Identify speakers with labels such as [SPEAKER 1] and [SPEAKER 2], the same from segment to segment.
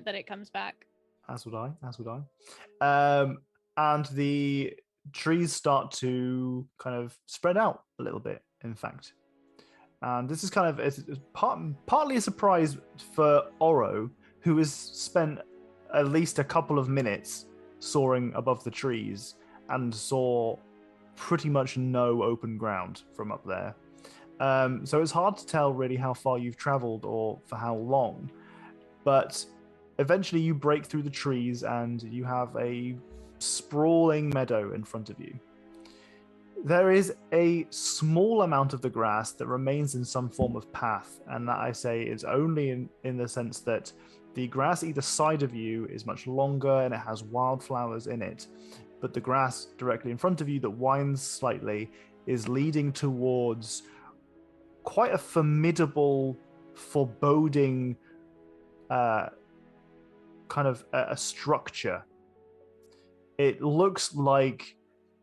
[SPEAKER 1] moment that it comes back.
[SPEAKER 2] As would I. And the trees start to kind of spread out a little bit, in fact. And this is kind of it's partly a surprise for Oro, who has spent at least a couple of minutes soaring above the trees and saw pretty much no open ground from up there. So it's hard to tell really how far you've traveled or for how long. But eventually you break through the trees and you have a sprawling meadow in front of you. There is a small amount of the grass that remains in some form of path, and that I say is only in the sense that the grass either side of you is much longer and it has wildflowers in it, but the grass directly in front of you that winds slightly is leading towards quite a formidable, foreboding kind of a structure. It looks like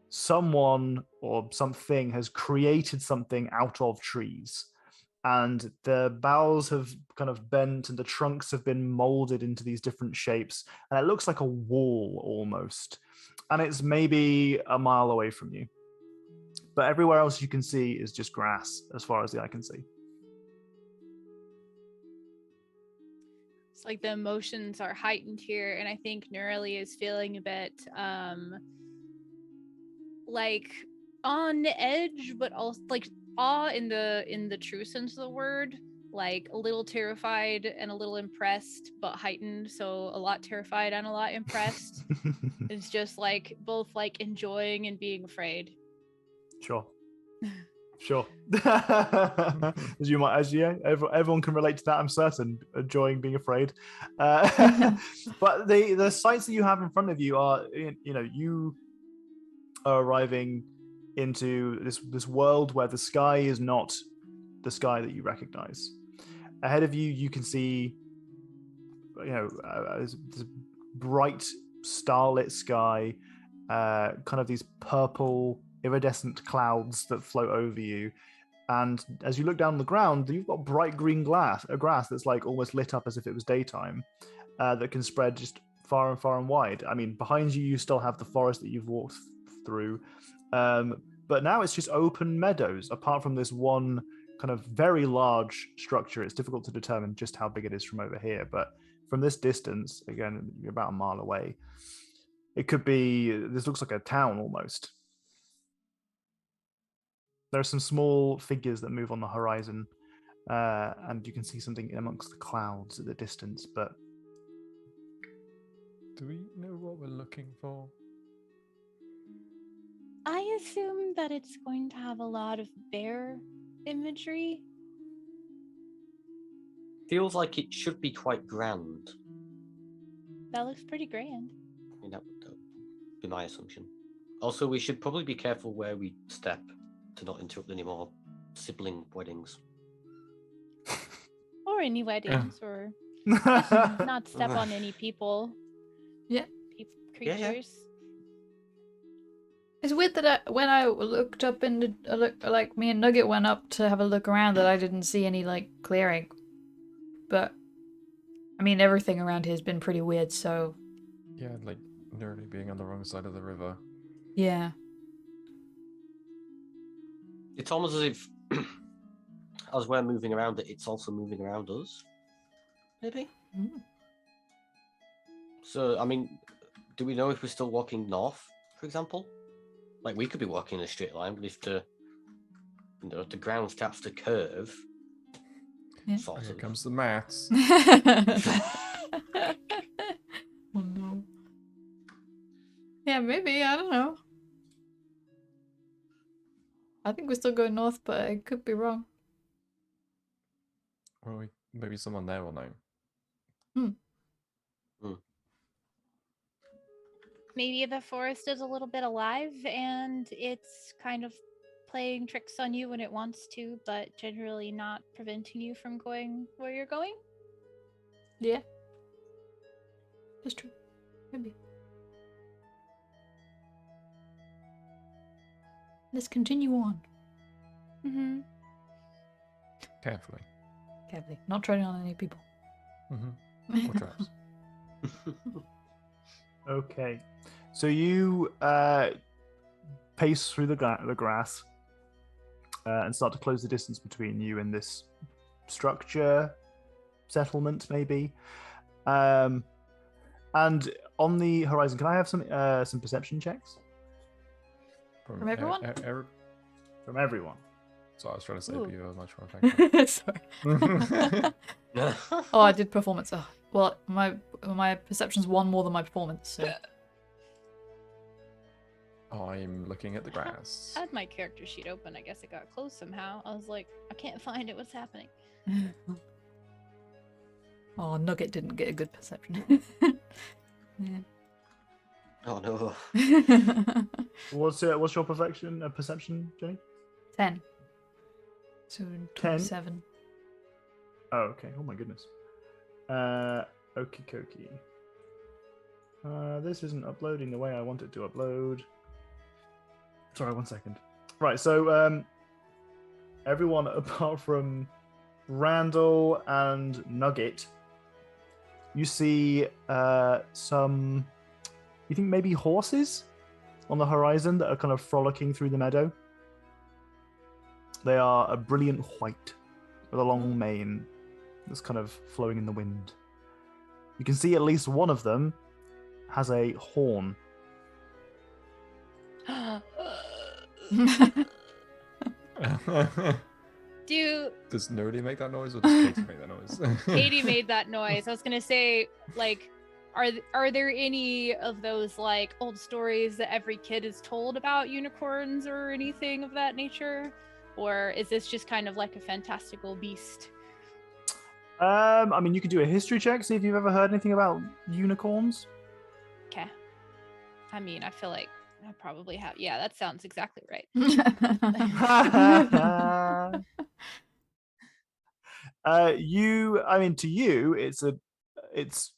[SPEAKER 2] someone or something has created something out of trees, and the boughs have kind of bent and the trunks have been molded into these different shapes, and it looks like a wall almost, and it's maybe a mile away from you, but everywhere else you can see is just grass as far as the eye can see.
[SPEAKER 1] It's like the emotions are heightened here, and I think Neurali is feeling a bit like on edge, but also like awe in the true sense of the word, like a little terrified and a little impressed, but heightened, so a lot terrified and a lot impressed. It's just like both like enjoying and being afraid.
[SPEAKER 2] Sure. Everyone can relate to that, I'm certain, enjoying being afraid. But the sights that you have in front of you are, you are arriving into this world where the sky is not the sky that you recognize. Ahead of you, you can see, this bright starlit sky, kind of these purple iridescent clouds that float over you. And as you look down on the ground, you've got bright green grass that's like almost lit up as if it was daytime, that can spread just far and wide. I mean, behind you, you still have the forest that you've walked through. But now it's just open meadows, apart from this one kind of very large structure. It's difficult to determine just how big it is from over here, but from this distance, again, you're about a mile away. It could be, this looks like a town almost. There are some small figures that move on the horizon, and you can see something amongst the clouds at the distance, but...
[SPEAKER 3] Do we know what we're looking for?
[SPEAKER 1] I assume that it's going to have a lot of bear imagery.
[SPEAKER 4] Feels like it should be quite grand.
[SPEAKER 1] That looks pretty grand.
[SPEAKER 4] I mean, that would be my assumption. Also, we should probably be careful where we step to not interrupt any more sibling weddings.
[SPEAKER 1] Or any weddings, or not step on any people.
[SPEAKER 5] Yeah.
[SPEAKER 1] Creatures.
[SPEAKER 4] Yeah.
[SPEAKER 5] It's weird that when I looked up in like me and Nugget went up to have a look around, that I didn't see any like clearing. But I mean, everything around here has been pretty weird, so...
[SPEAKER 3] Yeah, like nearly being on the wrong side of the river.
[SPEAKER 5] Yeah.
[SPEAKER 4] It's almost as if, as we're moving around it, it's also moving around us. Maybe?
[SPEAKER 5] Mm.
[SPEAKER 4] So, I mean, do we know if we're still walking north, for example? Like, we could be walking in a straight line, but if the ground starts to curve...
[SPEAKER 5] Yeah.
[SPEAKER 3] Here comes the maths.
[SPEAKER 5] Oh no. Yeah, maybe, I don't know. I think we're still going north, but I could be wrong.
[SPEAKER 3] Well, maybe someone there will know.
[SPEAKER 1] Maybe the forest is a little bit alive and it's kind of playing tricks on you when it wants to, but generally not preventing you from going where you're going.
[SPEAKER 5] Yeah. That's true. Maybe. Let's continue on.
[SPEAKER 1] Mm-hmm.
[SPEAKER 3] Carefully.
[SPEAKER 5] Carefully. Not treading on any people.
[SPEAKER 3] Mm-hmm. Or traps.
[SPEAKER 2] Okay. So you pace through the grass and start to close the distance between you and this structure, settlement, maybe. And on the horizon, can I have some perception checks
[SPEAKER 5] From everyone?
[SPEAKER 2] from everyone?
[SPEAKER 3] So I was trying to say
[SPEAKER 1] Ooh.
[SPEAKER 3] be much more effective.
[SPEAKER 5] Sorry. Oh, I did performance. Oh, well, my perception's one more than my performance. So
[SPEAKER 3] I'm looking at the grass.
[SPEAKER 1] I had my character sheet open. I guess it got closed somehow. I was like, I can't find it. What's happening?
[SPEAKER 5] Oh, Nugget didn't get a good perception. Yeah.
[SPEAKER 4] Oh no.
[SPEAKER 2] What's your perception, Jenny?
[SPEAKER 5] 10. So
[SPEAKER 2] 10?
[SPEAKER 5] 27.
[SPEAKER 2] Oh, okay. Oh my goodness. Okie dokie. This isn't uploading the way I want it to upload. Sorry, 1 second. Right, so everyone apart from Randall and Nugget, you see some, you think maybe horses on the horizon that are kind of frolicking through the meadow. They are a brilliant white with a long mane that's kind of flowing in the wind. You can see at least one of them has a horn.
[SPEAKER 3] Does Nerdy make that noise or does Katie make that noise?
[SPEAKER 1] Katie made that noise. I was gonna say, like, are there any of those like old stories that every kid is told about unicorns or anything of that nature, or is this just kind of like a fantastical beast?
[SPEAKER 2] I mean, you could do a history check, see if you've ever heard anything about unicorns.
[SPEAKER 1] Okay. I mean, I feel like I probably have. Yeah, that sounds exactly right.
[SPEAKER 2] To you, it's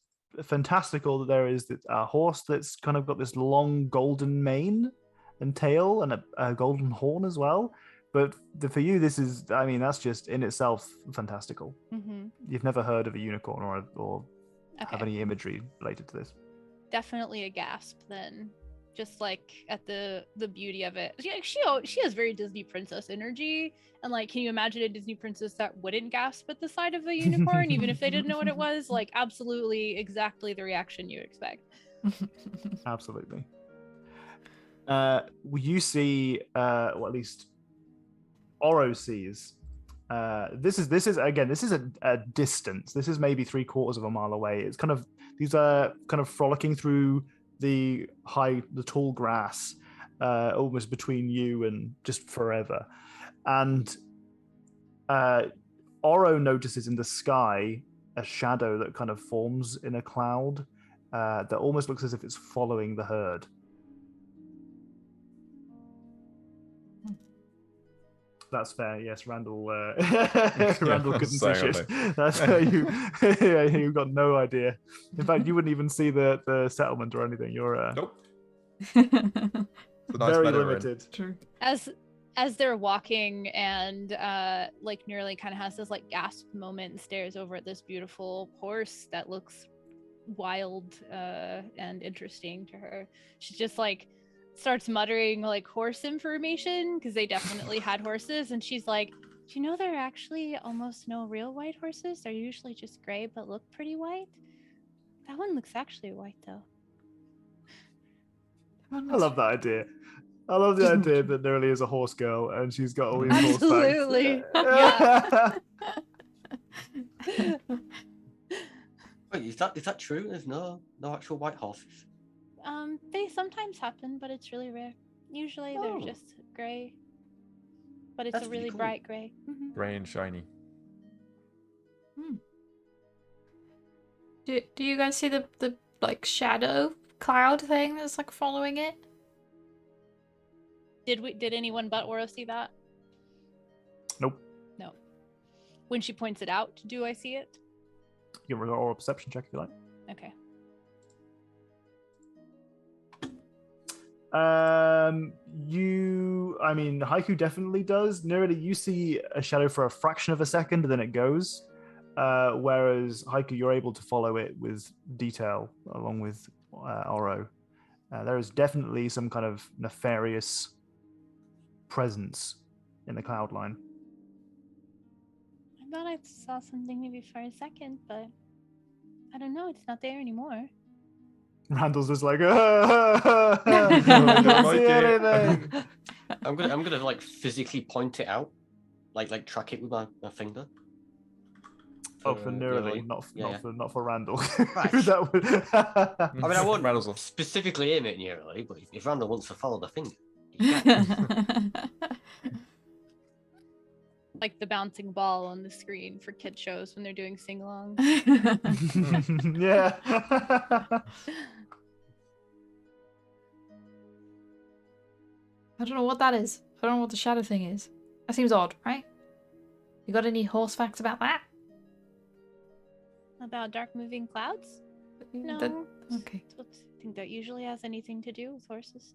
[SPEAKER 2] fantastical that there is a horse that's kind of got this long golden mane and tail and a golden horn as well. But for you, this is, I mean, that's just in itself fantastical.
[SPEAKER 1] Mm-hmm.
[SPEAKER 2] You've never heard of a unicorn or
[SPEAKER 1] Okay.
[SPEAKER 2] have any imagery related to this.
[SPEAKER 1] Definitely a gasp then, just like at the beauty of it. She has very Disney princess energy, and like, can you imagine a Disney princess that wouldn't gasp at the sight of a unicorn even if they didn't know what it was? Like, absolutely, exactly the reaction you expect.
[SPEAKER 2] Absolutely. You see, or at least Oro sees. This is a distance. This is maybe 3/4 of a mile away. It's kind of, these are kind of frolicking through the tall grass, almost between you and just forever. And Oro notices in the sky a shadow that kind of forms in a cloud that almost looks as if it's following the herd. That's fair. Yes, Randall. Randall couldn't see shit. That's you got no idea. In fact, you wouldn't even see the settlement or anything. You're
[SPEAKER 3] Nope. It's a nice
[SPEAKER 2] very
[SPEAKER 3] meadow we're in.
[SPEAKER 2] limited.
[SPEAKER 5] True.
[SPEAKER 1] As they're walking, and like nearly kind of has this like gasp moment and stares over at this beautiful horse that looks wild and interesting to her. She's just like starts muttering like horse information, because they definitely had horses, and she's like, do you know there are actually almost no real white horses? They're usually just gray but look pretty white. That one looks actually white though.
[SPEAKER 2] I love that idea. I love the idea that Nerly is a horse girl and she's got all these
[SPEAKER 1] Absolutely.
[SPEAKER 2] horse facts.
[SPEAKER 4] Wait, is that true? There's no actual white horses.
[SPEAKER 1] They sometimes happen, but it's really rare. Usually
[SPEAKER 4] Oh.
[SPEAKER 1] they're just gray, but it's
[SPEAKER 4] That's
[SPEAKER 1] a
[SPEAKER 4] really
[SPEAKER 1] really
[SPEAKER 4] cool.
[SPEAKER 1] bright gray. Mhm.
[SPEAKER 3] Gray and shiny.
[SPEAKER 5] Do you guys see the like shadow cloud thing that's like following it?
[SPEAKER 1] Did anyone but Oro see that?
[SPEAKER 2] Nope.
[SPEAKER 1] No. When she points it out, do I see it?
[SPEAKER 2] You can roll a perception check if you like.
[SPEAKER 1] Okay.
[SPEAKER 2] Haiku definitely does. Nerdy, you see a shadow for a fraction of a second, then it goes. Whereas Haiku, you're able to follow it with detail, along with Oro. There is definitely some kind of nefarious presence in the cloud line.
[SPEAKER 1] I thought I saw something maybe for a second, but I don't know. It's not there anymore.
[SPEAKER 2] Randall's just like,
[SPEAKER 3] don't
[SPEAKER 2] don't
[SPEAKER 3] like
[SPEAKER 2] see
[SPEAKER 3] it.
[SPEAKER 2] anything.
[SPEAKER 4] I'm gonna like physically point it out, like track it with my finger.
[SPEAKER 2] Oh, for Neurali,
[SPEAKER 4] Yeah.
[SPEAKER 2] not for Randall.
[SPEAKER 4] Right.
[SPEAKER 2] That would...
[SPEAKER 4] I mean, I won't
[SPEAKER 3] Randall's off.
[SPEAKER 4] specifically aim it nearly, but if Randall wants to follow the finger, he can.
[SPEAKER 1] Like the bouncing ball on the screen for kid shows when they're doing sing-alongs.
[SPEAKER 2] Yeah.
[SPEAKER 5] I don't know what that is. I don't know what the shadow thing is. That seems odd, right? You got any horse facts about that?
[SPEAKER 1] About dark moving clouds? No.
[SPEAKER 5] Okay.
[SPEAKER 1] I don't think that usually has anything to do with horses.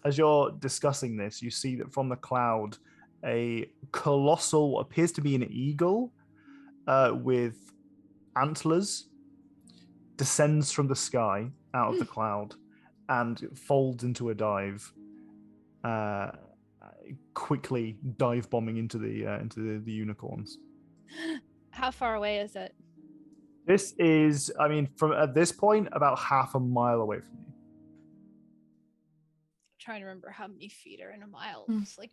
[SPEAKER 2] As you're discussing this, you see that from the cloud, a colossal, what appears to be an eagle with antlers descends from the sky out of the cloud and folds into a dive, quickly dive bombing into the unicorns.
[SPEAKER 1] How far away is it?
[SPEAKER 2] This is, I mean, from at this point, about half a mile away from you.
[SPEAKER 1] I'm trying to remember how many feet are in a mile.
[SPEAKER 5] Hmm.
[SPEAKER 1] It's like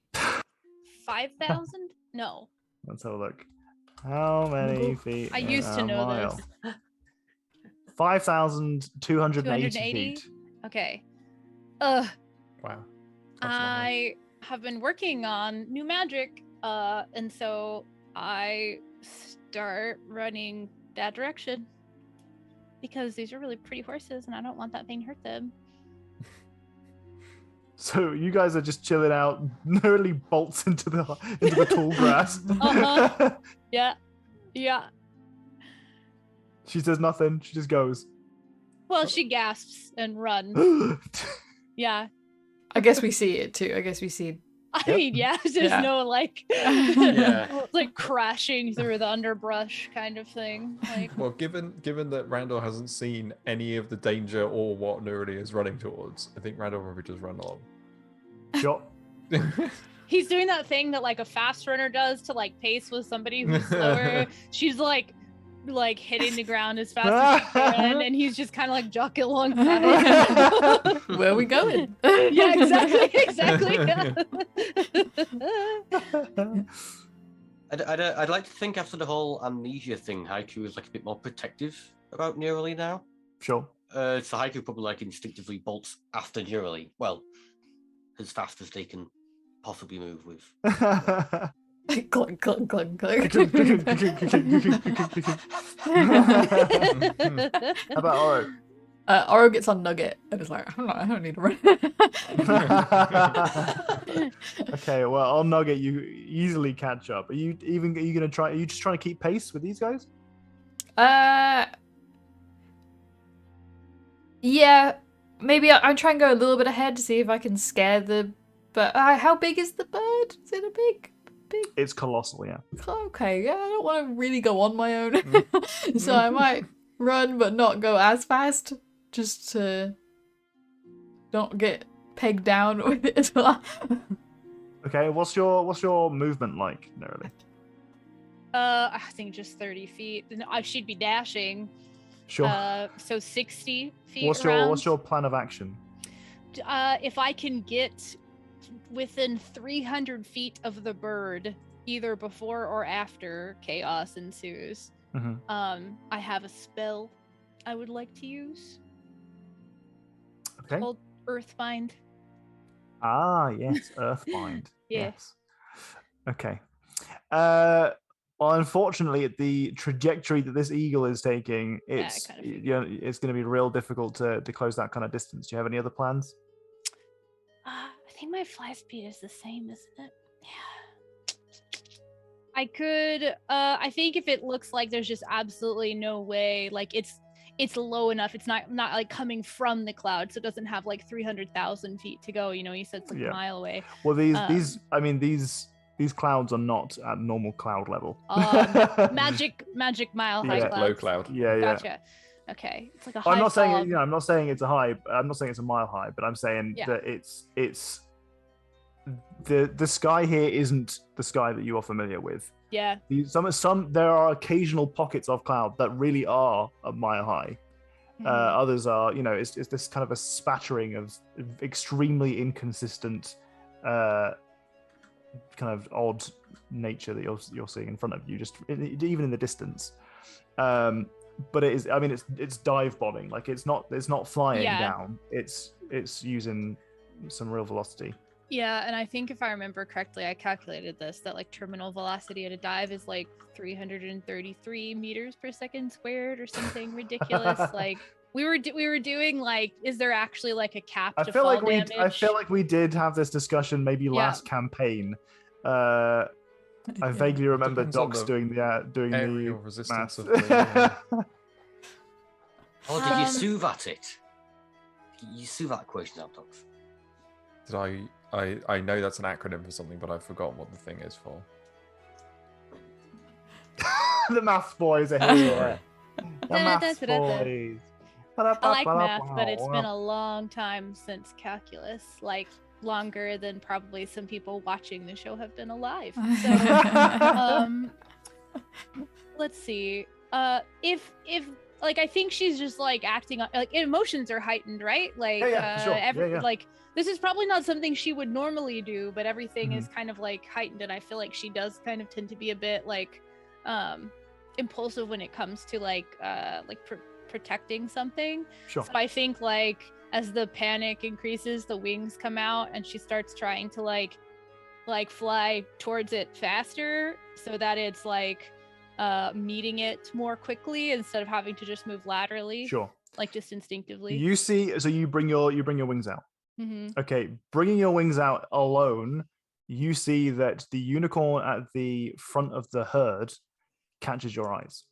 [SPEAKER 1] 5,000? No.
[SPEAKER 2] Let's have a look. How many feet?
[SPEAKER 1] I
[SPEAKER 2] in
[SPEAKER 1] used to
[SPEAKER 2] a
[SPEAKER 1] know
[SPEAKER 2] mile?
[SPEAKER 1] this.
[SPEAKER 2] 5,280
[SPEAKER 1] 280?
[SPEAKER 2] feet.
[SPEAKER 1] Okay.
[SPEAKER 3] Wow. That's not
[SPEAKER 1] I have been working on new magic, and so I start running that direction because these are really pretty horses, and I don't want that thing to hurt them.
[SPEAKER 2] So you guys are just chilling out, nearly bolts into the tall grass.
[SPEAKER 1] Uh-huh. Yeah.
[SPEAKER 2] She says nothing. She just goes.
[SPEAKER 1] Well, she gasps and runs. Yeah.
[SPEAKER 5] I guess we see it too. I guess we see.
[SPEAKER 1] I mean, yeah, there's
[SPEAKER 5] Yeah.
[SPEAKER 1] no like,
[SPEAKER 4] Yeah.
[SPEAKER 1] like crashing through the underbrush kind of thing. Like,
[SPEAKER 3] Well, given that Randall hasn't seen any of the danger or what Neurali is running towards, I think Randall will just run along.
[SPEAKER 2] Sure.
[SPEAKER 1] he's doing that thing that like a fast runner does to like pace with somebody who's slower. She's like hitting the ground as fast as she can, and he's just kind of like jockeying alongside.
[SPEAKER 5] Where are we going?
[SPEAKER 1] Yeah, exactly.
[SPEAKER 4] I'd like to think after the whole amnesia thing, Haiku is like a bit more protective about Neurali now.
[SPEAKER 2] Sure.
[SPEAKER 4] So Haiku probably like instinctively bolts after Neurali. Well, as fast as they can possibly move with.
[SPEAKER 5] Clunk, clunk, clunk, clunk.
[SPEAKER 2] How about Oro?
[SPEAKER 5] Oro gets on Nugget and is like, I don't need to run.
[SPEAKER 2] Okay, well, on Nugget, you easily catch up. Are you gonna try? Are you just trying to keep pace with these guys?
[SPEAKER 5] Yeah, maybe I'll try and go a little bit ahead to see if I can scare the. But how big is the bird? Is it a big?
[SPEAKER 2] It's colossal, yeah.
[SPEAKER 5] Okay, yeah, I don't want to really go on my own, so I might run but not go as fast, just to not get pegged down with it as well.
[SPEAKER 2] Okay, what's your movement like, Neurali?
[SPEAKER 1] I think just 30 feet. She'd be dashing.
[SPEAKER 2] Sure.
[SPEAKER 1] So 60 feet.
[SPEAKER 2] What's your plan of action?
[SPEAKER 1] If I can get within 300 feet of the bird, either before or after chaos ensues, I have a spell I would like to use.
[SPEAKER 2] Okay.
[SPEAKER 1] Called Earthbind.
[SPEAKER 2] Ah, yes, Earthbind.
[SPEAKER 1] Yeah.
[SPEAKER 2] Yes. Okay. Well, unfortunately, at the trajectory that this eagle is taking, it's it's going to be real difficult to close that kind of distance. Do you have any other plans?
[SPEAKER 1] I think my fly speed is the same, isn't it? Yeah. I could. I think if it looks like there's just absolutely no way, like it's low enough. It's not like coming from the cloud, so it doesn't have like 300,000 feet to go. You know, you said it's like a mile away.
[SPEAKER 2] Well, these clouds are not at normal cloud level.
[SPEAKER 1] Magic mile high clouds.
[SPEAKER 3] Low cloud.
[SPEAKER 2] Yeah,
[SPEAKER 1] Gotcha. Okay, it's like a high
[SPEAKER 2] I'm not saying
[SPEAKER 1] fog.
[SPEAKER 2] I'm not saying it's a high. I'm not saying it's a mile high, but I'm saying
[SPEAKER 1] Yeah.
[SPEAKER 2] that it's the sky here isn't the sky that you are familiar with.
[SPEAKER 1] Yeah.
[SPEAKER 2] There are occasional pockets of cloud that really are a mile high. Others are, it's this kind of a spattering of extremely inconsistent, kind of odd nature that you're seeing in front of you, just even in the distance. But it is, I mean, it's dive bombing. Like it's not flying down. It's using some real velocity.
[SPEAKER 1] Yeah, and I think if I remember correctly, I calculated this, that like terminal velocity at a dive is like 333 meters per second squared or something ridiculous. Like we were doing like, is there actually like a cap to fall damage?
[SPEAKER 2] I feel like we did have this discussion maybe last campaign. I vaguely remember Docs doing the
[SPEAKER 3] resistance
[SPEAKER 2] math.
[SPEAKER 3] of the,
[SPEAKER 4] Oh, did you sue at it? You sue that equation out, Docs?
[SPEAKER 3] Did I know that's an acronym for something, but I've forgotten what the thing is for.
[SPEAKER 2] The maths boys are here.
[SPEAKER 3] Sorry.
[SPEAKER 2] The maths boys.
[SPEAKER 1] I like math, but it's been a long time since calculus, like longer than probably some people watching the show have been alive. So, let's see. If like, I think she's just like acting like emotions are heightened, right? Like,
[SPEAKER 2] sure.
[SPEAKER 1] Like this is probably not something she would normally do, but everything is kind of like heightened, and I feel like she does kind of tend to be a bit like impulsive when it comes to like protecting something.
[SPEAKER 2] Sure.
[SPEAKER 1] So I think like as the panic increases, the wings come out and she starts trying to like fly towards it faster so that it's like meeting it more quickly instead of having to just move laterally.
[SPEAKER 2] Sure.
[SPEAKER 1] Like just instinctively.
[SPEAKER 2] You see, so you bring your wings out. Okay, bringing your wings out alone, you see that the unicorn at the front of the herd catches your eyes,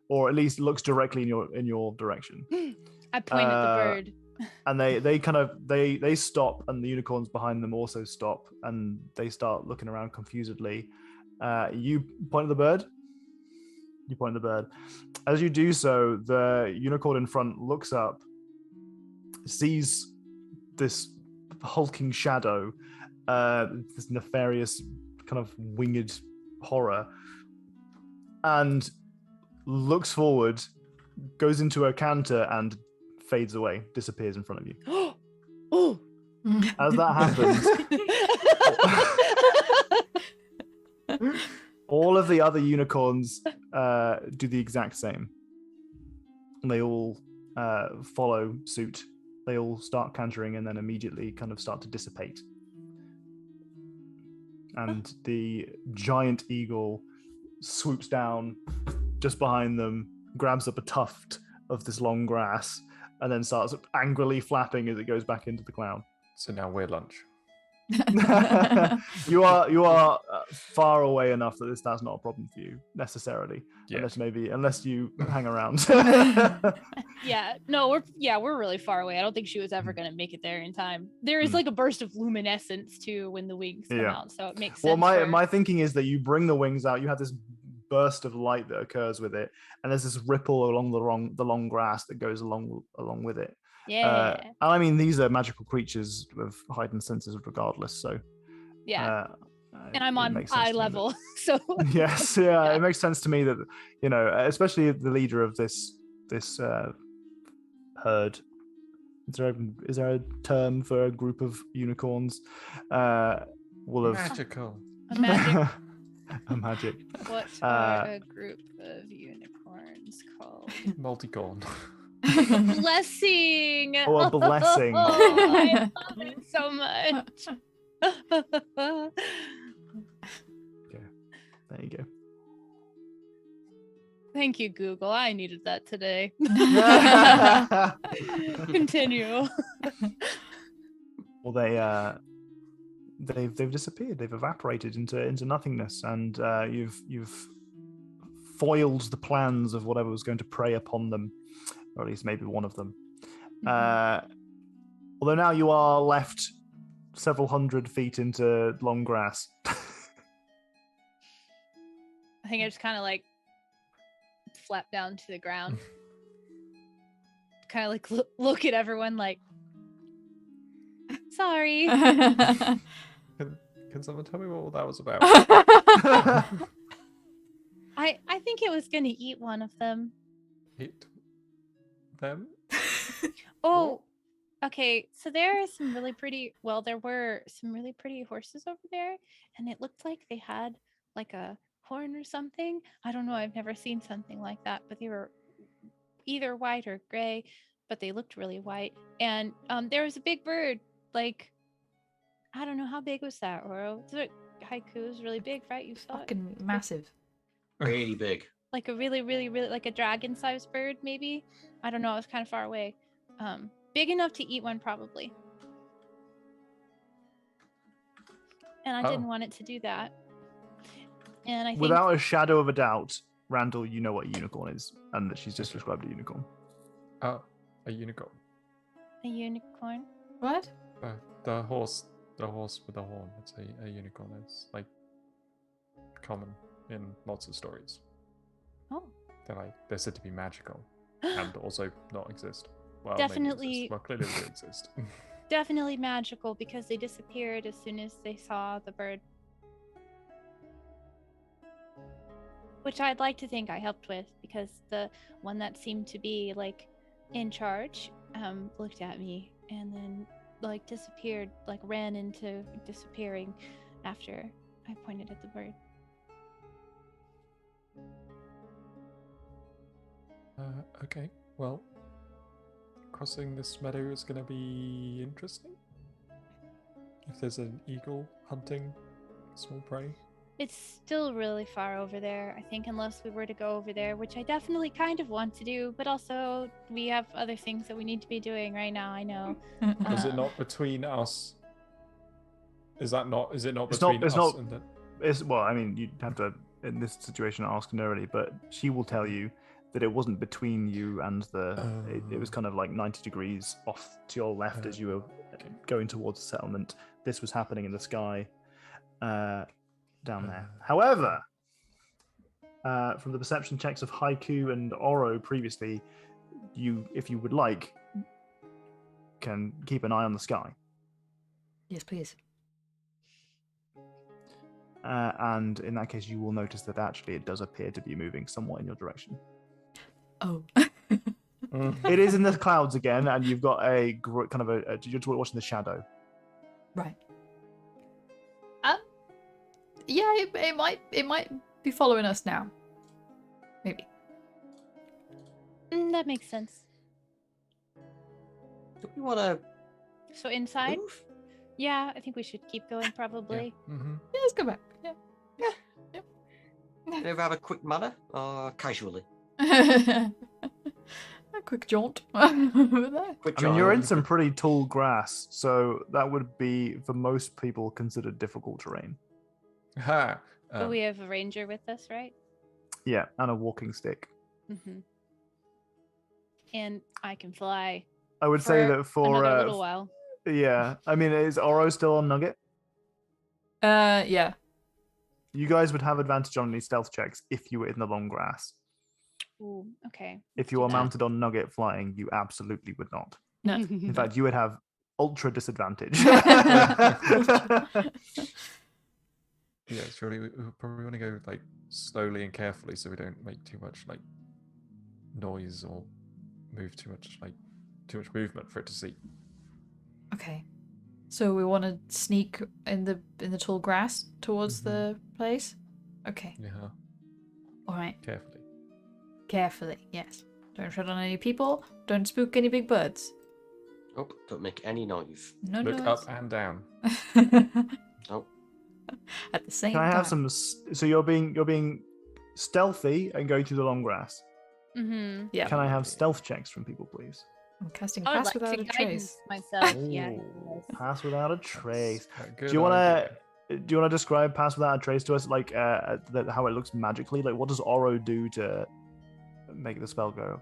[SPEAKER 2] or at least looks directly in your direction.
[SPEAKER 1] I point at the bird,
[SPEAKER 2] and they stop, and the unicorns behind them also stop, and they start looking around confusedly. You point at the bird. You point at the bird. As you do so, the unicorn in front looks up, sees this hulking shadow, this nefarious kind of winged horror, and looks forward, goes into a canter, and fades away, disappears in front of you.
[SPEAKER 1] Oh!
[SPEAKER 2] As that happens, all of the other unicorns do the exact same. They all follow suit. They all start cantering and then immediately kind of start to dissipate. And the giant eagle swoops down just behind them, grabs up a tuft of this long grass, and then starts angrily flapping as it goes back into the cloud.
[SPEAKER 3] So now we're lunch.
[SPEAKER 2] You are far away enough that that's not a problem for you necessarily, unless you hang around.
[SPEAKER 1] We're really far away. I don't think she was ever going to make it there in time. There is like a burst of luminescence too when the wings come out, so it makes sense.
[SPEAKER 2] Well, my thinking is that you bring the wings out, you have this burst of light that occurs with it, and there's this ripple along the long grass that goes along with it.
[SPEAKER 1] Yeah.
[SPEAKER 2] And I mean, these are magical creatures with heightened senses regardless, so
[SPEAKER 1] yeah. And I'm on eye level, so
[SPEAKER 2] yes, it makes sense to me that, especially the leader of this herd. Is there a term for a group of unicorns? Will have
[SPEAKER 3] magical.
[SPEAKER 1] A magic.
[SPEAKER 2] A magic.
[SPEAKER 1] What are a group of unicorns called?
[SPEAKER 3] Multicorn.
[SPEAKER 1] Blessing.
[SPEAKER 2] Oh, a blessing.
[SPEAKER 1] I love it so much.
[SPEAKER 2] Okay, there you go.
[SPEAKER 1] Thank you, Google. I needed that today. Continue.
[SPEAKER 2] Well, they've disappeared. They've evaporated into nothingness, and you've foiled the plans of whatever was going to prey upon them, or at least maybe one of them. Although now you are left several hundred feet into long grass.
[SPEAKER 1] I think I just kind of like flap down to the ground. kind of like look at everyone like, sorry.
[SPEAKER 3] Can someone tell me what that was about?
[SPEAKER 1] I think it was gonna eat one of them.
[SPEAKER 3] Eat them?
[SPEAKER 1] Oh, okay. So there are some really pretty. Well, there were some really pretty horses over there, and it looked like they had like a horn or something. I don't know. I've never seen something like that, but they were either white or gray, but they looked really white. And there was a big bird. Like, I don't know how big was that, Oro. Haiku was really big, right? You saw it.
[SPEAKER 5] Fucking massive.
[SPEAKER 4] Really big.
[SPEAKER 1] Like a really, really, really like a dragon-sized bird, maybe. I don't know. It was kind of far away. Big enough to eat one, probably. And I didn't want it to do that. And I think
[SPEAKER 2] Without a shadow of a doubt, Randall, you know what a unicorn is, and that she's just described a unicorn.
[SPEAKER 3] Oh, a unicorn.
[SPEAKER 1] a unicorn.
[SPEAKER 5] What?
[SPEAKER 3] The horse with the horn. It's a unicorn. It's like common in lots of stories.
[SPEAKER 1] Oh.
[SPEAKER 3] They're said to be magical and also not exist. Well,
[SPEAKER 1] Definitely.
[SPEAKER 3] maybe exist. Well, clearly they exist.
[SPEAKER 1] Definitely magical because they disappeared as soon as they saw the bird. Which I'd like to think I helped with because the one that seemed to be like in charge looked at me and then like disappeared, like ran into disappearing after I pointed at the bird.
[SPEAKER 3] Okay, well, crossing this meadow is going to be interesting. If there's an eagle hunting small prey.
[SPEAKER 1] It's still really far over there, I think, unless we were to go over there, which I definitely kind of want to do, but also we have other things that we need to be doing right now, I know.
[SPEAKER 3] Is it not between us? Is it not
[SPEAKER 2] It's
[SPEAKER 3] between
[SPEAKER 2] not- it's
[SPEAKER 3] us
[SPEAKER 2] not-
[SPEAKER 3] and the...
[SPEAKER 2] Well, I mean, you'd have to, in this situation, ask Nerily, but she will tell you that it wasn't between you and it was kind of like 90 degrees off to your left as you were going towards the settlement. This was happening in the sky down there. However, from the perception checks of Haiku and Oro previously, you, if you would like, can keep an eye on the sky.
[SPEAKER 5] Yes, please.
[SPEAKER 2] And in that case, you will notice that actually it does appear to be moving somewhat in your direction.
[SPEAKER 5] Oh.
[SPEAKER 2] It is in the clouds again, and you've got a kind of you're watching the shadow.
[SPEAKER 5] Right. Yeah, it might be following us now. Maybe.
[SPEAKER 1] That makes sense.
[SPEAKER 4] Do we want to
[SPEAKER 1] So inside?
[SPEAKER 4] move?
[SPEAKER 1] Yeah, I think we should keep going probably.
[SPEAKER 3] Mm-hmm.
[SPEAKER 5] Yeah, let's go back. Yeah.
[SPEAKER 4] Ever have a quick manner or casually?
[SPEAKER 5] A quick jaunt over there.
[SPEAKER 4] Quick
[SPEAKER 2] I mean, you're in
[SPEAKER 4] jog.
[SPEAKER 2] some pretty tall grass, so that would be, for most people, considered difficult terrain.
[SPEAKER 3] Ha!
[SPEAKER 1] But we have a ranger with us, right?
[SPEAKER 2] Yeah, and a walking stick.
[SPEAKER 1] Mm-hmm. And I can fly
[SPEAKER 2] I would say that for
[SPEAKER 1] another little while.
[SPEAKER 2] yeah, I mean, is Oro still on Nugget?
[SPEAKER 5] Yeah.
[SPEAKER 2] You guys would have advantage on any stealth checks if you were in the long grass.
[SPEAKER 1] Ooh, okay.
[SPEAKER 2] If you
[SPEAKER 1] do
[SPEAKER 2] are
[SPEAKER 1] that.
[SPEAKER 2] mounted on Nugget flying, you absolutely would not.
[SPEAKER 5] No.
[SPEAKER 2] In fact, you would have ultra disadvantage.
[SPEAKER 3] Yeah, surely we probably want to go like slowly and carefully so we don't make too much like noise or move too much movement for it to see.
[SPEAKER 5] Okay. So we want to sneak in the tall grass towards the place? Okay.
[SPEAKER 3] Yeah,
[SPEAKER 5] All right.
[SPEAKER 3] carefully.
[SPEAKER 5] Carefully, yes. Don't tread on any people. Don't spook any big birds.
[SPEAKER 4] Oh, don't make any noise.
[SPEAKER 5] No
[SPEAKER 3] Look
[SPEAKER 5] noise.
[SPEAKER 3] up and down.
[SPEAKER 4] Oh,
[SPEAKER 5] At the same
[SPEAKER 2] Can I
[SPEAKER 5] time.
[SPEAKER 2] have some? So you're being stealthy and going through the long grass.
[SPEAKER 1] Mm-hmm.
[SPEAKER 5] Yeah.
[SPEAKER 2] Can I have stealth checks from people, please?
[SPEAKER 5] I'm casting
[SPEAKER 1] I would
[SPEAKER 5] Pass
[SPEAKER 1] like
[SPEAKER 5] Without
[SPEAKER 1] to
[SPEAKER 5] a
[SPEAKER 1] guidance
[SPEAKER 5] Trace.
[SPEAKER 1] myself. Yeah.
[SPEAKER 2] Ooh, pass without a trace.
[SPEAKER 3] That's a good
[SPEAKER 2] Do you want
[SPEAKER 3] idea.
[SPEAKER 2] to describe pass without a trace to us, like how it looks magically? Like, what does Oro do to make the spell go?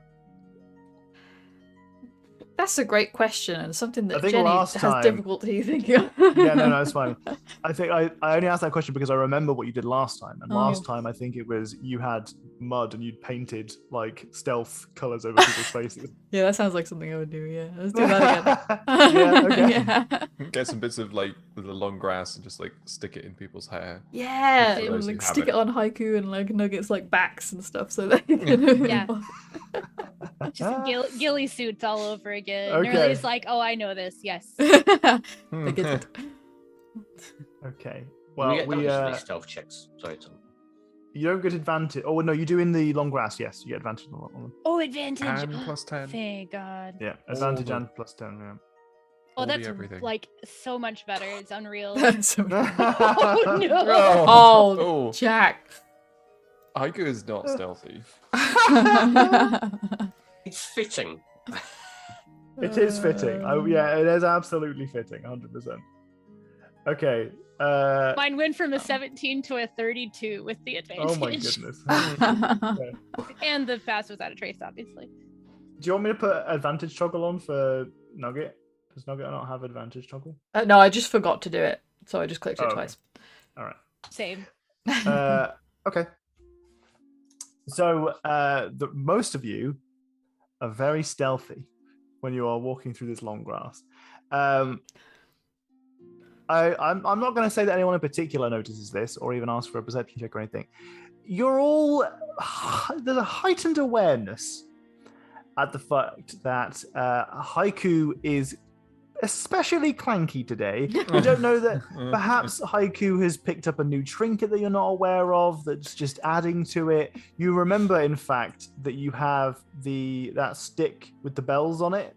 [SPEAKER 5] That's a great question and something
[SPEAKER 2] I
[SPEAKER 5] that
[SPEAKER 2] think
[SPEAKER 5] Jenny
[SPEAKER 2] last
[SPEAKER 5] has
[SPEAKER 2] time-
[SPEAKER 5] difficulty thinking of.
[SPEAKER 2] Yeah, no, it's fine. I think I only asked that question because I remember what you did last time. And
[SPEAKER 5] Oh.
[SPEAKER 2] last time, I think it was you had mud and you'd painted like stealth colors over people's faces.
[SPEAKER 5] Yeah, that sounds like something I would do. Yeah, let's do that again.
[SPEAKER 2] Yeah, okay.
[SPEAKER 5] Yeah.
[SPEAKER 3] Get some bits of like the long grass and just like stick it in people's hair.
[SPEAKER 5] Yeah,
[SPEAKER 3] For those who
[SPEAKER 5] like
[SPEAKER 3] have
[SPEAKER 5] stick
[SPEAKER 3] it.
[SPEAKER 5] it on Haiku and like Nuggets like backs and stuff so they can.
[SPEAKER 1] Yeah. Just ghillie suits all over again.
[SPEAKER 2] Okay.
[SPEAKER 1] Nerly's like, oh, I know this. Yes.
[SPEAKER 5] They get it.
[SPEAKER 2] Okay.
[SPEAKER 4] Well,
[SPEAKER 2] Well,
[SPEAKER 4] we get
[SPEAKER 2] we
[SPEAKER 4] damage for these stealth checks. Sorry, Tom.
[SPEAKER 2] you don't get advantage. Oh no, you do in the long grass. Yes, you get advantage on them.
[SPEAKER 1] Oh, advantage.
[SPEAKER 3] And plus 10.
[SPEAKER 1] Thank God.
[SPEAKER 2] Yeah, advantage
[SPEAKER 3] the-
[SPEAKER 2] and plus 10. Yeah.
[SPEAKER 1] Oh,
[SPEAKER 3] all the
[SPEAKER 1] that's
[SPEAKER 3] everything.
[SPEAKER 1] like so much better. It's unreal.
[SPEAKER 5] So-
[SPEAKER 1] Oh no.
[SPEAKER 5] oh,
[SPEAKER 3] Oh.
[SPEAKER 5] Jack.
[SPEAKER 3] Haiku is not stealthy.
[SPEAKER 4] It's fitting.
[SPEAKER 2] It is fitting. Oh yeah, it is absolutely fitting. 100%. Okay.
[SPEAKER 1] Mine went from a 17 to a 32 with the advantage.
[SPEAKER 2] Oh my goodness.
[SPEAKER 1] And the pass without a trace, obviously.
[SPEAKER 2] Do you want me to put advantage toggle on for Nugget? Does Nugget not have advantage toggle?
[SPEAKER 5] No, I just forgot to do it, so I just clicked it
[SPEAKER 2] Oh, okay.
[SPEAKER 5] twice.
[SPEAKER 2] All right.
[SPEAKER 1] Same.
[SPEAKER 2] Okay. So most of you are very stealthy when you are walking through this long grass. I'm not going to say that anyone in particular notices this or even ask for a perception check or anything. You're all there's a heightened awareness at the fact that Haiku is especially clanky today. You don't know that perhaps Haiku has picked up a new trinket that you're not aware of that's just adding to it. You remember, in fact, that you have that stick with the bells on it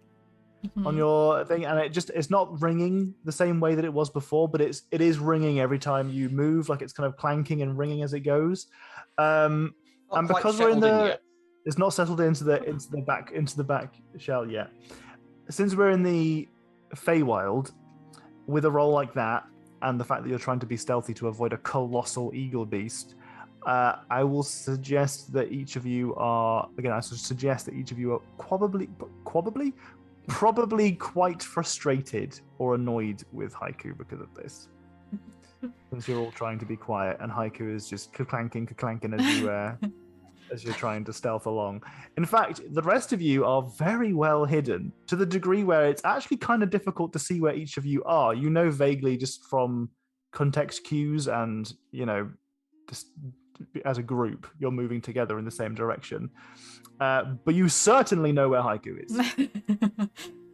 [SPEAKER 2] on your thing, and it's not ringing the same way that it was before, but it is ringing every time you move, like it's kind of clanking and ringing as it goes. And
[SPEAKER 4] Not quite
[SPEAKER 2] because we're in
[SPEAKER 4] settled
[SPEAKER 2] the
[SPEAKER 4] yet.
[SPEAKER 2] it's not settled into the back shell yet. Since we're in the feywild, with a roll like that, and the fact that you're trying to be stealthy to avoid a colossal eagle beast, I will suggest that each of you are probably quite frustrated or annoyed with Haiku because of this. Since you're all trying to be quiet, and Haiku is just clanking as you as you're trying to stealth along. In fact, the rest of you are very well hidden to the degree where it's actually kind of difficult to see where each of you are. You know vaguely just from context cues and, just as a group, you're moving together in the same direction. But you certainly know where Haiku is.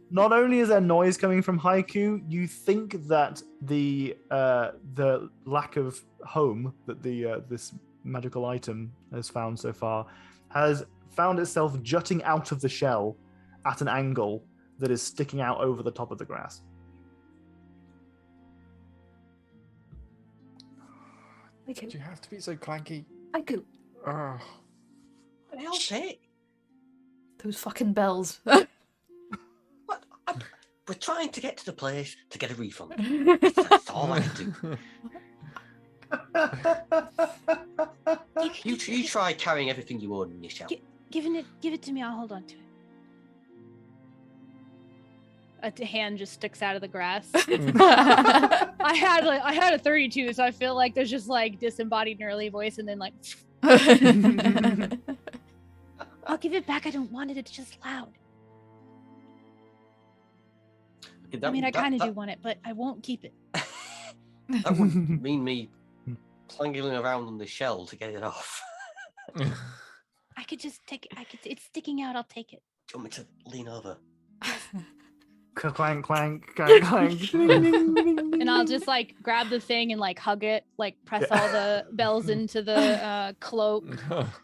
[SPEAKER 2] Not only is there noise coming from Haiku, you think that the lack of home that this magical item has found so far has found itself jutting out of the shell at an angle that is sticking out over the top of the grass.
[SPEAKER 5] Okay.
[SPEAKER 3] Do you have to be so clanky?
[SPEAKER 5] Haiku.
[SPEAKER 3] Oh.
[SPEAKER 4] What the hell's sake?
[SPEAKER 5] Those fucking bells.
[SPEAKER 4] What? We're trying to get to the place to get a refund. That's all I can do. You try carrying everything you own in your shell.
[SPEAKER 1] Give it to me. I'll hold on to it. A hand just sticks out of the grass. I had a 32, so I feel like there's just like disembodied Nerly voice, and then like, I'll give it back. I don't want it. It's just loud.
[SPEAKER 4] Okay,
[SPEAKER 1] I mean, I kind of do want it, but I won't keep it.
[SPEAKER 4] That would mean me clanging around on the shell to get it off.
[SPEAKER 1] I could just take it. It's sticking out. I'll take it.
[SPEAKER 4] Do you want me to lean over?
[SPEAKER 2] Clank, clank, clank, clank.
[SPEAKER 1] And I'll just like grab the thing and like hug it, like press all the bells into the cloak.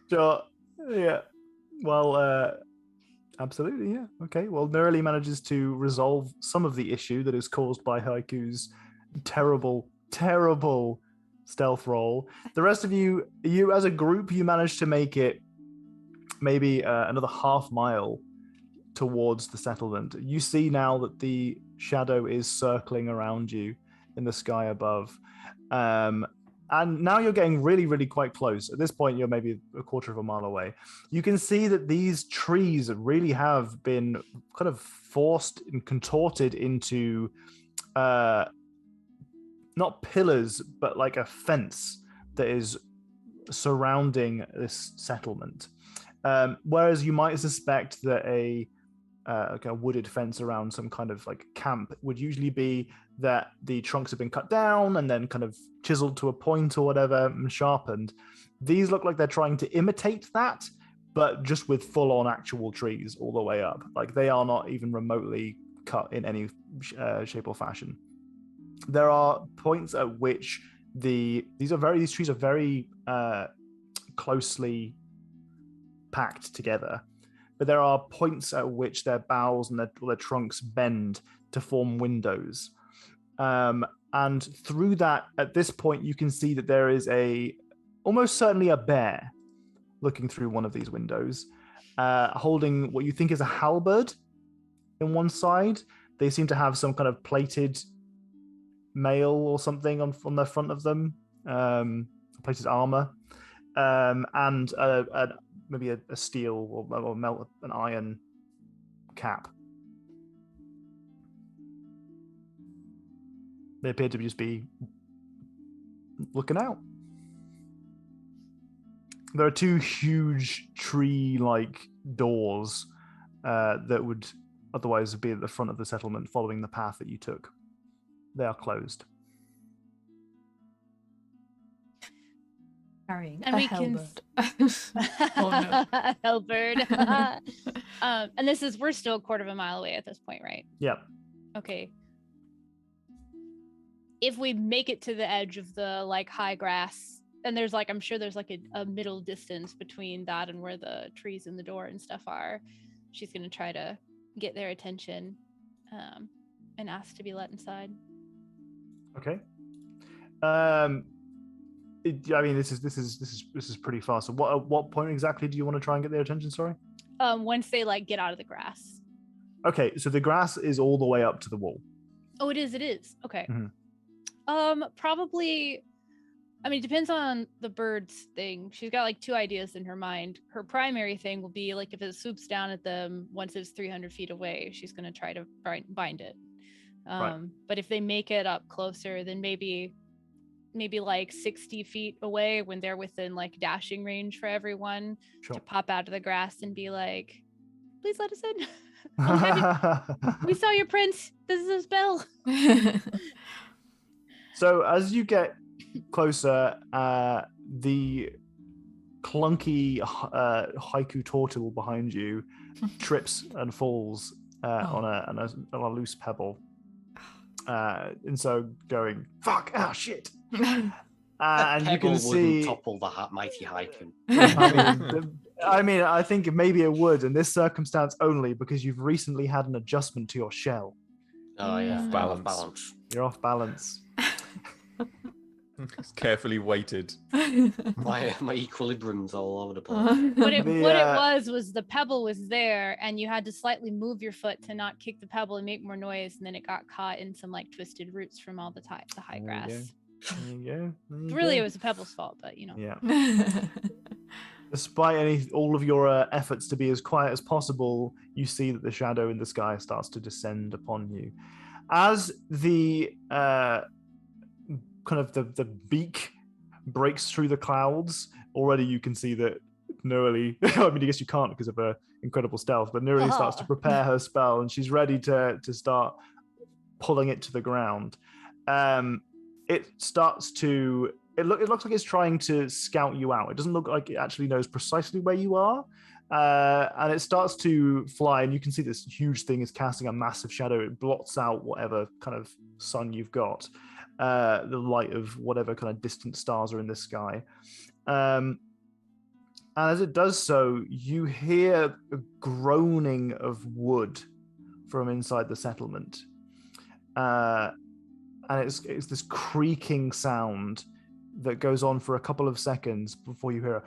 [SPEAKER 2] Sure. Yeah. Well, absolutely, yeah. Okay. Well, Nerly manages to resolve some of the issue that is caused by Haiku's terrible stealth roll. The rest of you as a group, you manage to make it maybe another half mile towards the settlement. You see now that the shadow is circling around you in the sky above. And now you're getting really, really quite close. At this point, you're maybe a quarter of a mile away. You can see that these trees really have been kind of forced and contorted into not pillars, but like a fence that is surrounding this settlement. Whereas you might suspect that a wooded fence around some kind of like camp would usually be that the trunks have been cut down and then kind of chiseled to a point or whatever and sharpened. These look like they're trying to imitate that, but just with full-on actual trees all the way up. Like they are not even remotely cut in any shape or fashion. There are points at which these trees are very closely packed together, but there are points at which their boughs and their trunks bend to form windows. And through that, at this point, you can see that there is almost certainly a bear looking through one of these windows, holding what you think is a halberd in one side. They seem to have some kind of plated mail or something on the front of them, plated armor, and maybe a steel or an iron cap. They appear to just be looking out. There are two huge tree-like doors that would otherwise be at the front of the settlement following the path that you took. They are closed.
[SPEAKER 5] Carrying
[SPEAKER 1] And
[SPEAKER 5] a
[SPEAKER 1] we can
[SPEAKER 5] halberd. Oh no.
[SPEAKER 1] Halberd. And we're still a quarter of a mile away at this point, right?
[SPEAKER 2] Yep.
[SPEAKER 1] Okay. If we make it to the edge of the like high grass, and there's like, I'm sure there's like a middle distance between that and where the trees and the door and stuff are, she's gonna try to get their attention, and ask to be let inside.
[SPEAKER 2] Okay. I mean, this is pretty fast. So what point exactly do you want to try and get their attention? Sorry.
[SPEAKER 1] Once they like get out of the grass.
[SPEAKER 2] Okay, so the grass is all the way up to the wall.
[SPEAKER 1] Oh, it is. Okay.
[SPEAKER 2] Mm-hmm.
[SPEAKER 1] Probably, I mean, it depends on the bird's thing. She's got like two ideas in her mind. Her primary thing will be like if it swoops down at them once it's 300 feet away, she's going to try to bind it.
[SPEAKER 2] Right.
[SPEAKER 1] But if they make it up closer, then maybe like 60 feet away when they're within like dashing range for everyone,
[SPEAKER 2] Sure.
[SPEAKER 1] to pop out of the grass and be like, please let us in. We saw your prince. This is a spell.
[SPEAKER 2] So as you get closer, the clunky haiku turtle behind you trips and falls on a loose pebble. And so going, fuck, shit. And you can see
[SPEAKER 4] topple the mighty haiku.
[SPEAKER 2] I mean, I think maybe it would in this circumstance only because you've recently had an adjustment to your shell.
[SPEAKER 4] Oh yeah,
[SPEAKER 3] Balance.
[SPEAKER 4] Off balance.
[SPEAKER 2] You're off balance.
[SPEAKER 3] It's carefully weighted.
[SPEAKER 4] My equilibrium's all over the place.
[SPEAKER 1] What it was the pebble was there, and you had to slightly move your foot to not kick the pebble and make more noise, and then it got caught in some like twisted roots from all the high grass.
[SPEAKER 2] There you go.
[SPEAKER 1] Really, it was the pebble's fault, but you know.
[SPEAKER 2] Yeah. Despite all of your efforts to be as quiet as possible, you see that the shadow in the sky starts to descend upon you. As the kind of the beak breaks through the clouds, already you can see that Nurali, I mean, I guess you can't because of her incredible stealth, but Nurali starts to prepare her spell and she's ready to start pulling it to the ground. It looks like it's trying to scout you out. It doesn't look like it actually knows precisely where you are. And it starts to fly, and you can see this huge thing is casting a massive shadow. It blots out whatever kind of sun you've got, the light of whatever kind of distant stars are in the sky. And as it does so, you hear a groaning of wood from inside the settlement. And it's this creaking sound that goes on for a couple of seconds before you hear a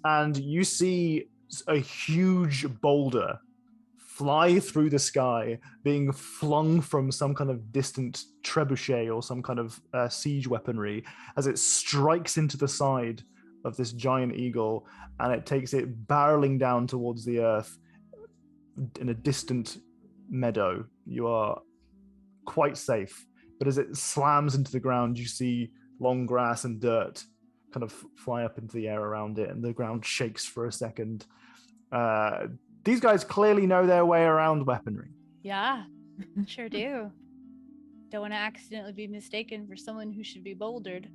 [SPEAKER 2] and you see a huge boulder fly through the sky, being flung from some kind of distant trebuchet or some kind of siege weaponry as it strikes into the side of this giant eagle, and it takes it barreling down towards the earth in a distant meadow. You are quite safe, but as it slams into the ground, you see long grass and dirt kind of fly up into the air around it, and the ground shakes for a second. These guys clearly know their way around weaponry.
[SPEAKER 1] Yeah, sure do. Don't want to accidentally be mistaken for someone who should be bouldered.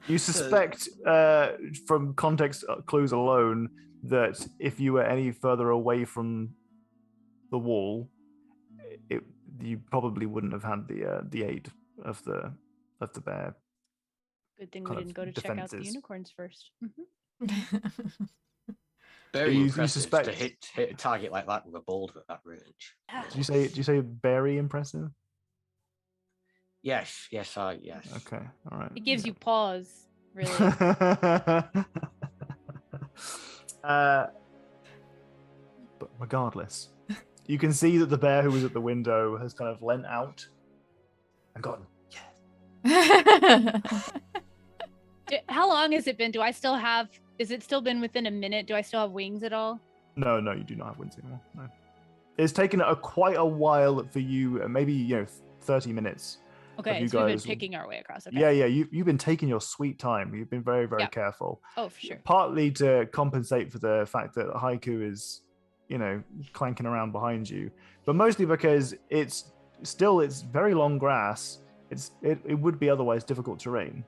[SPEAKER 2] You suspect, from context clues alone, that if you were any further away from the wall, you probably wouldn't have had the aid of the bear.
[SPEAKER 1] Good thing we
[SPEAKER 2] kind
[SPEAKER 1] didn't
[SPEAKER 2] of
[SPEAKER 1] go to check out the
[SPEAKER 2] defenses.
[SPEAKER 1] unicorns first.
[SPEAKER 4] Very
[SPEAKER 2] You
[SPEAKER 4] impressive
[SPEAKER 2] suspect-
[SPEAKER 4] to hit a target like that with a boulder at that range.
[SPEAKER 2] Do you say very impressive?
[SPEAKER 4] Yes.
[SPEAKER 2] Okay, all right.
[SPEAKER 1] It gives you pause, really.
[SPEAKER 2] But regardless, you can see that the bear who was at the window has kind of leant out and gone,
[SPEAKER 1] How long has it been? Do I still have? Is it still been within a minute? Do I still have wings at all?
[SPEAKER 2] No, you do not have wings anymore. No. It's taken quite a while for you, maybe 30 minutes.
[SPEAKER 1] Okay,
[SPEAKER 2] you
[SPEAKER 1] so we've
[SPEAKER 2] guys-
[SPEAKER 1] been picking our way across. Okay.
[SPEAKER 2] Yeah, you've been taking your sweet time. You've been very, very
[SPEAKER 1] Yeah.
[SPEAKER 2] careful.
[SPEAKER 1] Oh, for sure.
[SPEAKER 2] Partly to compensate for the fact that Haiku is, clanking around behind you, but mostly because it's very long grass. It would be otherwise difficult terrain.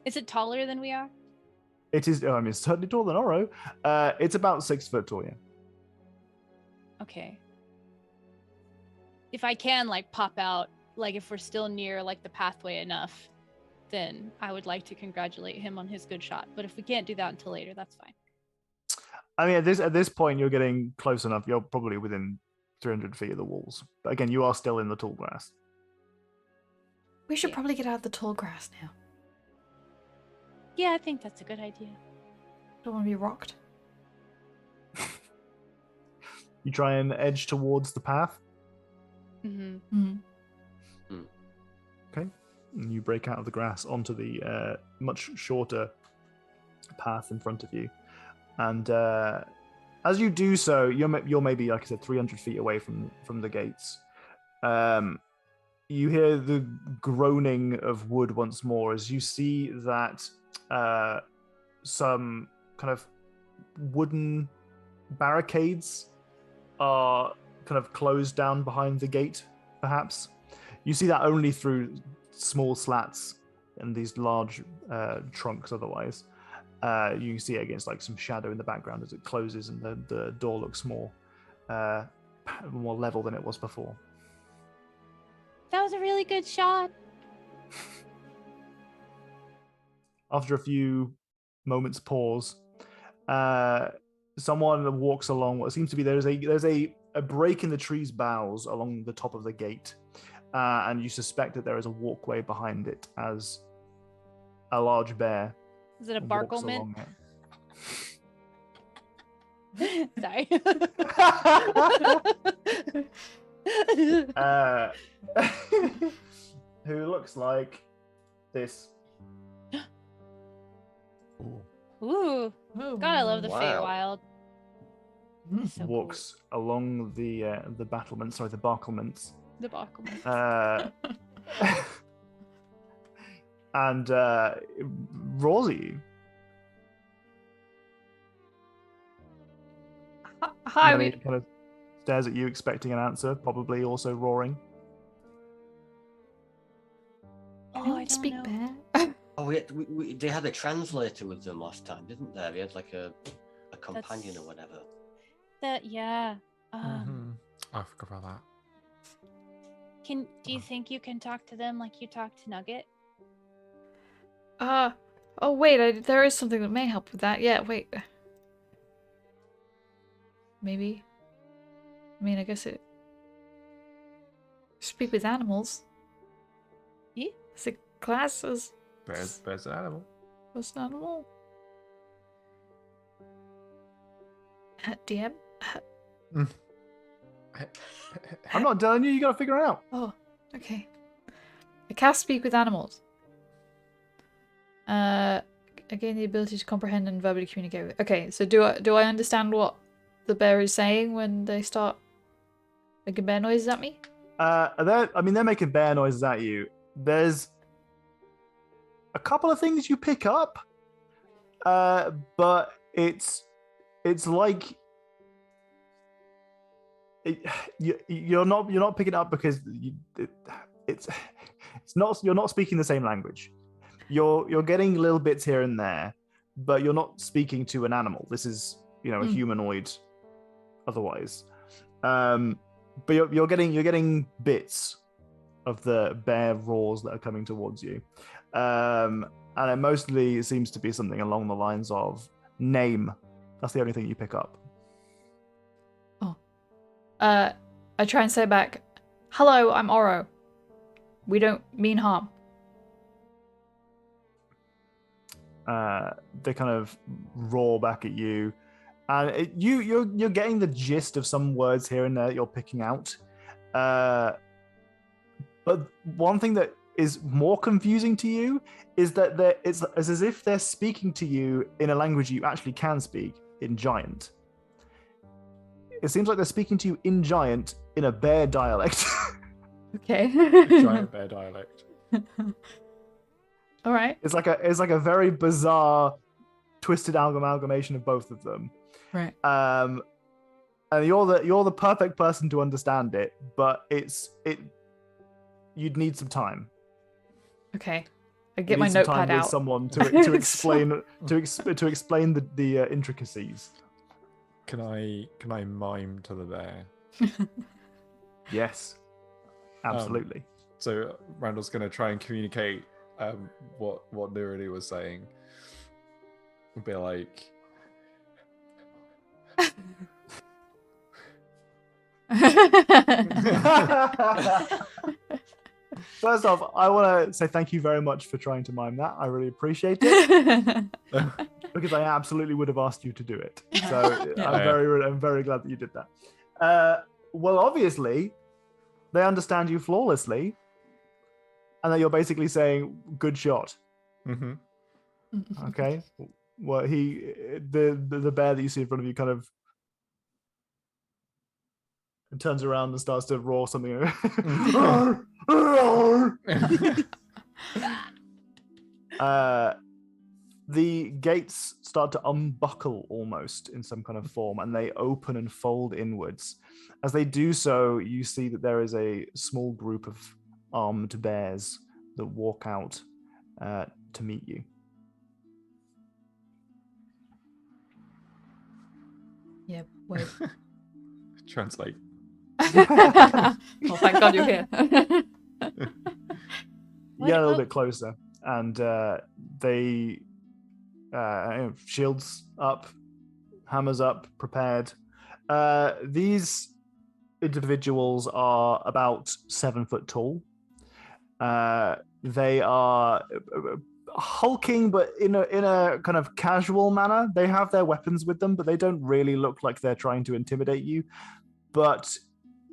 [SPEAKER 1] Is it taller than we are?
[SPEAKER 2] It is. I mean, it's certainly taller than Oro. It's about 6 foot tall. Yeah.
[SPEAKER 1] Okay. If I can pop out, if we're still near the pathway enough, then I would like to congratulate him on his good shot. But if we can't do that until later, that's fine.
[SPEAKER 2] I mean, at this point, you're getting close enough. You're probably within 300 feet of the walls. But again, you are still in the tall grass.
[SPEAKER 5] We should
[SPEAKER 1] Yeah.
[SPEAKER 5] probably get out of the tall grass now.
[SPEAKER 1] Yeah, I think that's a good idea.
[SPEAKER 5] Don't want to be rocked.
[SPEAKER 2] You try and edge towards the path.
[SPEAKER 1] Mm-hmm.
[SPEAKER 2] Okay. And you break out of the grass onto the much shorter path in front of you. And as you do so, you're maybe, like I said, 300 feet away from the gates. You hear the groaning of wood once more as you see that some kind of wooden barricades are kind of closed down behind the gate, perhaps. You see that only through small slats and these large trunks otherwise. You can see it against some shadow in the background as it closes, and the door looks more level than it was before.
[SPEAKER 1] That was a really good shot.
[SPEAKER 2] After a few moments pause, someone walks along what seems to be there's a break in the tree's boughs along the top of the gate, and you suspect that there is a walkway behind it as a large bear
[SPEAKER 1] Is it a
[SPEAKER 2] walks
[SPEAKER 1] barklement?
[SPEAKER 2] along
[SPEAKER 1] Sorry.
[SPEAKER 2] it. Who looks like this.
[SPEAKER 3] Ooh.
[SPEAKER 1] Ooh, God, I love the
[SPEAKER 4] Wow.
[SPEAKER 1] Feywild. So
[SPEAKER 2] Walks along the battlements, the barklements.
[SPEAKER 1] cool. The barklement.
[SPEAKER 2] And roars at you.
[SPEAKER 5] Hi,
[SPEAKER 2] And he kind of stares at you, expecting an answer, probably also roaring.
[SPEAKER 1] Oh, I
[SPEAKER 5] Anyone
[SPEAKER 1] don't
[SPEAKER 5] speak
[SPEAKER 1] know.
[SPEAKER 5] bear?
[SPEAKER 4] Oh, they had a translator with them last time, didn't they? They had a companion or whatever.
[SPEAKER 1] Yeah.
[SPEAKER 3] Mhm. I forgot about that.
[SPEAKER 1] Do you think you can talk to them like you talked to Nugget?
[SPEAKER 5] Oh wait, there is something that may help with that. Yeah, wait. Maybe. I mean, I guess it. Speak with animals.
[SPEAKER 1] Yeah.
[SPEAKER 5] It's a class as
[SPEAKER 3] Bear's an animal.
[SPEAKER 5] an animal. DM.
[SPEAKER 2] I'm not telling you. You got to figure it out.
[SPEAKER 5] Oh, okay. I cast speak with animals. I gain the ability to comprehend and verbally communicate with. Okay, so do I understand what the bear is saying when they start making bear noises at me?
[SPEAKER 2] They're making bear noises at you. There's a couple of things you pick up, but it's like you're not picking it up because you're not speaking the same language. You're getting little bits here and there, but you're not speaking to an animal. This is a humanoid otherwise. But you're getting bits of the bear roars that are coming towards you, and it mostly seems to be something along the lines of name. That's the only thing you pick up.
[SPEAKER 5] Oh, I try and say back, "Hello, I'm Oro. We don't mean harm."
[SPEAKER 2] They kind of roar back at you. And you're getting the gist of some words here and there that you're picking out. But one thing that is more confusing to you is that it's as if they're speaking to you in a language you actually can speak, in Giant. It seems like they're speaking to you in Giant in a bear dialect.
[SPEAKER 5] Okay.
[SPEAKER 3] Giant bear dialect.
[SPEAKER 5] All right.
[SPEAKER 2] It's like a very bizarre, twisted amalgamation of both of them.
[SPEAKER 5] Right.
[SPEAKER 2] And you're the perfect person to understand it, but you'd need some time.
[SPEAKER 5] Okay. I get my notepad out.
[SPEAKER 2] With someone to explain to explain the intricacies.
[SPEAKER 3] Can I mime to the bear?
[SPEAKER 2] Yes, absolutely.
[SPEAKER 3] So Randall's going to try and communicate what Nuridi was saying. Would be like.
[SPEAKER 2] First off, I want to say thank you very much for trying to mime that. I really appreciate it because I absolutely would have asked you to do it. So I'm very glad that you did that. Well, obviously, they understand you flawlessly, and that you're basically saying "good shot."
[SPEAKER 3] Mm-hmm.
[SPEAKER 2] Okay. Well, the bear that you see in front of you kind of turns around and starts to roar something. The gates start to unbuckle almost in some kind of form, and they open and fold inwards. As they do so, you see that there is a small group of armed bears that walk out to meet you.
[SPEAKER 5] Yeah, wait.
[SPEAKER 3] Translate.
[SPEAKER 5] Oh, thank God you're here.
[SPEAKER 2] You get a little bit closer, and they shields up, hammers up, prepared. These individuals are about 7 foot tall. They are hulking, but in a kind of casual manner. They have their weapons with them, but they don't really look like they're trying to intimidate you. But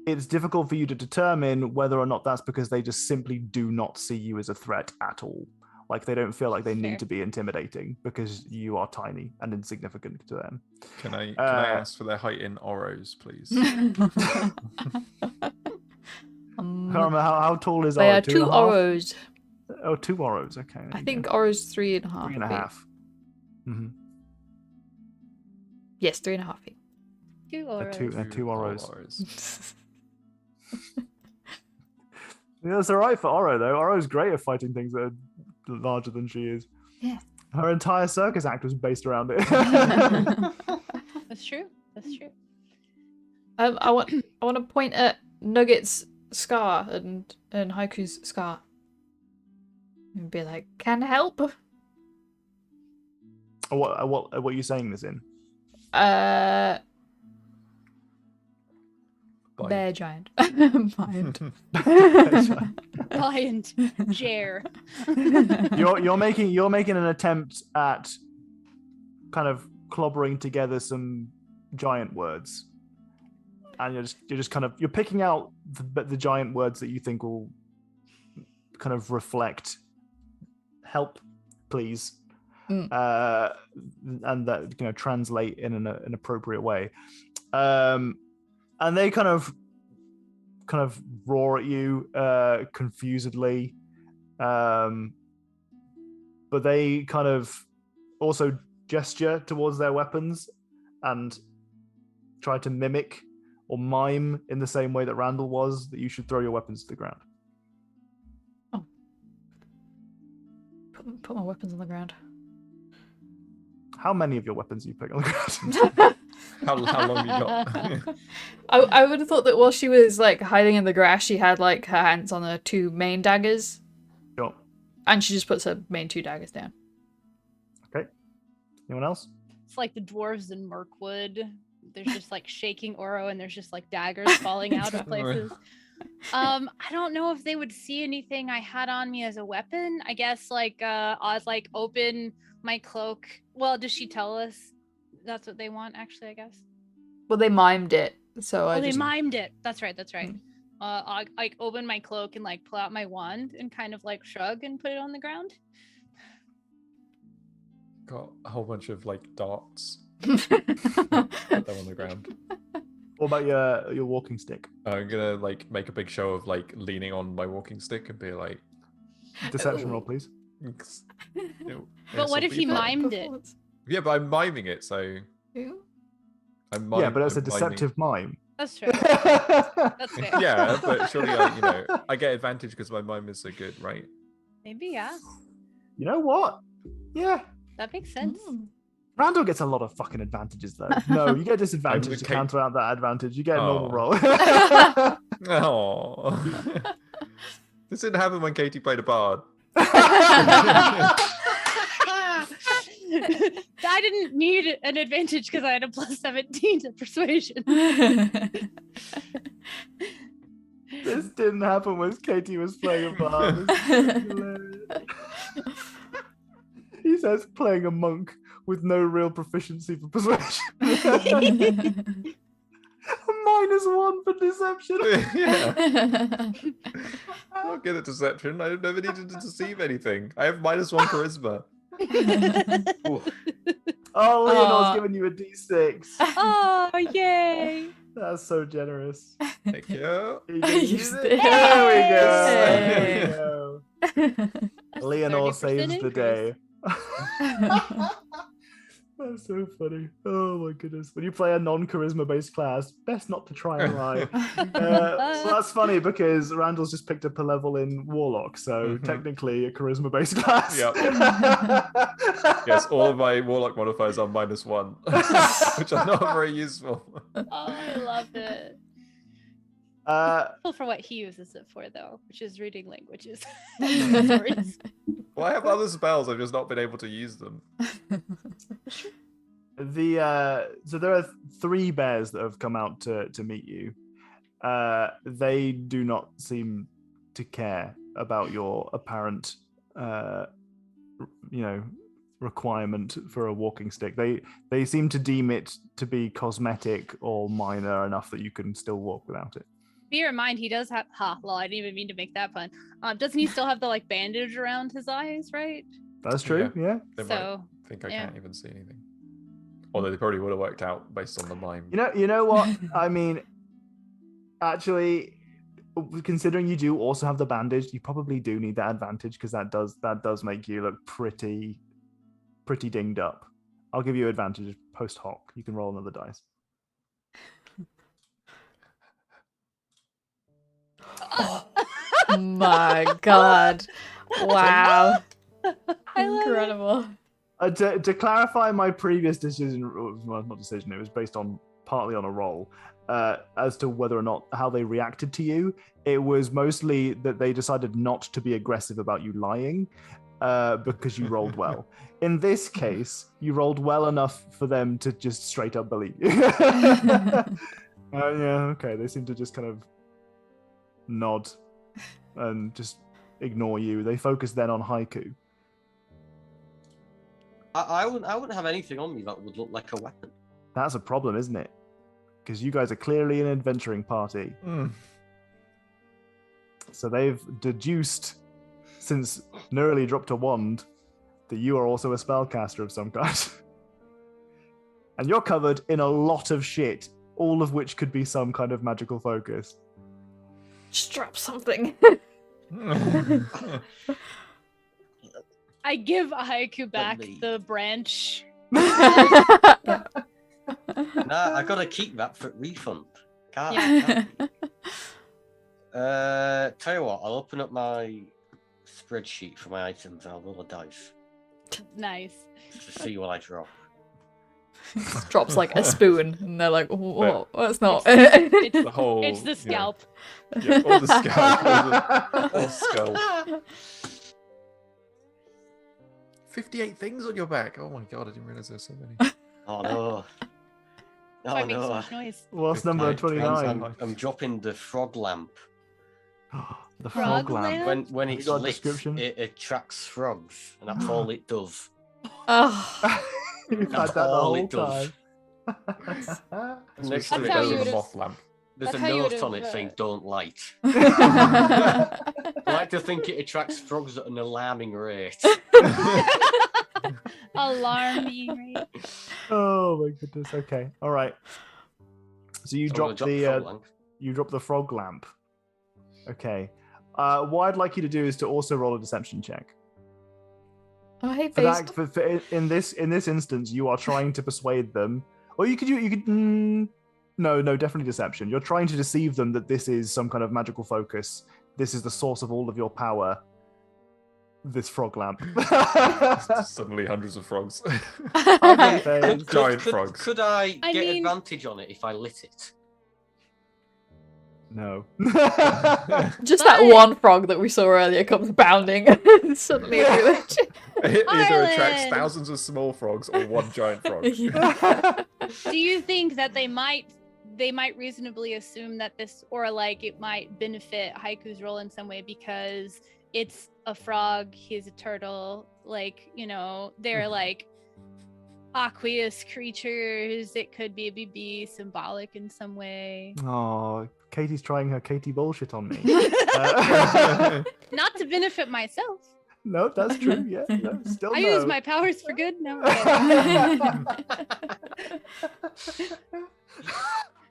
[SPEAKER 2] it's difficult for you to determine whether or not that's because they just simply do not see you as a threat at all. Like they don't feel like they need to be intimidating because you are tiny and insignificant to them.
[SPEAKER 3] Can I ask for their height in Oros, please?
[SPEAKER 2] I can't remember how tall is
[SPEAKER 5] They
[SPEAKER 2] Oro?
[SPEAKER 5] are 2 Oros.
[SPEAKER 2] Oh, 2 Oros. Okay.
[SPEAKER 5] I think Oro's 3.5.
[SPEAKER 2] 3.5. Mm-hmm.
[SPEAKER 5] Yes, 3.5 feet.
[SPEAKER 1] 2 Oros.
[SPEAKER 2] They're 2 Oros. Yeah, that's all right for Oro, though. Oro's great at fighting things that are larger than she is.
[SPEAKER 5] Yeah.
[SPEAKER 2] Her entire circus act was based around it.
[SPEAKER 1] That's true. That's true.
[SPEAKER 5] I want to point at Nugget's scar and Haiku's scar. And be like, can help?
[SPEAKER 2] What are you saying this in?
[SPEAKER 5] Bear giant. Mind.
[SPEAKER 1] Giant Jer.
[SPEAKER 2] You're making an attempt at kind of clobbering together some giant words, and you're just kind of you're picking out the giant words that you think will kind of reflect help, please, and that translate in an appropriate way, and they kind of roar at you confusedly, but they kind of also gesture towards their weapons and try to mimic or mime in the same way that Randall was, that you should throw your weapons to the ground.
[SPEAKER 5] Oh. Put my weapons on the ground.
[SPEAKER 2] How many of your weapons are you putting on the ground?
[SPEAKER 3] How long you got?
[SPEAKER 5] I would have thought that while she was like hiding in the grass, she had like her hands on her 2 main daggers.
[SPEAKER 2] Sure.
[SPEAKER 5] And she just puts her main 2 daggers down.
[SPEAKER 2] Okay. Anyone else?
[SPEAKER 1] It's like the dwarves in Mirkwood. There's just like shaking Oro, and there's just like daggers falling out of places. I don't know if they would see anything I had on me as a weapon. I guess like I'd like open my cloak. Well, does she tell us that's what they want? Actually, I guess.
[SPEAKER 5] Well, they mimed it, so
[SPEAKER 1] they mimed it. That's right. I like open my cloak and like pull out my wand and kind of like shrug and put it on the ground.
[SPEAKER 3] Got a whole bunch of like darts. Put them on the ground.
[SPEAKER 2] What about your walking stick?
[SPEAKER 3] I'm gonna like make a big show of like leaning on my walking stick and be like,
[SPEAKER 2] Deception roll, please.
[SPEAKER 1] But what if he mimed it?
[SPEAKER 3] Yeah, but I'm miming it, so.
[SPEAKER 2] Yeah, but it's a deceptive mime.
[SPEAKER 1] That's true. That's fair.
[SPEAKER 3] Yeah, but surely I get advantage because my mime is so good, right?
[SPEAKER 1] Maybe, yeah.
[SPEAKER 2] You know what? Yeah.
[SPEAKER 1] That makes sense.
[SPEAKER 2] Randall gets a lot of fucking advantages, though. No, you get disadvantage to counter out that advantage. You get a normal roll.
[SPEAKER 3] Oh. This didn't happen when Katie played a bard.
[SPEAKER 1] I didn't need an advantage because I had a +17 to persuasion.
[SPEAKER 2] This didn't happen when Katie was playing a bard. He says playing a monk with no real proficiency for persuasion. A -1 for deception.
[SPEAKER 3] Yeah. I'm not good at deception. I never needed to deceive anything. I have -1 charisma.
[SPEAKER 2] Oh, Leonor's giving you a D6.
[SPEAKER 1] Oh, yay!
[SPEAKER 2] That's so generous.
[SPEAKER 3] Thank you.
[SPEAKER 2] There we go. Leonor saves the day. That's so funny. Oh my goodness. When you play a non-charisma based class, best not to try and lie. So that's funny because Randall's just picked up a level in Warlock, so technically a charisma based class.
[SPEAKER 3] Yep. Yes, all of my Warlock modifiers are -1, which are not very useful.
[SPEAKER 1] Oh, I love it. For what he uses it for, though, which is reading languages.
[SPEAKER 3] Well, I have other spells. I've just not been able to use them.
[SPEAKER 2] So there are 3 bears that have come out to meet you. They do not seem to care about your apparent, requirement for a walking stick. They seem to deem it to be cosmetic or minor enough that you can still walk without it.
[SPEAKER 1] Bear in mind, he does have. I didn't even mean to make that pun. Doesn't he still have the like bandage around his eyes, right?
[SPEAKER 2] That's true. Yeah.
[SPEAKER 3] They
[SPEAKER 1] So,
[SPEAKER 3] might think I can't even see anything. Although they probably would have worked out based on the mime.
[SPEAKER 2] You know what? I mean, actually, considering you do also have the bandage, you probably do need that advantage because that does make you look pretty dinged up. I'll give you advantage post hoc. You can roll another dice.
[SPEAKER 5] Oh my god. Wow. Incredible.
[SPEAKER 2] To clarify my previous decision, well, not decision, it was based on partly on a roll, as to whether or not how they reacted to you. It was mostly that they decided not to be aggressive about you lying because you rolled well. In this case, you rolled well enough for them to just straight up believe you. Yeah, okay. They seem to just kind of nod and just ignore you. They focus then on Haiku.
[SPEAKER 4] I wouldn't have anything on me that would look like a weapon.
[SPEAKER 2] That's a problem, isn't it? Because you guys are clearly an adventuring party. So they've deduced, since Nurley dropped a wand, that you are also a spellcaster of some kind. And you're covered in a lot of shit, all of which could be some kind of magical focus.
[SPEAKER 5] Just drop something.
[SPEAKER 1] I give Haiku back the branch.
[SPEAKER 4] Nah, I gotta keep that for refund. Can't. Tell you what, I'll open up my spreadsheet for my items and I'll roll a dice
[SPEAKER 1] Nice.
[SPEAKER 4] to see what I drop.
[SPEAKER 5] Drops like a spoon, and they're like, "Oh, that's not."
[SPEAKER 1] It's
[SPEAKER 3] The whole.
[SPEAKER 1] it's the scalp.
[SPEAKER 3] Yeah, or the scalp. Or skull. 58 things on your back. Oh my god, I didn't realize there's so many.
[SPEAKER 4] Oh no.
[SPEAKER 1] That's why
[SPEAKER 4] Oh
[SPEAKER 1] it makes so
[SPEAKER 4] no.
[SPEAKER 1] much noise.
[SPEAKER 2] What's number 29?
[SPEAKER 4] I'm dropping the frog lamp.
[SPEAKER 2] The
[SPEAKER 1] Frog
[SPEAKER 2] frog lamp.
[SPEAKER 1] lamp?
[SPEAKER 4] When
[SPEAKER 2] You
[SPEAKER 4] it's
[SPEAKER 2] got a
[SPEAKER 4] lit,
[SPEAKER 2] description?
[SPEAKER 4] it attracts frogs, and that's all it does.
[SPEAKER 5] Oh,
[SPEAKER 2] You've had
[SPEAKER 4] That's
[SPEAKER 2] that the
[SPEAKER 4] all
[SPEAKER 2] whole
[SPEAKER 4] it does.
[SPEAKER 2] time.
[SPEAKER 4] Next
[SPEAKER 1] That's
[SPEAKER 4] to it,
[SPEAKER 1] how
[SPEAKER 4] there's
[SPEAKER 1] you
[SPEAKER 4] a
[SPEAKER 1] would've-
[SPEAKER 3] moth lamp.
[SPEAKER 4] There's a
[SPEAKER 1] That's how you
[SPEAKER 4] note
[SPEAKER 1] would've,
[SPEAKER 4] on it saying "Don't light."
[SPEAKER 2] Oh
[SPEAKER 4] I like to think it attracts frogs at an alarming rate.
[SPEAKER 1] Alarming rate.
[SPEAKER 2] Oh my goodness. Okay. All right. So you
[SPEAKER 4] I'm gonna
[SPEAKER 2] dropped
[SPEAKER 4] drop
[SPEAKER 2] the
[SPEAKER 4] frog lamp.
[SPEAKER 2] you dropped the frog lamp. Okay. What I'd like you to do is to also roll a deception check.
[SPEAKER 5] I hate
[SPEAKER 2] For
[SPEAKER 5] faced.
[SPEAKER 2] that, for in this instance, you are trying to persuade them, or you could no, definitely deception. You're trying to deceive them that this is some kind of magical focus. This is the source of all of your power. This frog lamp.
[SPEAKER 3] Suddenly hundreds of frogs.
[SPEAKER 2] Okay, phase.
[SPEAKER 3] Giant frogs.
[SPEAKER 4] Could I
[SPEAKER 1] I
[SPEAKER 4] get
[SPEAKER 1] mean-
[SPEAKER 4] advantage on it if I lit it?
[SPEAKER 2] No.
[SPEAKER 5] Just that
[SPEAKER 1] But-
[SPEAKER 5] one frog that we saw earlier comes bounding suddenly. a village.
[SPEAKER 3] It either attracts
[SPEAKER 1] Island.
[SPEAKER 3] thousands of small frogs or one giant frog.
[SPEAKER 5] Yeah.
[SPEAKER 1] Do you think that they might reasonably assume that this, or like it might benefit Haiku's role in some way because it's a frog, he's a turtle, like, you know, they're like aqueous creatures. It could maybe be symbolic in some way.
[SPEAKER 2] Oh, Katie's trying her Katie bullshit on me.
[SPEAKER 1] Not to benefit myself.
[SPEAKER 2] No, that's true. Yeah, no, still
[SPEAKER 1] I
[SPEAKER 2] no.
[SPEAKER 1] use my powers for good. No. I'm kidding.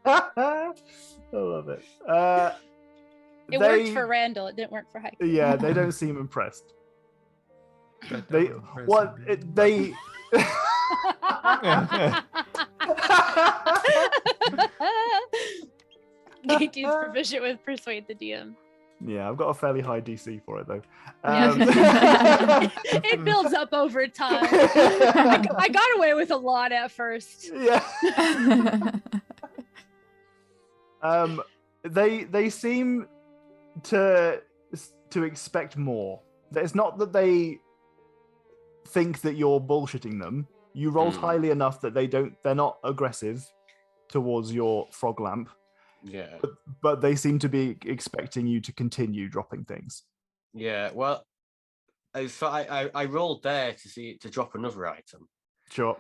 [SPEAKER 2] I love it.
[SPEAKER 1] It
[SPEAKER 2] they,
[SPEAKER 1] worked for Randall. It didn't work for Haiku.
[SPEAKER 2] Yeah, they don't seem impressed. They they.
[SPEAKER 1] Katie's proficient with persuade the DM.
[SPEAKER 2] Yeah, I've got a fairly high DC for it though.
[SPEAKER 1] It builds up over time. I got away with a lot at first.
[SPEAKER 2] Yeah. They seem to expect more. It's not that they think that you're bullshitting them. You rolled highly enough that they're not aggressive towards your frog lamp,
[SPEAKER 4] Yeah.
[SPEAKER 2] but they seem to be expecting you to continue dropping things.
[SPEAKER 4] Yeah. Well, I rolled there to drop another item.
[SPEAKER 2] Sure.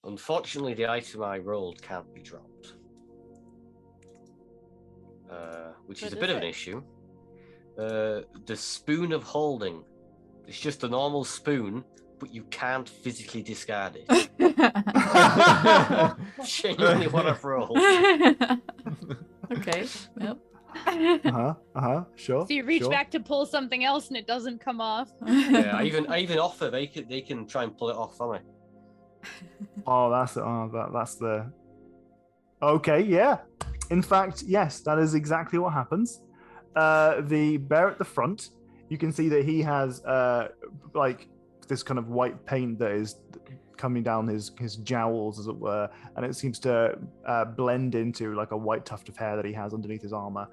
[SPEAKER 4] Unfortunately, the item I rolled can't be dropped, which is
[SPEAKER 1] What
[SPEAKER 4] a bit
[SPEAKER 1] is
[SPEAKER 4] of an
[SPEAKER 1] it?
[SPEAKER 4] issue. The spoon of holding. It's just a normal spoon, but you can't physically discard it. Genuinely what I've rolled.
[SPEAKER 5] Okay. Yep.
[SPEAKER 2] Sure.
[SPEAKER 1] So you reach
[SPEAKER 2] sure.
[SPEAKER 1] back to pull something else and it doesn't come off.
[SPEAKER 4] Yeah, I even offer they can try and pull it off for me.
[SPEAKER 2] Oh, that's the. Okay, yeah. In fact, yes, that is exactly what happens. The bear at the front, you can see that he has like this kind of white paint that is coming down his jowls, as it were, and it seems to blend into like a white tuft of hair that he has underneath his armor.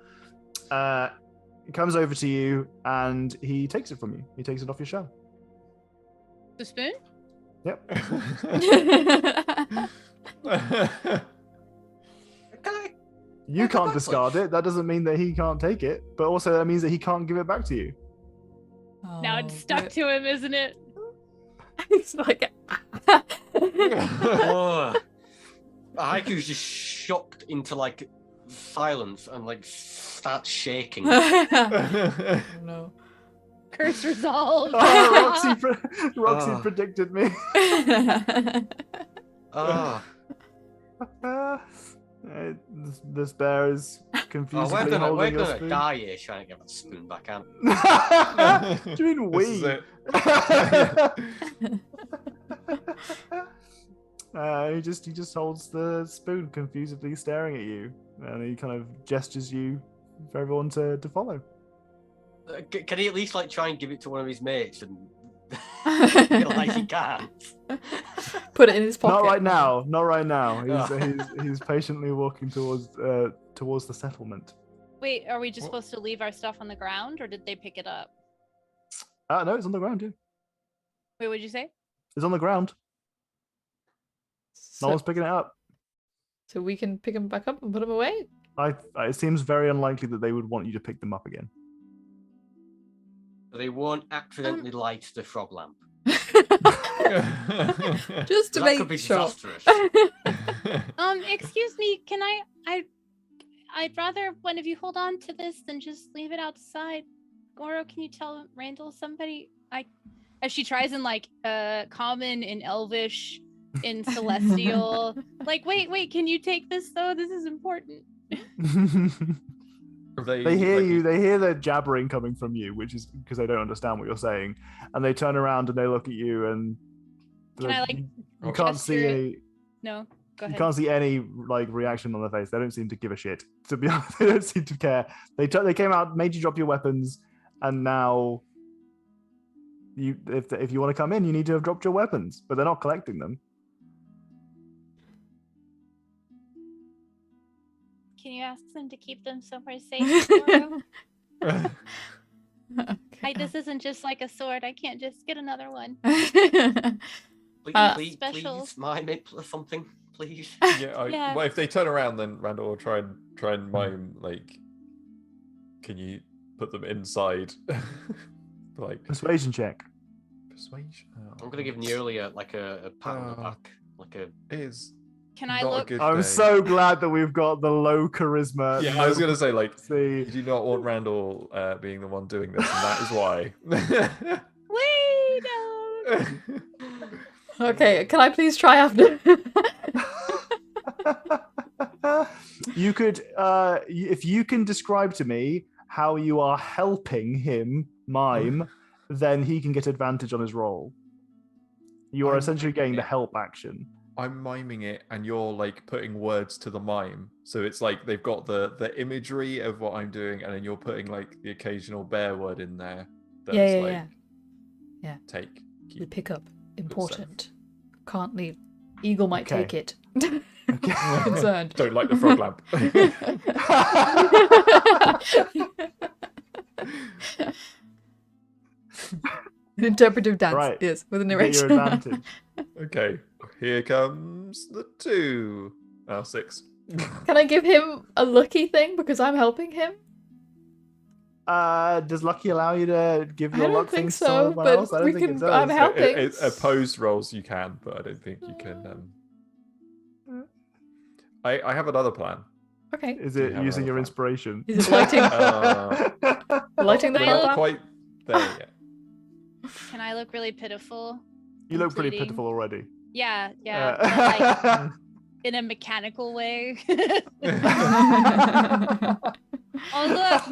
[SPEAKER 2] He comes over to you and he takes it from you. He takes it off your shelf.
[SPEAKER 1] The spoon?
[SPEAKER 2] Yep. You
[SPEAKER 4] Like a
[SPEAKER 2] can't
[SPEAKER 4] back
[SPEAKER 2] discard it. That doesn't mean that he can't take it, but also that means that he can't give it back to you.
[SPEAKER 1] Now it's stuck to him, isn't it?
[SPEAKER 5] It's like.
[SPEAKER 4] Oh, Haiku's just shocked into like silence and like starts shaking.
[SPEAKER 5] No.
[SPEAKER 1] Curse resolved.
[SPEAKER 2] Oh, Roxy predicted me.
[SPEAKER 4] Oh,
[SPEAKER 2] This bear is confused.
[SPEAKER 4] we're gonna
[SPEAKER 2] spoon.
[SPEAKER 4] die here trying to get that spoon back out.
[SPEAKER 2] Do you mean we?
[SPEAKER 3] This is it.
[SPEAKER 2] He just holds the spoon confusedly staring at you, and he kind of gestures you for everyone to follow.
[SPEAKER 4] Can he at least like try and give it to one of his mates and feel like he can't?
[SPEAKER 5] Put it in his pocket.
[SPEAKER 2] Not right now. Not right now. He's patiently walking towards the settlement.
[SPEAKER 1] Wait, are we just supposed to leave our stuff on the ground, or did they pick it up?
[SPEAKER 2] No, it's on the ground. Yeah,
[SPEAKER 1] Wait, what'd you say?
[SPEAKER 2] it's on the ground. No one's picking it up.
[SPEAKER 5] So we can pick them back up and put them away?
[SPEAKER 2] It seems very unlikely that they would want you to pick them up again.
[SPEAKER 4] They won't accidentally light the frog lamp.
[SPEAKER 5] Just to
[SPEAKER 4] That
[SPEAKER 5] make
[SPEAKER 4] could be
[SPEAKER 5] sure.
[SPEAKER 4] disastrous.
[SPEAKER 1] Excuse me, can I'd rather one of you hold on to this than just leave it outside. Goro, can you tell Randall as she tries in like common, in Elvish, in Celestial, like, wait, can you take this though? This is important.
[SPEAKER 2] They hear you. They hear the jabbering coming from you, which is because they don't understand what you're saying, and they turn around and they look at you, and
[SPEAKER 1] Can I, like,
[SPEAKER 2] you can't see
[SPEAKER 1] gesture-
[SPEAKER 2] any.
[SPEAKER 1] No, go
[SPEAKER 2] You
[SPEAKER 1] ahead.
[SPEAKER 2] can't see any like reaction on their face. They don't seem to give a shit. To be honest, they don't seem to care. They came out, made you drop your weapons, and now if you want to come in, you need to have dropped your weapons. But they're not collecting them.
[SPEAKER 1] Can you ask them to keep them somewhere safe? Goro? This isn't just like a sword. I can't just get another one.
[SPEAKER 4] Please,
[SPEAKER 1] Special.
[SPEAKER 4] please, mime it or something, please.
[SPEAKER 1] Yeah.
[SPEAKER 3] Well, if they turn around, then Randall will try and mime, like, can you put them inside? Like
[SPEAKER 2] Persuasion check.
[SPEAKER 3] persuasion. Oh,
[SPEAKER 4] I'm gonna give Nearly a pat on the back, like a.
[SPEAKER 3] It is.
[SPEAKER 1] Can I
[SPEAKER 3] not a
[SPEAKER 1] look?
[SPEAKER 3] good
[SPEAKER 2] I'm
[SPEAKER 3] day.
[SPEAKER 2] so glad that we've got the low charisma.
[SPEAKER 3] Yeah, I was gonna say, like,
[SPEAKER 2] See.
[SPEAKER 3] you do not want Randall being the one doing this, and that is why.
[SPEAKER 1] Wait, no.
[SPEAKER 5] Okay, can I please try after?
[SPEAKER 2] You could, if you can describe to me how you are helping him mime, then he can get advantage on his roll. You are
[SPEAKER 3] I'm
[SPEAKER 2] essentially getting the
[SPEAKER 3] miming it.
[SPEAKER 2] help action.
[SPEAKER 3] I'm miming it, and you're like putting words to the mime. So it's like they've got the imagery of what I'm doing, and then you're putting like the occasional bear word in there. That's
[SPEAKER 5] Yeah.
[SPEAKER 3] Take.
[SPEAKER 5] We
[SPEAKER 3] Keep.
[SPEAKER 5] pick up. Important. Can't leave. Eagle might
[SPEAKER 2] Okay.
[SPEAKER 5] take it.
[SPEAKER 2] Okay.
[SPEAKER 5] Concerned.
[SPEAKER 3] Don't like the frog lamp.
[SPEAKER 5] An interpretive dance,
[SPEAKER 2] Right.
[SPEAKER 5] yes, with a
[SPEAKER 2] Get your
[SPEAKER 5] narration.
[SPEAKER 2] advantage.
[SPEAKER 3] Okay, here comes the 2. 6.
[SPEAKER 5] Can I give him a lucky thing because I'm helping him?
[SPEAKER 2] Does Lucky allow you to give
[SPEAKER 5] I
[SPEAKER 2] your
[SPEAKER 5] don't
[SPEAKER 2] luck
[SPEAKER 5] think
[SPEAKER 2] things
[SPEAKER 5] so,
[SPEAKER 2] to someone
[SPEAKER 5] but
[SPEAKER 2] else? I don't
[SPEAKER 5] we
[SPEAKER 2] think
[SPEAKER 5] can-
[SPEAKER 2] it does.
[SPEAKER 5] I'm helping.
[SPEAKER 3] Opposed rolls you can, but I don't think you can. I have another plan.
[SPEAKER 5] Okay.
[SPEAKER 2] Is
[SPEAKER 3] Do you
[SPEAKER 2] it
[SPEAKER 3] have
[SPEAKER 2] using
[SPEAKER 3] another
[SPEAKER 2] your
[SPEAKER 3] plan?
[SPEAKER 2] inspiration?
[SPEAKER 5] Is it lighting lighting the
[SPEAKER 1] Can I
[SPEAKER 3] We're
[SPEAKER 1] look-
[SPEAKER 3] not quite there yet.
[SPEAKER 1] Can I look really pitiful?
[SPEAKER 2] You look pretty
[SPEAKER 1] Pleading.
[SPEAKER 2] pitiful already.
[SPEAKER 1] Yeah, but, like, in a mechanical way. Oh look,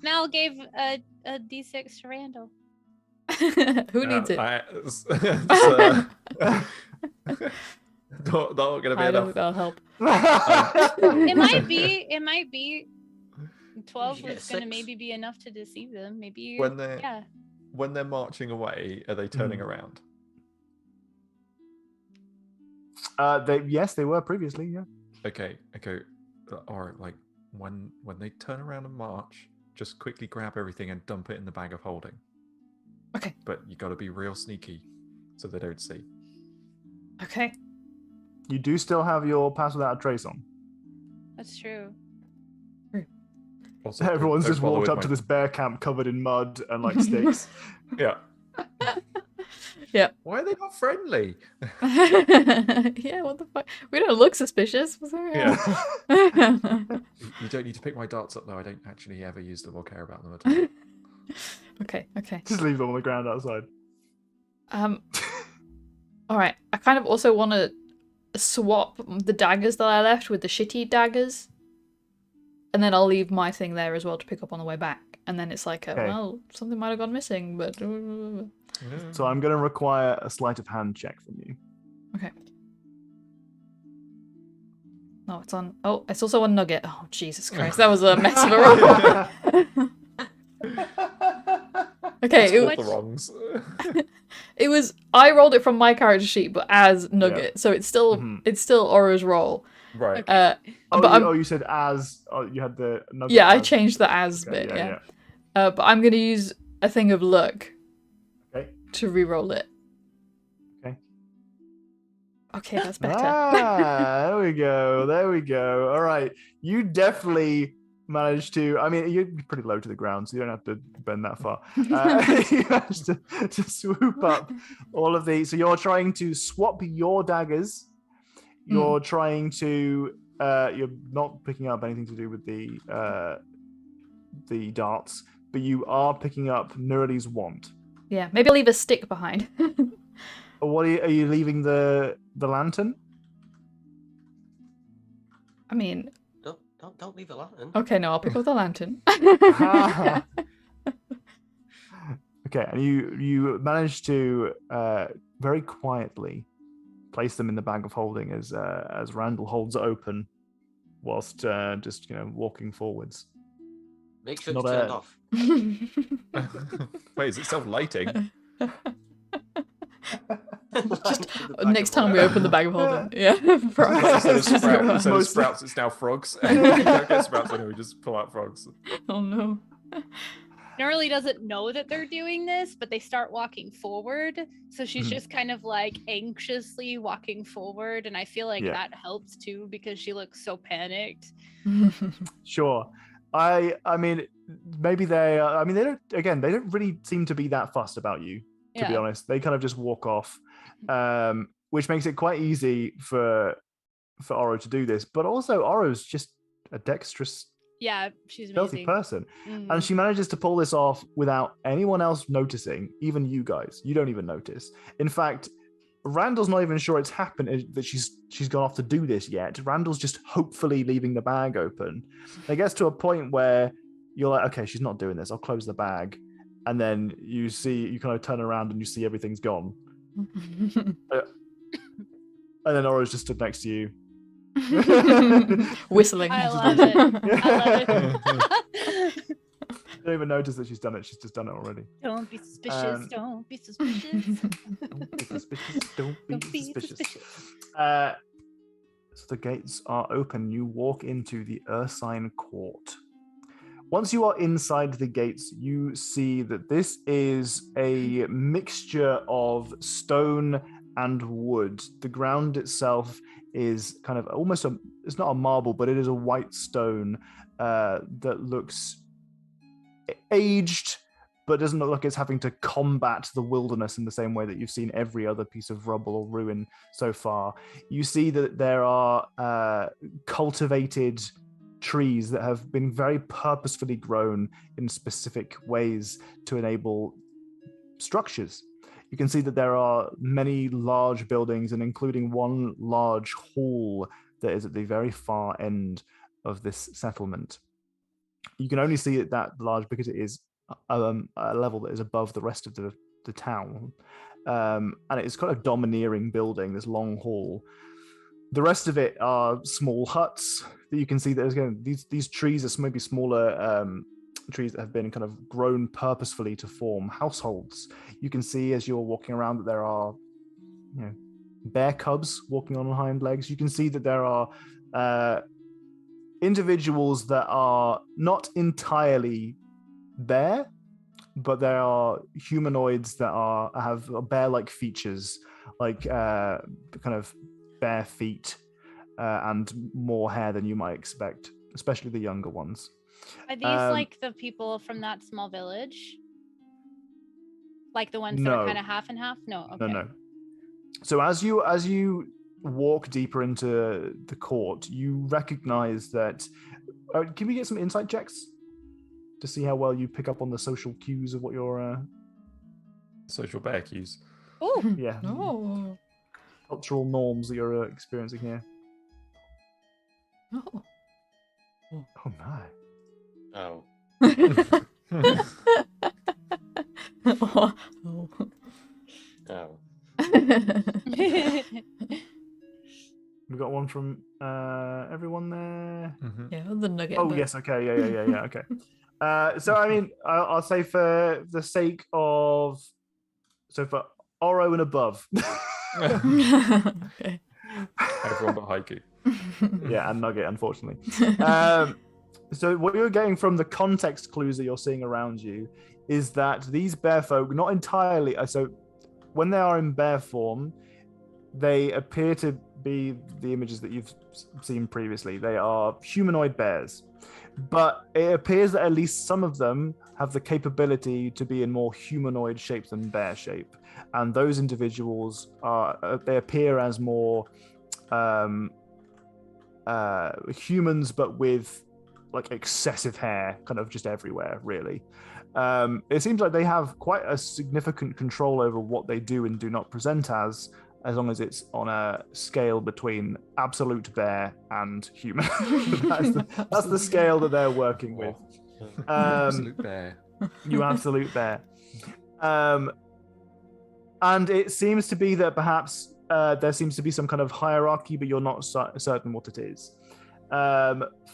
[SPEAKER 1] Mal gave a D6 to Randall.
[SPEAKER 5] Who needs it?
[SPEAKER 3] Not going to be
[SPEAKER 5] I don't
[SPEAKER 3] enough.
[SPEAKER 5] think that'll help.
[SPEAKER 1] It might be 12
[SPEAKER 4] You get
[SPEAKER 1] was gonna
[SPEAKER 4] 6.
[SPEAKER 1] maybe be enough to deceive them. Maybe
[SPEAKER 3] When they're
[SPEAKER 1] yeah.
[SPEAKER 3] when they're marching away, are they turning
[SPEAKER 2] Mhm.
[SPEAKER 3] around?
[SPEAKER 2] Yes, they were previously. Yeah.
[SPEAKER 3] Okay. Or like when they turn around and march, just quickly grab everything and dump it in the bag of holding.
[SPEAKER 5] Okay.
[SPEAKER 3] But you got to be real sneaky, so they don't see.
[SPEAKER 5] Okay.
[SPEAKER 2] You do still have your pass without a trace on.
[SPEAKER 1] That's true.
[SPEAKER 3] Also,
[SPEAKER 2] Everyone's
[SPEAKER 3] don't
[SPEAKER 2] just
[SPEAKER 3] bother
[SPEAKER 2] walked
[SPEAKER 3] with
[SPEAKER 2] up to this bear camp covered in mud and like sticks.
[SPEAKER 3] Yeah.
[SPEAKER 5] Yeah.
[SPEAKER 3] Why are they not friendly?
[SPEAKER 5] Yeah, what the fuck? We don't look suspicious. What's wrong?
[SPEAKER 3] Yeah.
[SPEAKER 5] Yeah.
[SPEAKER 3] You don't need to pick my darts up though. I don't actually ever use them or care about them at all.
[SPEAKER 5] Okay.
[SPEAKER 2] Just leave them on the ground outside.
[SPEAKER 5] All right. I kind of also want to swap the daggers that I left with the shitty daggers, and then I'll leave my thing there as well to pick up on the way back. And then it's like,
[SPEAKER 2] Okay.
[SPEAKER 5] well, something might have gone missing, but
[SPEAKER 2] So I'm going to require a sleight of hand check from you.
[SPEAKER 5] okay. No, it's on. Oh, it's also on Nugget. Oh, Jesus Christ, that was a mess of a roll. Okay,
[SPEAKER 3] That's all the wrongs.
[SPEAKER 5] it was. I rolled it from my character sheet, but as Nugget, so it's still Aura's roll.
[SPEAKER 3] Right.
[SPEAKER 2] You said as. Oh, you had the. Nugget
[SPEAKER 5] Yeah, I
[SPEAKER 2] as.
[SPEAKER 5] changed the as
[SPEAKER 2] Okay,
[SPEAKER 5] bit. Yeah. But I'm gonna use a thing of luck.
[SPEAKER 2] Okay.
[SPEAKER 5] To re-roll it.
[SPEAKER 2] Okay.
[SPEAKER 5] Okay, that's better.
[SPEAKER 2] There we go. There we go. All right. You definitely managed to. I mean, you're pretty low to the ground, so you don't have to bend that far. You managed to swoop up all of these. So you're trying to swap your daggers. You're trying to. You're not picking up anything to do with the darts, but you are picking up Nuri's wand.
[SPEAKER 5] Yeah, maybe I'll leave a stick behind.
[SPEAKER 2] What are you leaving the lantern?
[SPEAKER 5] I mean,
[SPEAKER 4] Don't leave a lantern.
[SPEAKER 5] okay, no, I'll pick up the lantern.
[SPEAKER 2] Okay, and you managed to very quietly place them in the bag of holding as Randall holds it open, whilst just walking forwards.
[SPEAKER 4] Make sure
[SPEAKER 2] Not
[SPEAKER 4] it's turned off.
[SPEAKER 3] Wait, is it self-lighting?
[SPEAKER 5] Just next time we open the bag of holding, yeah.
[SPEAKER 3] Instead of sprouts, it's now frogs. You don't get sprouts anyway, we just pull out frogs.
[SPEAKER 5] Oh no.
[SPEAKER 1] Norley doesn't know that they're doing this, but they start walking forward. So she's just kind of like anxiously walking forward. And I feel like that helps too because she looks so panicked.
[SPEAKER 2] Sure. I mean, maybe they don't really seem to be that fussed about you, to be honest. They kind of just walk off, which makes it quite easy for Oro to do this. But also, Oro's just a dexterous,
[SPEAKER 1] she's
[SPEAKER 2] stealthy
[SPEAKER 1] amazing
[SPEAKER 2] person. And she manages to pull this off without anyone else noticing, even you guys. You don't even notice. In fact, Randall's not even sure it's happened, that she's gone off to do this yet. Randall's just hopefully leaving the bag open. It gets to a point where you're like, okay, she's not doing this. I'll close the bag. And then you kind of turn around and you see everything's gone. And then Aura's just stood next to you.
[SPEAKER 5] Whistling.
[SPEAKER 1] I love it. I love it.
[SPEAKER 2] You don't even notice that she's done it. She's just done it already.
[SPEAKER 1] Don't be suspicious. Don't be suspicious.
[SPEAKER 2] Don't be suspicious. Don't be suspicious. So the gates are open. You walk into the Ursine Court. Once you are inside the gates, you see that this is a mixture of stone and wood. The ground itself is kind of almost it's not a marble, but it is a white stone that looks aged, but doesn't look like it's having to combat the wilderness in the same way that you've seen every other piece of rubble or ruin so far. You see that there are cultivated trees that have been very purposefully grown in specific ways to enable structures. You can see that there are many large buildings, and including one large hall that is at the very far end of this settlement. You can only see it that large because it is a level that is above the rest of the town. And it's got a domineering building, this long hall. The rest of it are small huts that you can see that again, these trees are maybe smaller trees that have been kind of grown purposefully to form households. You can see as you're walking around that there are bear cubs walking on hind legs. You can see that there are individuals that are not entirely bear, but there are humanoids that have bear-like features, like kind of bare feet and more hair than you might expect, especially the younger ones.
[SPEAKER 1] Are these like the people from that small village? Like the ones that are
[SPEAKER 2] No.
[SPEAKER 1] kind of half and half? No. Okay.
[SPEAKER 2] No. So as you walk deeper into the court, you recognize that. Can we get some insight checks to see how well you pick up on the social cues of what your
[SPEAKER 3] Social bear cues.
[SPEAKER 1] Oh.
[SPEAKER 2] yeah
[SPEAKER 5] Oh.
[SPEAKER 2] cultural norms that you're experiencing here?
[SPEAKER 5] Oh.
[SPEAKER 2] Oh my!
[SPEAKER 4] Oh.
[SPEAKER 5] Oh.
[SPEAKER 4] Oh.
[SPEAKER 2] We got one from everyone there.
[SPEAKER 3] Mhm.
[SPEAKER 5] Yeah, the nugget.
[SPEAKER 2] Oh
[SPEAKER 5] but-
[SPEAKER 2] yes, okay, yeah. Okay. So I mean, I'll say for the sake of, so for Oro and above,
[SPEAKER 5] Okay.
[SPEAKER 3] Everyone but Haiku.
[SPEAKER 2] yeah, and Nugget, unfortunately. So what you're getting from the context clues that you're seeing around you is that these bear folk, not entirely, so when they are in bear form, they appear to be the images that you've seen previously. They are humanoid bears, but it appears that at least some of them have the capability to be in more humanoid shape than bear shape, and those individuals they appear as more humans, but with like excessive hair kind of just everywhere, really. It seems like they have quite a significant control over what they do and do not present as long as it's on a scale between absolute bear and human. That's the scale that they're working with.
[SPEAKER 3] Absolute bear.
[SPEAKER 2] You absolute bear. And it seems to be that perhaps there seems to be some kind of hierarchy, but you're not certain what it is.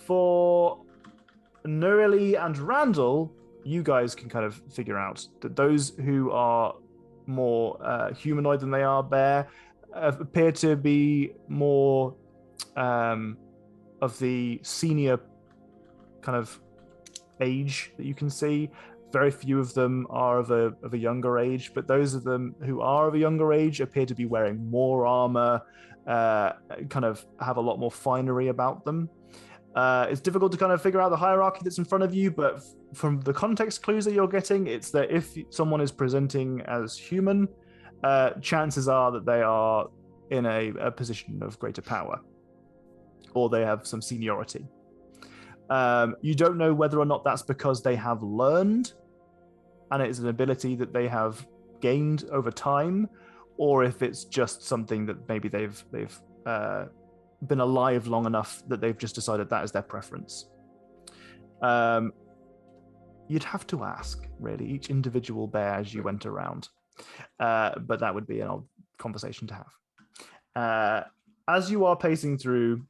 [SPEAKER 2] For Noeli and Randall, you guys can kind of figure out that those who are more humanoid than they are bear appear to be more of the senior kind of age that you can see. Very few of them are of a younger age, but those of them who are of a younger age appear to be wearing more armor, kind of have a lot more finery about them. It's difficult to kind of figure out the hierarchy that's in front of you, but from the context clues that you're getting, it's that if someone is presenting as human, chances are that they are in a position of greater power, or they have some seniority. You don't know whether or not that's because they have learned, and it's an ability that they have gained over time, or if it's just something that maybe they've been alive long enough that they've just decided that is their preference. You'd have to ask, really, each individual bear as you went around, but that would be an old conversation to have. As you are pacing through,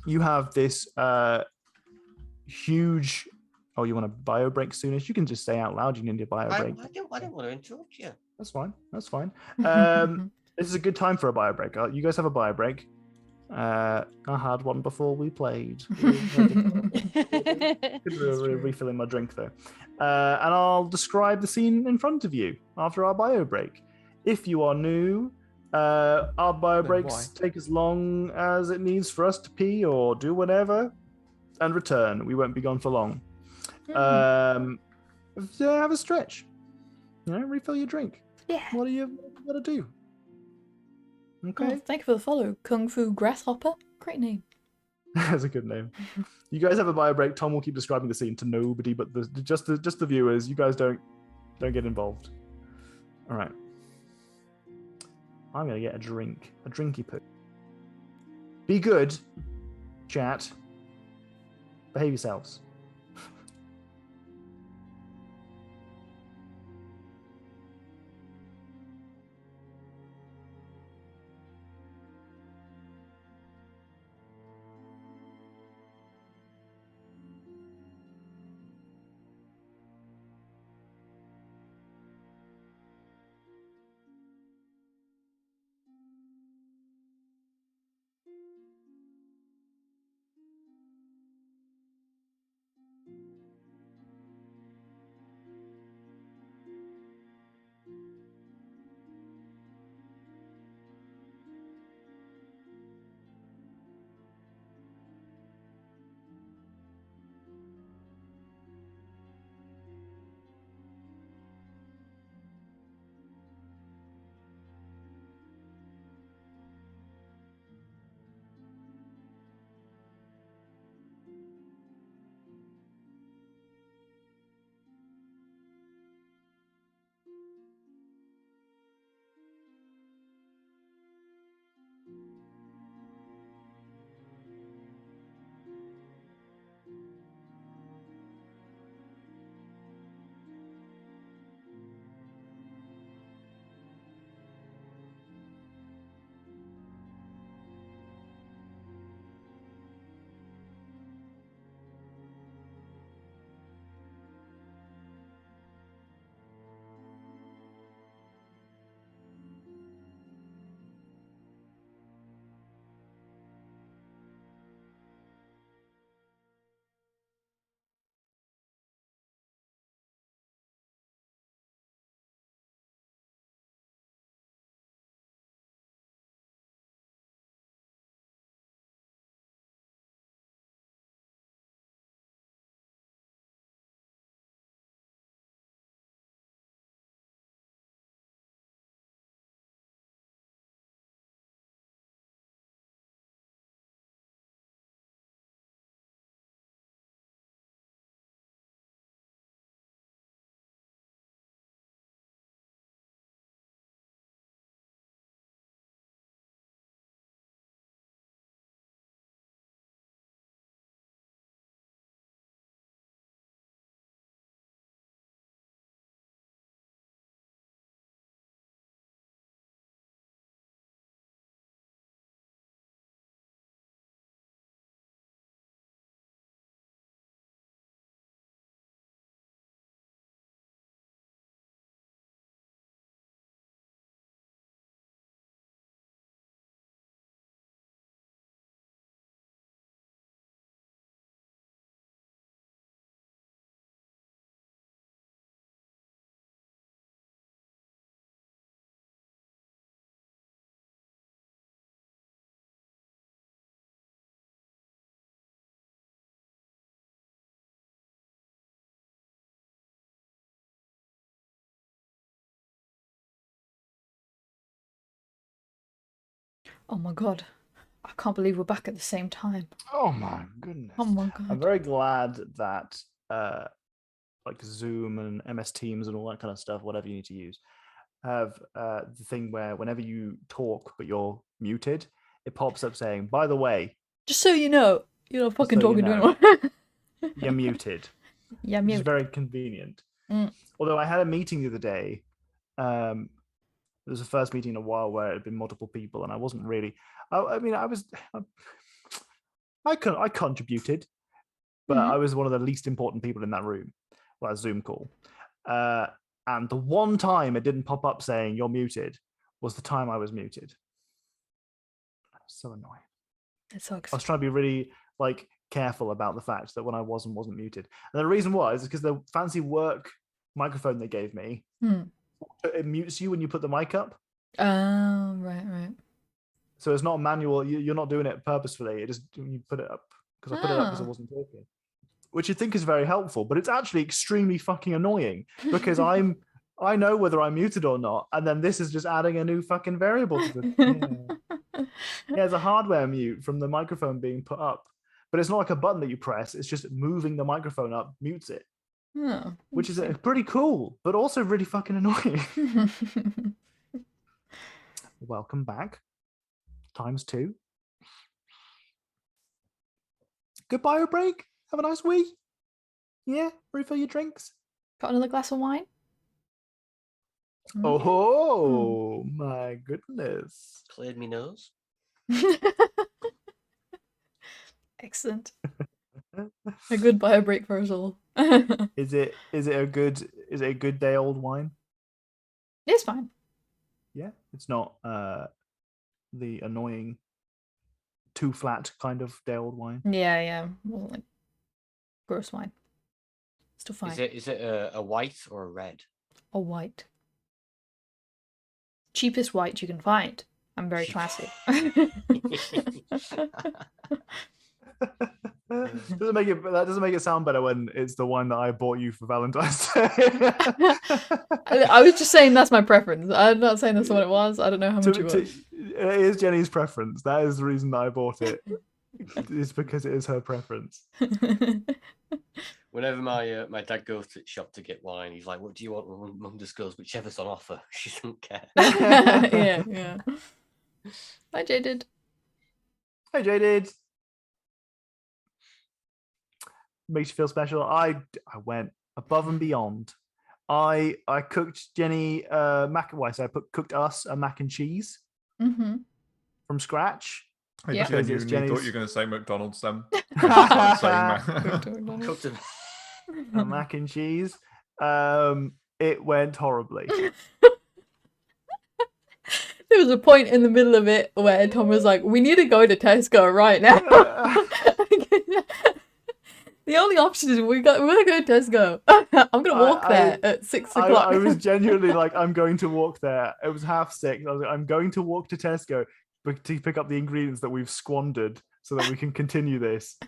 [SPEAKER 2] you have this huge. Oh, you want a bio break soonish? You can just say out loud you need a bio break.
[SPEAKER 4] I didn't want to interrupt you.
[SPEAKER 2] That's fine. This is a good time for a bio break. You guys have a bio break. I had one before we played. Refilling my drink though. And I'll describe the scene in front of you after our bio break. If you are new, our bio breaks take as long as it needs for us to pee or do whatever and return. We won't be gone for long. Have a stretch. Refill your drink.
[SPEAKER 5] Yeah.
[SPEAKER 2] What do you gotta do? Okay.
[SPEAKER 5] Oh, thank you for the follow, Kung Fu Grasshopper. Great name.
[SPEAKER 2] That's a good name. You guys have a bio break. Tom will keep describing the scene to nobody but just the viewers. You guys don't get involved. All right. I'm gonna get a drinky poo. Be good, chat. Behave yourselves.
[SPEAKER 5] Oh my god. I can't believe we're back at the same time.
[SPEAKER 2] Oh my goodness.
[SPEAKER 5] Oh my
[SPEAKER 2] I'm
[SPEAKER 5] god.
[SPEAKER 2] very glad that like Zoom and MS Teams and all that kind of stuff, whatever you need to use, have the thing where whenever you talk but you're muted, it pops up saying, by the way,
[SPEAKER 5] Just so you know, you're not fucking
[SPEAKER 2] so you
[SPEAKER 5] talking to
[SPEAKER 2] know.
[SPEAKER 5] anyone.
[SPEAKER 2] you're muted.
[SPEAKER 5] Yeah,
[SPEAKER 2] Which is
[SPEAKER 5] mute.
[SPEAKER 2] very convenient.
[SPEAKER 5] Mm.
[SPEAKER 2] Although I had a meeting the other day. It was the first meeting in a while where it had been multiple people, and I wasn't really. I mean, I contributed, but
[SPEAKER 5] Mhm.
[SPEAKER 2] I was one of the least important people in that room. Well, a Zoom call, and the one time it didn't pop up saying you're muted was the time I was muted. I was so annoying.
[SPEAKER 5] It sucks.
[SPEAKER 2] I was trying to be really like careful about the fact that when I wasn't muted, and the reason was because the fancy work microphone they gave me, it mutes you when you put the mic up.
[SPEAKER 5] Oh, right.
[SPEAKER 2] So it's not manual. You're not doing it purposefully. It just you put it up because I put it up because I wasn't talking, which you think is very helpful, but it's actually extremely fucking annoying because I know whether I'm muted or not, and then this is just adding a new fucking variable to the. Yeah, it's a hardware mute from the microphone being put up, but it's not like a button that you press. It's just moving the microphone up mutes it,
[SPEAKER 5] Oh,
[SPEAKER 2] which is pretty cool, but also really fucking annoying. Welcome back. ×2. Good bio break. Have a nice week. Yeah, refill your drinks.
[SPEAKER 5] Got another glass of wine?
[SPEAKER 2] Oh my goodness.
[SPEAKER 4] Cleared me nose.
[SPEAKER 5] Excellent. A good bio break for us all.
[SPEAKER 2] Is it a good day old wine?
[SPEAKER 5] It's fine.
[SPEAKER 2] Yeah, it's not the annoying too flat kind of day old wine.
[SPEAKER 5] Yeah. Wasn't like gross wine. Still fine.
[SPEAKER 4] Is it a white or a red?
[SPEAKER 5] A white. Cheapest white you can find. I'm very classy.
[SPEAKER 2] That doesn't make it sound better when it's the wine that I bought you for Valentine's Day.
[SPEAKER 5] I was just saying that's my preference. I'm not saying that's what it was. I don't know how much it was.
[SPEAKER 2] It is Jenny's preference. That is the reason that I bought it. It's because it is her preference.
[SPEAKER 4] Whenever my dad goes to the shop to get wine, he's like, "What do you want?" And Mum just goes, "Whichever's on offer." She doesn't care.
[SPEAKER 5] Yeah. Hi, Jaded.
[SPEAKER 2] Hey, Jaded. Makes you feel special. I went above and beyond. I cooked Jenny cooked us a mac and cheese from scratch.
[SPEAKER 3] I
[SPEAKER 5] Yeah.
[SPEAKER 3] genuinely
[SPEAKER 2] Jenny's...
[SPEAKER 3] thought you were going to say McDonald's then.
[SPEAKER 4] Cooked him.
[SPEAKER 2] A mac and cheese. It went horribly.
[SPEAKER 5] There was a point in the middle of it where Tom was like, "We need to go to Tesco right now." The only option is we're gonna go to Tesco. I'm gonna walk there at 6 o'clock.
[SPEAKER 2] I was genuinely like, I'm going to walk there. It was 6:30. I was like, I'm going to walk to Tesco to pick up the ingredients that we've squandered so that we can continue this.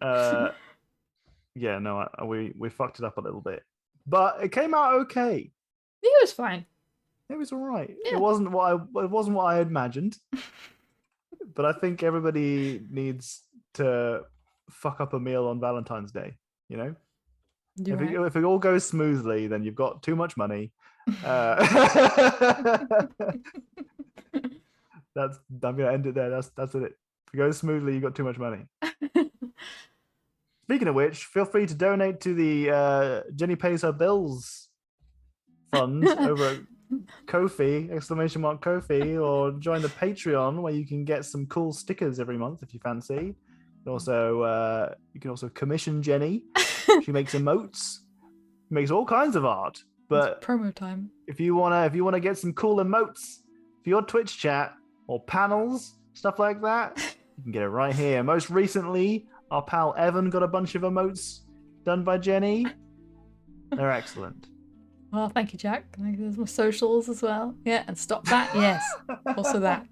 [SPEAKER 2] Yeah, no, we fucked it up a little bit, but it came out okay.
[SPEAKER 5] It was fine.
[SPEAKER 2] It was all right.
[SPEAKER 5] Yeah.
[SPEAKER 2] It wasn't what I imagined, but I think everybody needs to fuck up a meal on Valentine's Day. You know, if it all goes smoothly, then you've got too much money. I'm gonna end it there. That's it. If it goes smoothly, you've got too much money. Speaking of which, feel free to donate to the Jenny Pays Her Bills fund over at Ko-fi, !Ko-fi, or join the Patreon where you can get some cool stickers every month if you fancy. You can also commission Jenny. She makes emotes, makes all kinds of art. But
[SPEAKER 5] it's promo time.
[SPEAKER 2] If you wanna get some cool emotes for your Twitch chat or panels, stuff like that, you can get it right here. Most recently, our pal Evan got a bunch of emotes done by Jenny. They're excellent.
[SPEAKER 5] Well, thank you, Jack. There's my socials as well. Yeah, and stop that. Yes, also that.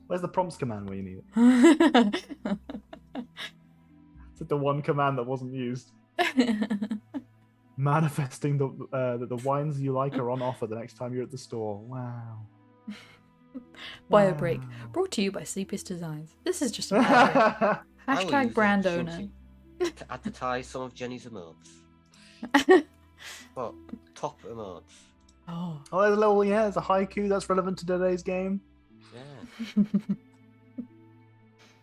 [SPEAKER 2] Where's the prompts command where you need it? It's like the one command that wasn't used. Manifesting that the wines you like are on offer the next time you're at the store. Wow.
[SPEAKER 5] Bio break. Brought to you by Sleepiest Designs. This is just an ad.
[SPEAKER 4] I will
[SPEAKER 5] Hashtag
[SPEAKER 4] use
[SPEAKER 5] brand
[SPEAKER 4] it
[SPEAKER 5] owner.
[SPEAKER 4] simply to advertise some of Jenny's emotes. What? Top emotes.
[SPEAKER 5] Oh.
[SPEAKER 2] Oh, there's a little, there's a haiku that's relevant to today's game.
[SPEAKER 4] Yeah.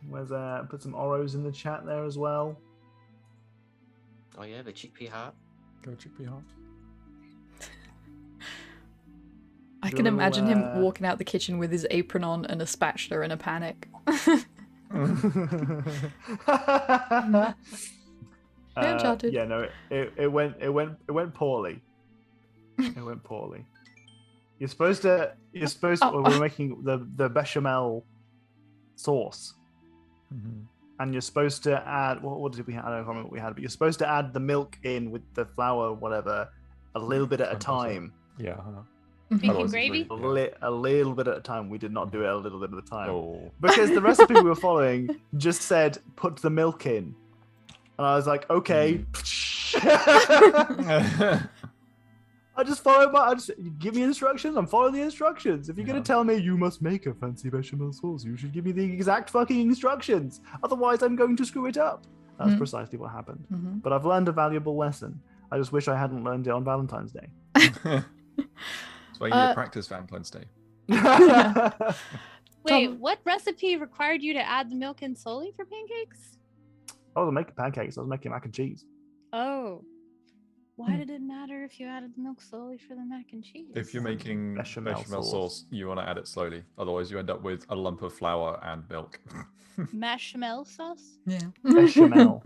[SPEAKER 2] Where's put some oros in the chat there as well.
[SPEAKER 4] Oh yeah, the chickpea heart.
[SPEAKER 3] Go chickpea heart.
[SPEAKER 5] I
[SPEAKER 2] Do
[SPEAKER 5] can
[SPEAKER 2] a little,
[SPEAKER 5] imagine him walking out the kitchen with his apron on and a spatula in a panic. Uncharted.
[SPEAKER 2] Yeah, no, it went poorly. It went poorly. You're supposed to. We're making the bechamel sauce, and you're supposed to add. What did we have? I don't remember what we had, but you're supposed to add the milk in with the flour, whatever, a little bit at a time.
[SPEAKER 3] Yeah.
[SPEAKER 1] Bacon gravy?
[SPEAKER 2] A little bit at a time. We did not do it a little bit at a time.
[SPEAKER 3] Oh.
[SPEAKER 2] Because the recipe we were following just said put the milk in. And I was like, okay. I just follow give me instructions, I'm following the instructions. If you're gonna tell me you must make a fancy bechamel sauce, you should give me the exact fucking instructions. Otherwise I'm going to screw it up. That's precisely what happened. But I've learned a valuable lesson. I just wish I hadn't learned it on Valentine's Day.
[SPEAKER 3] That's why you need to practice Valentine's Day.
[SPEAKER 1] Wait, what recipe required you to add the milk in solely for pancakes?
[SPEAKER 2] I wasn't making pancakes, I was making mac and cheese.
[SPEAKER 1] Oh. Why did it matter if you added the milk slowly for the mac and cheese?
[SPEAKER 3] If you're making bechamel sauce, you want to add it slowly. Otherwise, you end up with a lump of flour and milk.
[SPEAKER 1] Bechamel sauce?
[SPEAKER 5] Yeah.
[SPEAKER 2] Bechamel.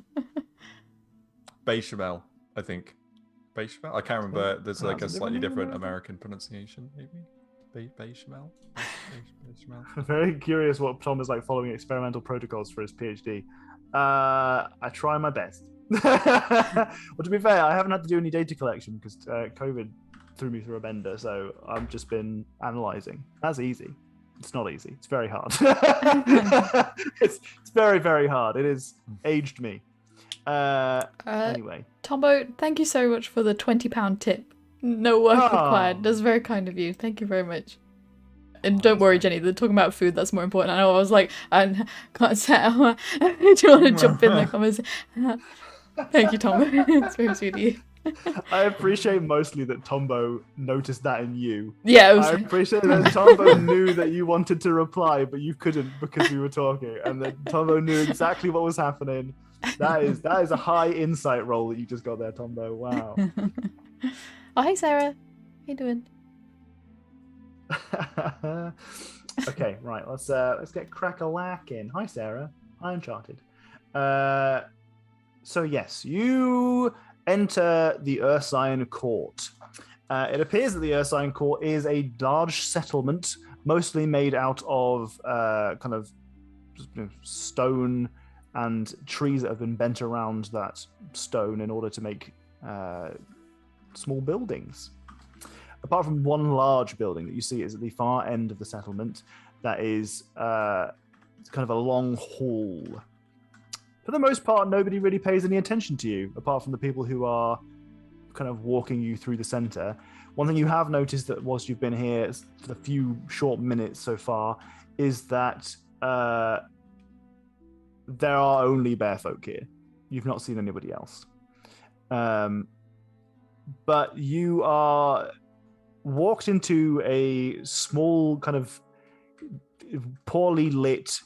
[SPEAKER 3] Bechamel, I think. Bechamel? I can't remember. There's like a slightly different American pronunciation, maybe? Bechamel? Bechamel?
[SPEAKER 2] I'm very curious what Tom is like following experimental protocols for his PhD. I try my best. Well, to be fair, I haven't had to do any data collection because COVID threw me through a bender, so I've just been analysing. That's easy. It's not easy. It's very hard. it's very, very hard. It has aged me. Anyway.
[SPEAKER 5] Tombo, thank you so much for the £20 tip. No work required. That's very kind of you. Thank you very much. And don't worry, Jenny, they're talking about food. That's more important. I know I was like, I can't say. Do you want to jump in the comments? Thank you, Tombo. It's very sweet of you.
[SPEAKER 2] I appreciate mostly that Tombo noticed that in you.
[SPEAKER 5] Yeah,
[SPEAKER 2] I appreciate that Tombo knew that you wanted to reply, but you couldn't because we were talking, and that Tombo knew exactly what was happening. That is a high insight roll that you just got there, Tombo. Wow.
[SPEAKER 5] Oh, hey, Sarah. How you doing?
[SPEAKER 2] Okay, right. Let's get crack-a-lack in. Hi, Sarah. Hi, Uncharted. So yes, you enter the Ursine Court. It appears that the Ursine Court is a large settlement, mostly made out of kind of stone and trees that have been bent around that stone in order to make small buildings. Apart from one large building that you see is at the far end of the settlement, that is kind of a long hall. For the most part, nobody really pays any attention to you, apart from the people who are kind of walking you through the center. One thing you have noticed that whilst you've been here for the few short minutes so far is that there are only bear folk here. You've not seen anybody else. But you are walked into a small kind of poorly lit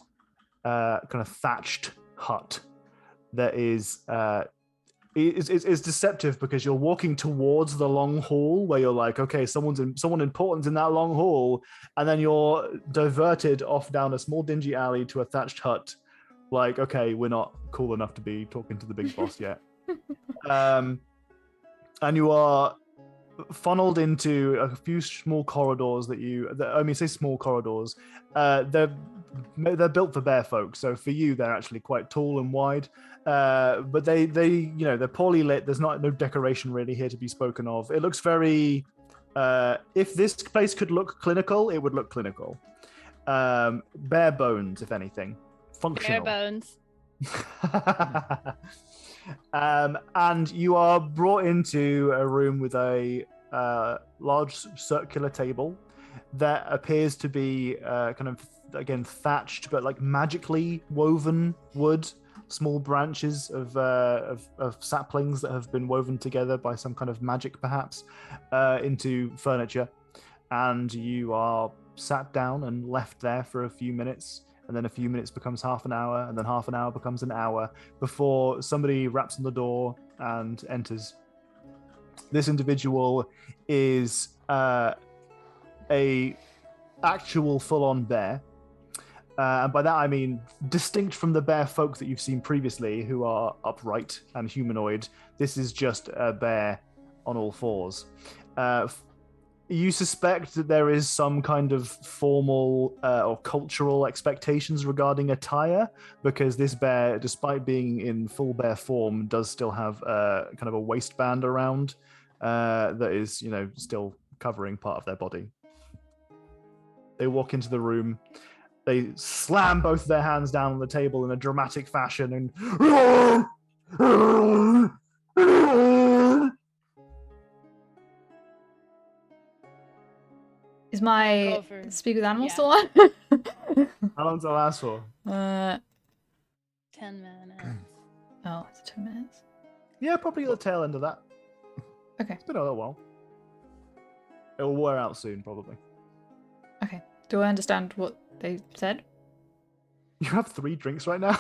[SPEAKER 2] kind of thatched hut that is deceptive because you're walking towards the long hall where you're like, okay, someone important's in that long hall, and then you're diverted off down a small dingy alley to a thatched hut. Like, okay, we're not cool enough to be talking to the big boss yet. And you are funneled into a few small corridors say small corridors. They're built for bear folk, so for you they're actually quite tall and wide. But they're poorly lit. There's no decoration really here to be spoken of. It looks very. If this place could look clinical, it would look clinical. Bare bones, if anything. Functional.
[SPEAKER 1] Bare bones.
[SPEAKER 2] And you are brought into a room with a large circular table. that appears to be kind of, again, thatched, but like magically woven wood, small branches of saplings that have been woven together by some kind of magic, perhaps, into furniture. And you are sat down and left there for a few minutes, and then a few minutes becomes half an hour, and then half an hour becomes an hour before somebody raps on the door and enters. This individual is a actual full-on bear. And by that I mean distinct from the bear folk that you've seen previously, who are upright and humanoid. This is just a bear on all fours. You suspect that there is some kind of formal or cultural expectations regarding attire, because this bear, despite being in full bear form, does still have kind of a waistband around that is, still covering part of their body. They walk into the room. They slam both their hands down on the table in a dramatic fashion and
[SPEAKER 5] Is my
[SPEAKER 1] Over.
[SPEAKER 5] speak with animals
[SPEAKER 1] Yeah.
[SPEAKER 5] still on?
[SPEAKER 2] How long does that last for?
[SPEAKER 1] 10 minutes.
[SPEAKER 5] Oh, it's 2 minutes.
[SPEAKER 2] Yeah, probably at the tail end of that.
[SPEAKER 5] Okay.
[SPEAKER 2] It's been a little while. It will wear out soon, probably.
[SPEAKER 5] Okay. Do I understand what they said?
[SPEAKER 2] You have 3 drinks right now?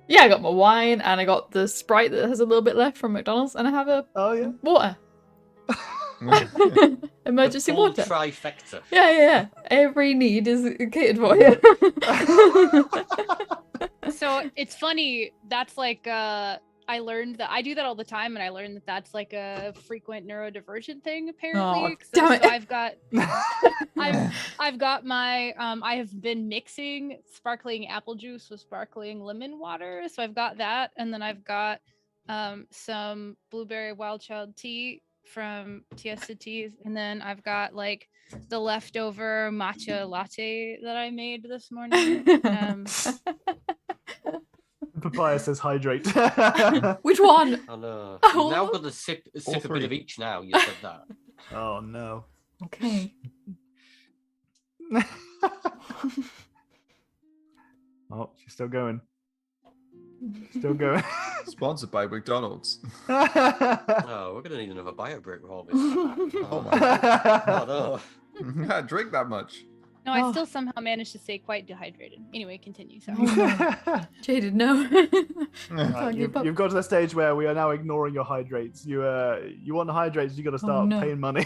[SPEAKER 5] Yeah, I got my wine and I got the Sprite that has a little bit left from McDonald's, and I have a
[SPEAKER 2] Oh, yeah.
[SPEAKER 5] water. Emergency
[SPEAKER 4] The full
[SPEAKER 5] water.
[SPEAKER 4] trifecta.
[SPEAKER 5] Yeah. Every need is catered for you.
[SPEAKER 1] So it's funny. That's like I learned that I do that all the time, and I learned that that's like a frequent neurodivergent thing. Apparently,
[SPEAKER 5] damn it.
[SPEAKER 1] So I've got my I have been mixing sparkling apple juice with sparkling lemon water. So I've got that, and then I've got some blueberry wild child tea from Tiesta Teas, and then I've got like the leftover matcha latte that I made this morning.
[SPEAKER 2] Papaya says hydrate.
[SPEAKER 5] Which one?
[SPEAKER 4] Oh no.
[SPEAKER 5] Oh.
[SPEAKER 4] You've now got to sip a bit
[SPEAKER 3] three.
[SPEAKER 4] of each now, you said that.
[SPEAKER 2] Oh, no.
[SPEAKER 5] Okay.
[SPEAKER 2] Oh, she's still going. Still going.
[SPEAKER 3] Sponsored by McDonald's.
[SPEAKER 4] Oh, we're gonna need another bio break with all this.
[SPEAKER 3] Oh my
[SPEAKER 4] Oh no.
[SPEAKER 3] god. Drink that much.
[SPEAKER 1] No, I
[SPEAKER 5] Oh.
[SPEAKER 1] still somehow managed to stay quite dehydrated. Anyway, continue. Sorry.
[SPEAKER 5] Oh, no. Jaded, no.
[SPEAKER 2] Right,
[SPEAKER 5] Can't
[SPEAKER 2] you've,
[SPEAKER 5] keep up.
[SPEAKER 2] you've got to the stage where we are now ignoring your hydrates. You want hydrates, you got to start
[SPEAKER 5] no.
[SPEAKER 2] paying money.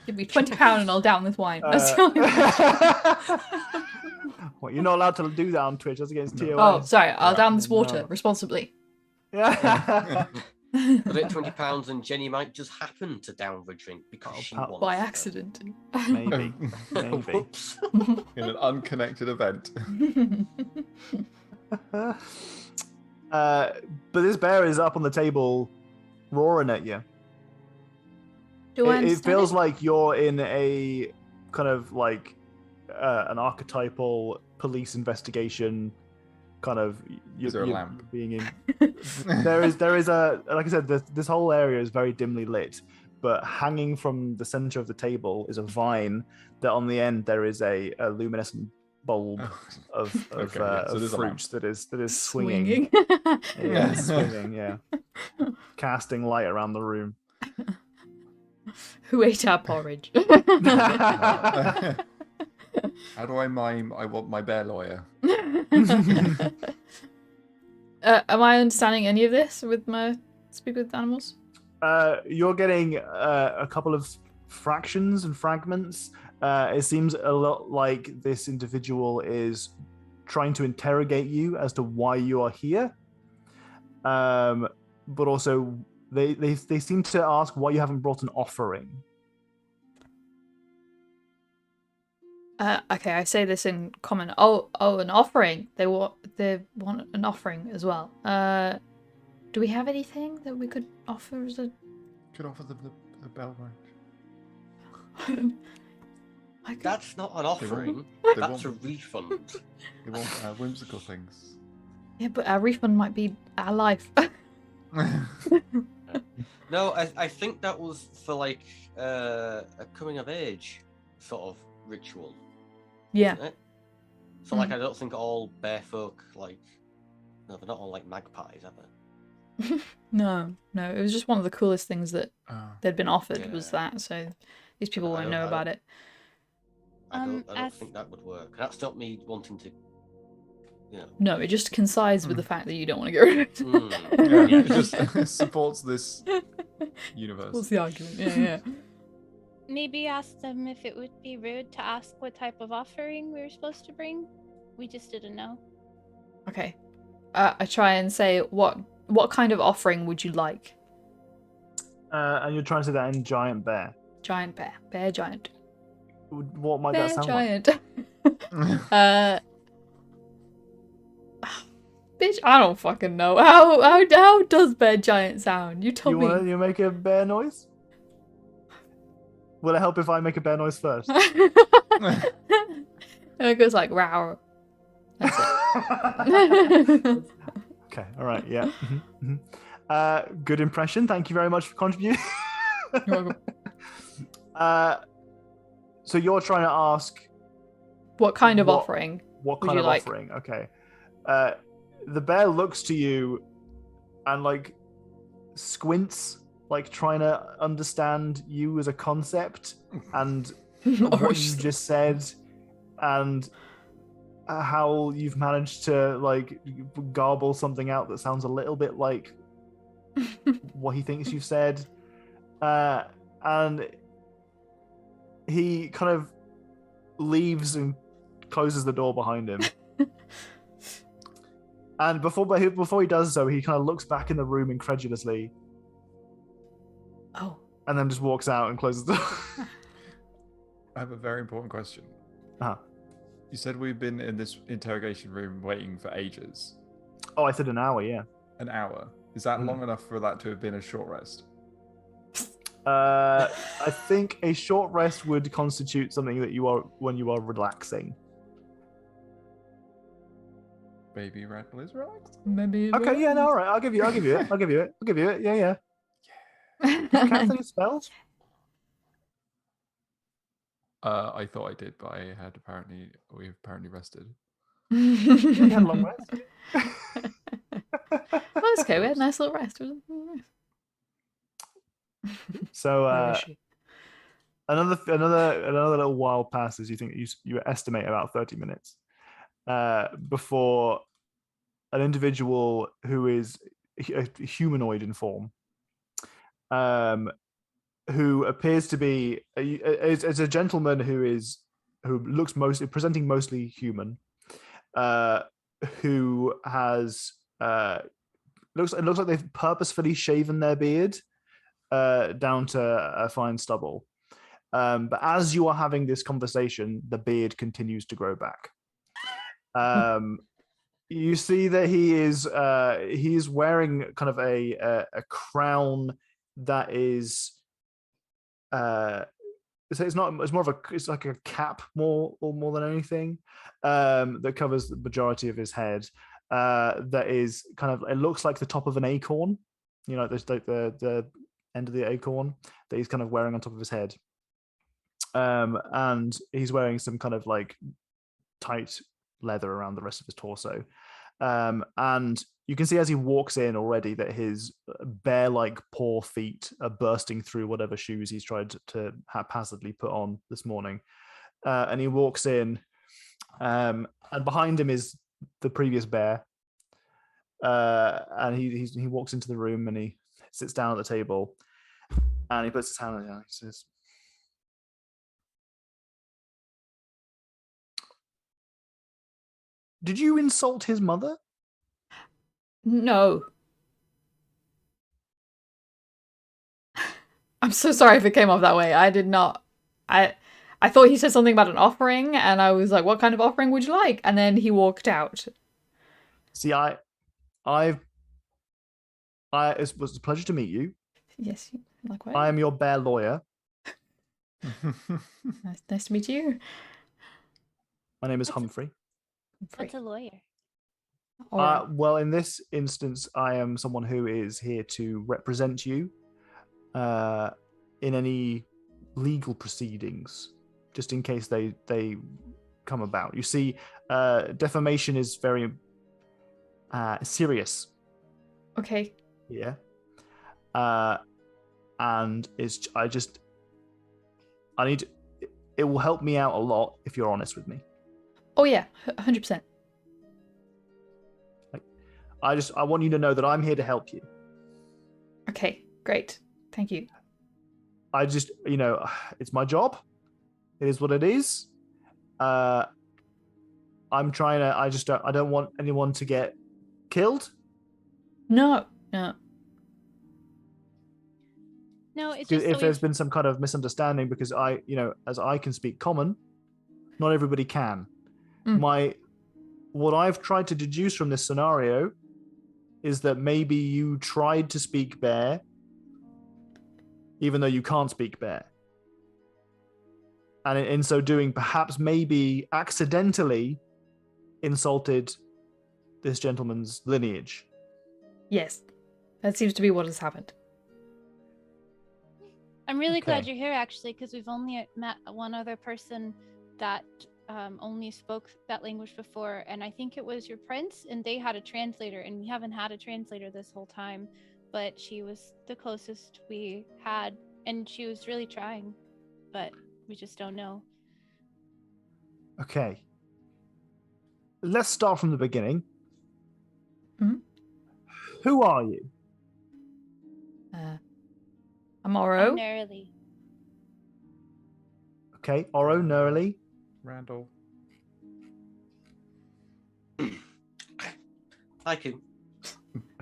[SPEAKER 5] Give me £20 and I'll down this wine. That's the only
[SPEAKER 2] What, you're not allowed to do that on Twitch. That's against TOS.
[SPEAKER 5] Oh, sorry. I'll down this
[SPEAKER 2] No.
[SPEAKER 5] water responsibly.
[SPEAKER 2] Yeah.
[SPEAKER 4] Put it £20 and Jenny might just happen to down the drink because she
[SPEAKER 2] pal.
[SPEAKER 4] wants
[SPEAKER 5] By
[SPEAKER 4] to.
[SPEAKER 5] accident.
[SPEAKER 2] Maybe. Maybe.
[SPEAKER 4] Whoops.
[SPEAKER 3] In an unconnected event.
[SPEAKER 2] But this bear is up on the table, roaring at you.
[SPEAKER 5] Do I
[SPEAKER 2] It
[SPEAKER 5] understand
[SPEAKER 2] feels
[SPEAKER 5] it?
[SPEAKER 2] like you're in a kind of like an archetypal police investigation kind of.
[SPEAKER 3] Is there a lamp?
[SPEAKER 2] Being in. there is a, like I said, this whole area is very dimly lit, but hanging from the center of the table is a vine that on the end there is a luminescent bulb of
[SPEAKER 3] Okay, yeah, so
[SPEAKER 2] of
[SPEAKER 3] there's a lamp.
[SPEAKER 2] fruit that is swinging. Yeah, it's swinging. Yeah, casting light around the room.
[SPEAKER 5] Who ate our porridge?
[SPEAKER 3] How do I mime? I want my bear lawyer.
[SPEAKER 5] Am I understanding any of this with my speak with animals?
[SPEAKER 2] You're getting a couple of fractions and fragments. It seems a lot like this individual is trying to interrogate you as to why you are here. But also, they seem to ask why you haven't brought an offering.
[SPEAKER 5] Okay, I say this in common. Oh, an offering. They want an offering as well. Do we have anything that we could offer as a?
[SPEAKER 3] Could offer them the bell range.
[SPEAKER 5] I could...
[SPEAKER 4] That's not an offering.
[SPEAKER 3] They
[SPEAKER 4] That's a
[SPEAKER 3] want-
[SPEAKER 4] refund.
[SPEAKER 3] They want whimsical things.
[SPEAKER 5] Yeah, but our refund might be our life.
[SPEAKER 4] No, I think that was for like a coming of age sort of ritual.
[SPEAKER 5] Yeah.
[SPEAKER 4] Isn't it? So like I don't think all bear folk like no, they're not all like magpies, are they?
[SPEAKER 5] No, it was just one of the coolest things that they'd been offered was
[SPEAKER 4] Yeah.
[SPEAKER 5] that. So these people
[SPEAKER 4] I
[SPEAKER 5] won't
[SPEAKER 4] don't-
[SPEAKER 5] know
[SPEAKER 4] I
[SPEAKER 5] about
[SPEAKER 4] don't-
[SPEAKER 5] it.
[SPEAKER 4] I don't
[SPEAKER 1] as-
[SPEAKER 4] think that would work. That's not me wanting to, you know.
[SPEAKER 5] No, it just coincides with the fact that you don't want to get rid of it.
[SPEAKER 3] Yeah,
[SPEAKER 4] Yeah.
[SPEAKER 3] it just supports this universe.
[SPEAKER 5] What's the argument? Yeah.
[SPEAKER 1] Maybe ask them if it would be rude to ask what type of offering we were supposed to bring. We just didn't know.
[SPEAKER 5] Okay. I try and say, what kind of offering would you like?
[SPEAKER 2] And you're trying to say that in giant bear.
[SPEAKER 5] Giant bear giant.
[SPEAKER 2] What might
[SPEAKER 5] Bear
[SPEAKER 2] that sound
[SPEAKER 5] giant. Bitch, I don't fucking know. How does bear giant sound? You tell me.
[SPEAKER 2] You make a bear noise? Will it help if I make a bear noise first?
[SPEAKER 5] And it goes like row. That's it.
[SPEAKER 2] Okay, all right, yeah. Good impression. Thank you very much for contributing.
[SPEAKER 5] You're welcome.
[SPEAKER 2] So you're trying to ask
[SPEAKER 5] What kind of offering?
[SPEAKER 2] what
[SPEAKER 5] would
[SPEAKER 2] kind
[SPEAKER 5] you
[SPEAKER 2] of
[SPEAKER 5] like?
[SPEAKER 2] offering? Okay. The bear looks to you and like squints, like trying to understand you as a concept and what you just said and how you've managed to like garble something out that sounds a little bit like what he thinks you've said. And he kind of leaves and closes the door behind him. And before he does so, he kind of looks back in the room incredulously.
[SPEAKER 5] Oh.
[SPEAKER 2] And then just walks out and closes the door.
[SPEAKER 3] I have a very important question.
[SPEAKER 2] Uh-huh.
[SPEAKER 3] You said we've been in this interrogation room waiting for ages.
[SPEAKER 2] Oh, I said an hour, yeah.
[SPEAKER 3] An hour. Is that long enough for that to have been a short rest?
[SPEAKER 2] I think a short rest would constitute something that you are when you are relaxing.
[SPEAKER 3] Baby Rattle is relaxed.
[SPEAKER 5] Maybe.
[SPEAKER 2] Okay, yeah, no, all right. I'll give you it. Yeah. Does Cat thing spells?
[SPEAKER 3] I thought I did, but we've apparently rested.
[SPEAKER 2] You had a long rest.
[SPEAKER 5] Well, it's okay. We had a nice little rest.
[SPEAKER 2] So
[SPEAKER 5] Where is she?
[SPEAKER 2] another little while passes. You think you estimate about 30 minutes before an individual who is a humanoid in form, who appears to be is a gentleman who looks presenting mostly human, who has looks like they've purposefully shaven their beard down to a fine stubble. But as you are having this conversation, the beard continues to grow back. You see that he is wearing kind of a crown that is it's like a cap more than anything that covers the majority of his head. That is kind of, it looks like the top of an acorn, you know, there's like the end of the acorn that he's kind of wearing on top of his head. And he's wearing some kind of like tight leather around the rest of his torso. And you can see as he walks in already that his bear-like paw feet are bursting through whatever shoes he's tried to haphazardly put on this morning. And he walks in, and behind him is the previous bear. And he walks into the room and he sits down at the table and he puts his hand on it and he says, "Did you insult his mother?"
[SPEAKER 5] No. I'm so sorry if it came off that way. I did not. I thought he said something about an offering, and I was like, "What kind of offering would you like?" And then he walked out.
[SPEAKER 2] See, it was a pleasure to meet you.
[SPEAKER 5] Yes, likewise.
[SPEAKER 2] I am your bear lawyer.
[SPEAKER 5] Nice to meet you.
[SPEAKER 2] My name is Humphrey.
[SPEAKER 1] What's a lawyer?
[SPEAKER 5] All right.
[SPEAKER 2] Well, in this instance, I am someone who is here to represent you in any legal proceedings, just in case they come about. You see, defamation is very serious
[SPEAKER 5] Okay.
[SPEAKER 2] here, and I need. It will help me out a lot if you're honest with me.
[SPEAKER 5] Oh yeah, 100%.
[SPEAKER 2] I want you to know that I'm here to help you.
[SPEAKER 5] Okay, great. Thank you.
[SPEAKER 2] I just, it's my job. It is what it is. I'm trying to. I don't want anyone to get killed.
[SPEAKER 5] No.
[SPEAKER 1] No, it's just
[SPEAKER 2] If there's been some kind of misunderstanding, because as I can speak common, not everybody can. What I've tried to deduce from this scenario is that maybe you tried to speak bear, even though you can't speak bear. And in so doing, perhaps maybe accidentally insulted this gentleman's lineage.
[SPEAKER 5] Yes. That seems to be what has happened.
[SPEAKER 1] I'm really glad
[SPEAKER 2] Okay.
[SPEAKER 1] you're here, actually, because we've only met one other person that only spoke that language before, and I think it was your prince, and they had a translator, and we haven't had a translator this whole time, but she was the closest we had, and she was really trying, but we just don't know.
[SPEAKER 2] Okay. Let's start from the beginning.
[SPEAKER 5] Mhm.
[SPEAKER 2] Who are you?
[SPEAKER 5] I'm Oro.
[SPEAKER 1] Primarily.
[SPEAKER 2] Okay, Oro, Nurley.
[SPEAKER 3] Randall.
[SPEAKER 4] I can.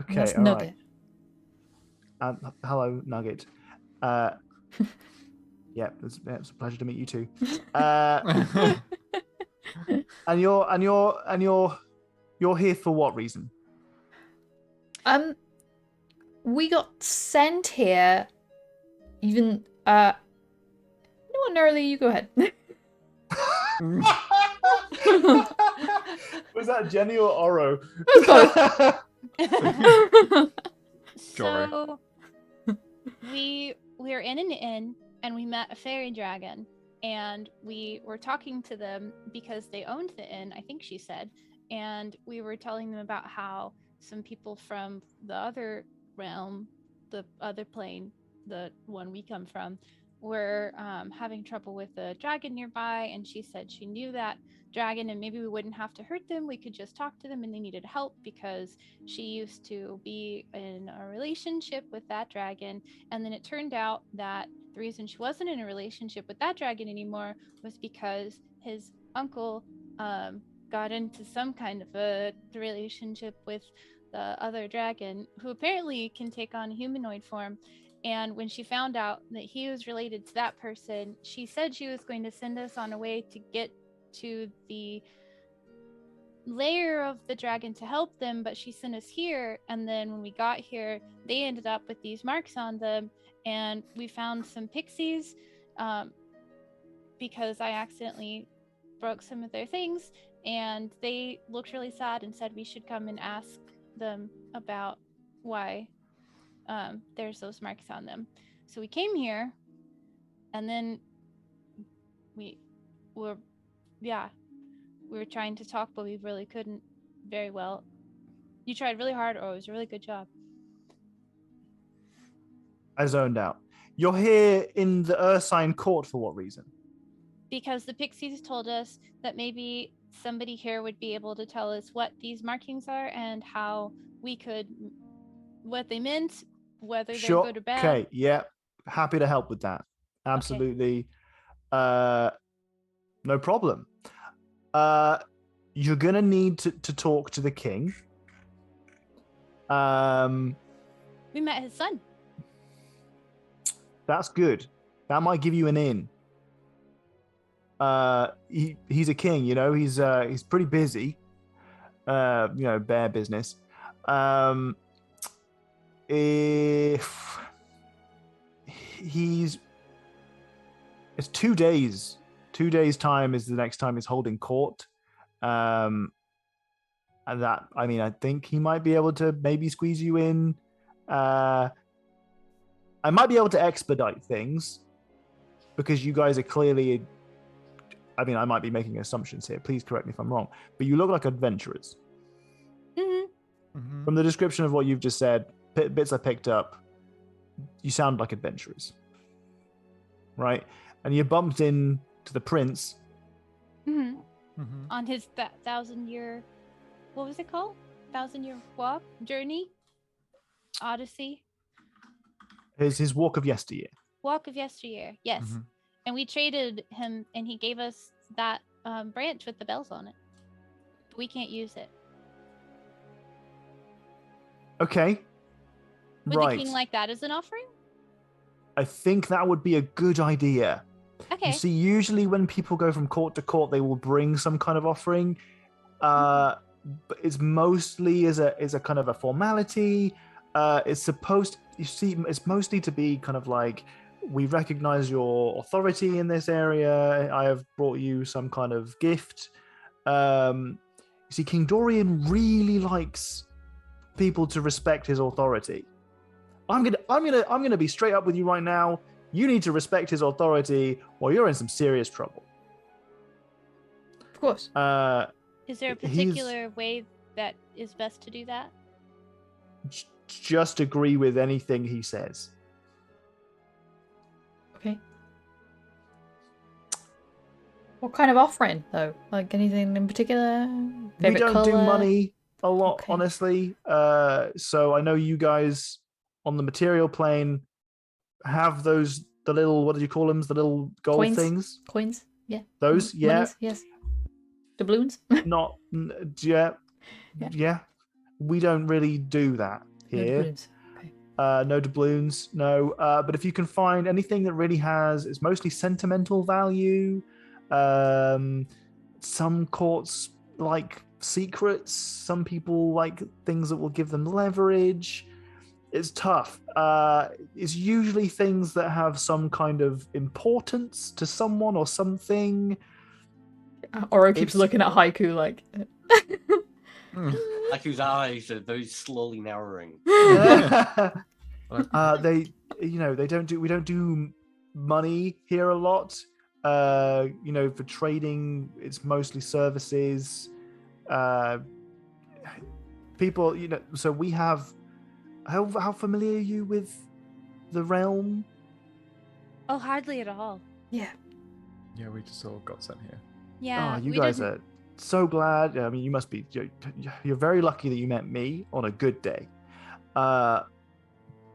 [SPEAKER 2] Okay,
[SPEAKER 5] That's
[SPEAKER 2] all
[SPEAKER 5] Nugget.
[SPEAKER 2] right. Hello, Nugget. Yeah, it's a pleasure to meet you too. And you're here for what reason?
[SPEAKER 5] We got sent here. Even you know what, Nurley, you go ahead.
[SPEAKER 2] Was that Jenny or Oro?
[SPEAKER 1] So we're in an inn, and we met a fairy dragon, and we were talking to them because they owned the inn, I think she said, and we were telling them about how some people from the other realm, the other plane, the one we come from, were having trouble with a dragon nearby, and she said she knew that dragon, and maybe we wouldn't have to hurt them, we could just talk to them, and they needed help because she used to be in a relationship with that dragon, and then it turned out that the reason she wasn't in a relationship with that dragon anymore was because his uncle got into some kind of a relationship with the other dragon, who apparently can take on humanoid form. And when she found out that he was related to that person, she said she was going to send us on a way to get to the lair of the dragon to help them, but she sent us here, and then when we got here, they ended up with these marks on them, and we found some pixies because I accidentally broke some of their things, and they looked really sad and said we should come and ask them about why there's those marks on them. So we came here, and then we were trying to talk, but we really couldn't very well. You tried really hard, or it was a really good job.
[SPEAKER 2] I zoned out. You're here in the Ursine Court for what reason?
[SPEAKER 1] Because the pixies told us that maybe somebody here would be able to tell us what these markings are and how we could, what they meant, whether
[SPEAKER 2] Sure.
[SPEAKER 1] they're good or bad.
[SPEAKER 2] Okay, yeah. Happy to help with that. Absolutely. No problem. You're gonna need to talk to the king.
[SPEAKER 1] We met his son.
[SPEAKER 2] That's good. That might give you an in. He's a king, he's pretty busy. Bear business. If it's 2 days. 2 days time is the next time he's holding court. And that, I mean, I think he might be able to maybe squeeze you in. I might be able to expedite things because you guys are clearly, I mean, I might be making assumptions here. Please correct me if I'm wrong. But you look like adventurers.
[SPEAKER 3] Mm-hmm.
[SPEAKER 2] From the description of what you've just said, bits I picked up, you sound like adventurers. Right? And you bumped into the prince.
[SPEAKER 1] On his 1,000-year, what was it called? 1,000-year walk, journey, odyssey,
[SPEAKER 2] His walk of yesteryear.
[SPEAKER 1] walk of yesteryear. Yes, and we traded him, and he gave us that branch with the bells on it. But we can't use it.
[SPEAKER 2] Okay.
[SPEAKER 1] Would
[SPEAKER 2] right.
[SPEAKER 1] the king like that as an offering?
[SPEAKER 2] I think that would be a good idea.
[SPEAKER 1] Okay.
[SPEAKER 2] You see, usually when people go from court to court, they will bring some kind of offering. But it's mostly as a kind of a formality. It's supposed, you see, it's mostly to be kind of like, we recognize your authority in this area. I have brought you some kind of gift. You see, King Dorian really likes people to respect his authority. I'm gonna be straight up with you right now. You need to respect his authority, or you're in some serious trouble.
[SPEAKER 5] Of course.
[SPEAKER 1] Is there a particular way that is best to do that?
[SPEAKER 2] Just agree with anything he says.
[SPEAKER 5] Okay. What kind of offering, though? Like anything in particular?
[SPEAKER 2] We don't do money a lot,
[SPEAKER 5] Okay.
[SPEAKER 2] honestly. So I know you guys on the material plane have the little, what do you call them? The little gold
[SPEAKER 5] Coins?
[SPEAKER 2] things.
[SPEAKER 5] Coins? Yeah.
[SPEAKER 2] Those, yeah.
[SPEAKER 5] Monies? Yes. Doubloons?
[SPEAKER 2] Not, yeah. We don't really do that
[SPEAKER 5] No
[SPEAKER 2] here.
[SPEAKER 5] doubloons. Okay.
[SPEAKER 2] No doubloons, no. But if you can find anything that really it's mostly sentimental value. Some courts like secrets. Some people like things that will give them leverage. It's tough. It's usually things that have some kind of importance to someone or something.
[SPEAKER 5] Oro keeps looking at Haiku like...
[SPEAKER 4] Haiku's eyes are very slowly narrowing.
[SPEAKER 2] We don't do money here a lot. For trading, it's mostly services. People, so we have. How familiar are you with the realm?
[SPEAKER 1] Oh, hardly at all.
[SPEAKER 5] Yeah.
[SPEAKER 3] Yeah, we just all got sent here.
[SPEAKER 1] Yeah.
[SPEAKER 2] You guys are so glad. I mean, you must be. You're very lucky that you met me on a good day.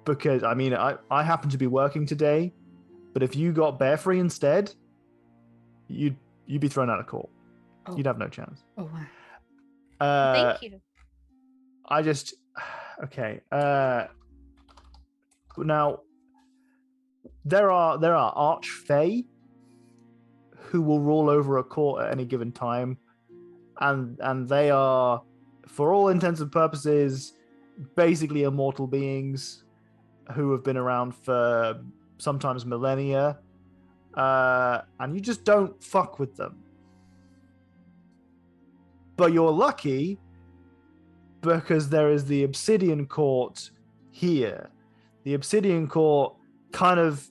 [SPEAKER 2] Because I mean, I happen to be working today, but if you got Bearfree instead, you'd be thrown out of court.
[SPEAKER 5] Oh.
[SPEAKER 2] You'd have no chance.
[SPEAKER 5] Oh wow.
[SPEAKER 1] Thank you.
[SPEAKER 2] Okay. Now there are archfey who will rule over a court at any given time, and they are, for all intents and purposes, basically immortal beings who have been around for sometimes millennia, and you just don't fuck with them. But you're lucky because there is the Obsidian Court here. The Obsidian Court kind of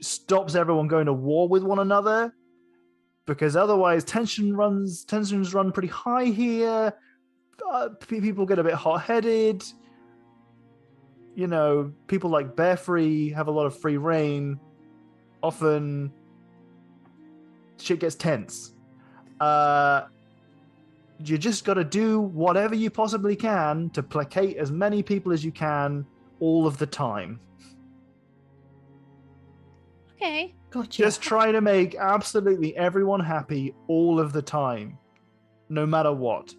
[SPEAKER 2] stops everyone going to war with one another, because otherwise tensions run pretty high here. People get a bit hot-headed. People like Bearfree have a lot of free reign. Often shit gets tense. You just got to do whatever you possibly can to placate as many people as you can all of the time.
[SPEAKER 1] Okay.
[SPEAKER 5] Gotcha.
[SPEAKER 2] Just try to make absolutely everyone happy all of the time, no matter what.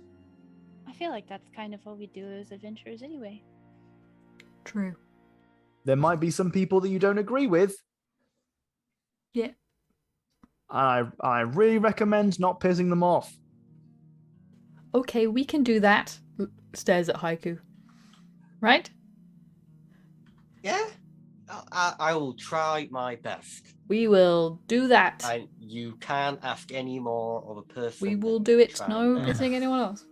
[SPEAKER 1] I feel like that's kind of what we do as adventurers anyway.
[SPEAKER 5] True.
[SPEAKER 2] There might be some people that you don't agree with.
[SPEAKER 5] Yeah.
[SPEAKER 2] I really recommend not pissing them off.
[SPEAKER 5] Okay, we can do that. Stares at Haiku. Right?
[SPEAKER 4] Yeah. I will try my best.
[SPEAKER 5] We will do that.
[SPEAKER 4] And you can't ask any more of a person.
[SPEAKER 5] We will
[SPEAKER 4] than
[SPEAKER 5] do it.
[SPEAKER 4] try
[SPEAKER 5] No
[SPEAKER 4] their
[SPEAKER 5] missing
[SPEAKER 4] best.
[SPEAKER 5] anyone else.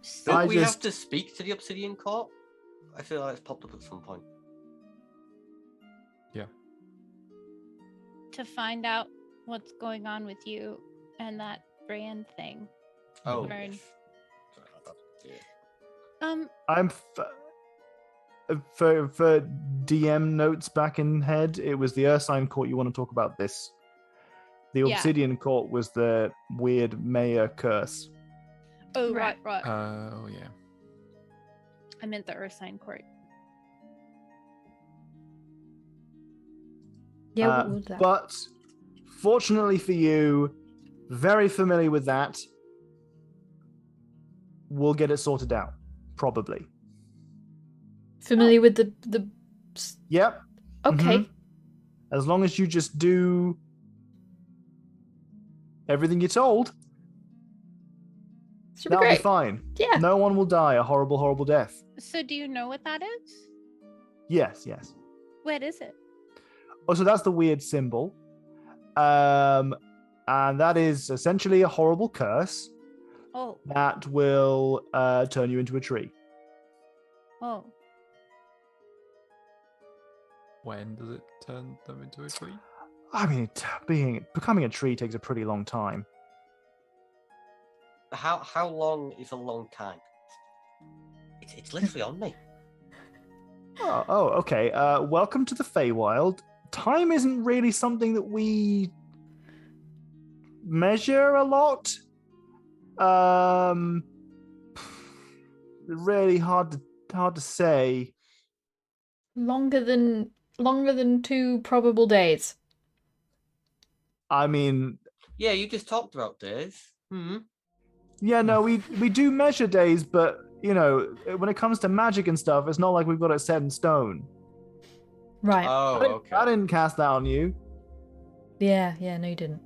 [SPEAKER 1] So,
[SPEAKER 4] Don't
[SPEAKER 2] I
[SPEAKER 4] we have
[SPEAKER 2] just-
[SPEAKER 4] to speak to the Obsidian Court? I feel like it's popped up at some point.
[SPEAKER 3] Yeah.
[SPEAKER 1] to find out what's going on with you and that brand thing.
[SPEAKER 4] Oh,
[SPEAKER 1] Burn.
[SPEAKER 4] yes. Sorry about that. Yeah.
[SPEAKER 2] I'm for DM notes back in head. It was the Ursine Court. You want to talk about this? The
[SPEAKER 1] Yeah.
[SPEAKER 2] Obsidian Court was the weird mayor curse.
[SPEAKER 1] Oh,
[SPEAKER 5] Right.
[SPEAKER 1] right.
[SPEAKER 3] Oh yeah.
[SPEAKER 1] I meant the Ursine Court.
[SPEAKER 5] Yeah,
[SPEAKER 2] Uh,
[SPEAKER 5] what was that?
[SPEAKER 2] But fortunately for you, very familiar with that. We'll get it sorted out, probably.
[SPEAKER 5] Familiar with the.
[SPEAKER 2] Yep.
[SPEAKER 5] Okay.
[SPEAKER 2] Mhm. As long as you just do everything you're told,
[SPEAKER 5] Should be
[SPEAKER 2] that'll
[SPEAKER 5] great.
[SPEAKER 2] be fine.
[SPEAKER 5] Yeah.
[SPEAKER 2] No one will die a horrible, horrible death.
[SPEAKER 1] So do you know what that is?
[SPEAKER 2] Yes, yes.
[SPEAKER 1] What is it?
[SPEAKER 2] Oh, so that's the weird symbol. And that is essentially a horrible curse
[SPEAKER 1] Oh,
[SPEAKER 2] that will turn you into a tree.
[SPEAKER 1] oh.
[SPEAKER 3] When does it turn them into a tree?
[SPEAKER 2] I mean, becoming a tree takes a pretty long time.
[SPEAKER 4] How long is a long time? It's literally on me.
[SPEAKER 2] Oh, okay. Welcome to the Feywild. Time isn't really something that we measure a lot. Really hard to say.
[SPEAKER 5] Longer than 2 probable days.
[SPEAKER 2] I mean,
[SPEAKER 4] Yeah, you just talked about days.
[SPEAKER 2] yeah, no, we do measure days, but you know, when it comes to magic and stuff, it's not like we've got it set in stone.
[SPEAKER 5] Right.
[SPEAKER 4] Oh, okay.
[SPEAKER 2] I didn't cast that on you.
[SPEAKER 5] Yeah, no you didn't.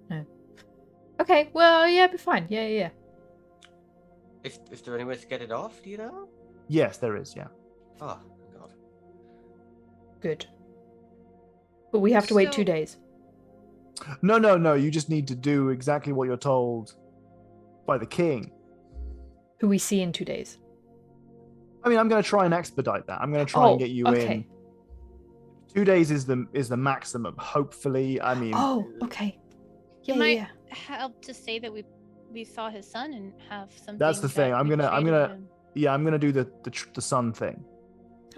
[SPEAKER 5] No. Okay, well, yeah, be fine. Yeah.
[SPEAKER 4] Is there any way to get it off? Do you know?
[SPEAKER 2] Yes, there is. Yeah.
[SPEAKER 4] Oh God.
[SPEAKER 5] Good. But we have to wait 2
[SPEAKER 1] So-
[SPEAKER 5] days.
[SPEAKER 2] No. You just need to do exactly what you're told by the king.
[SPEAKER 5] Who we see in 2 days.
[SPEAKER 2] I mean, I'm going to try and expedite that. I'm going to try and get you
[SPEAKER 5] okay.
[SPEAKER 2] in. 2 days is the maximum. Hopefully, I mean.
[SPEAKER 5] Oh, okay. Yeah,
[SPEAKER 1] might
[SPEAKER 5] yeah.
[SPEAKER 1] help to say that we saw his son and have something.
[SPEAKER 2] That's the thing.
[SPEAKER 1] that
[SPEAKER 2] I'm
[SPEAKER 1] we
[SPEAKER 2] gonna
[SPEAKER 1] traded him.
[SPEAKER 2] Yeah, I'm gonna do the sun thing,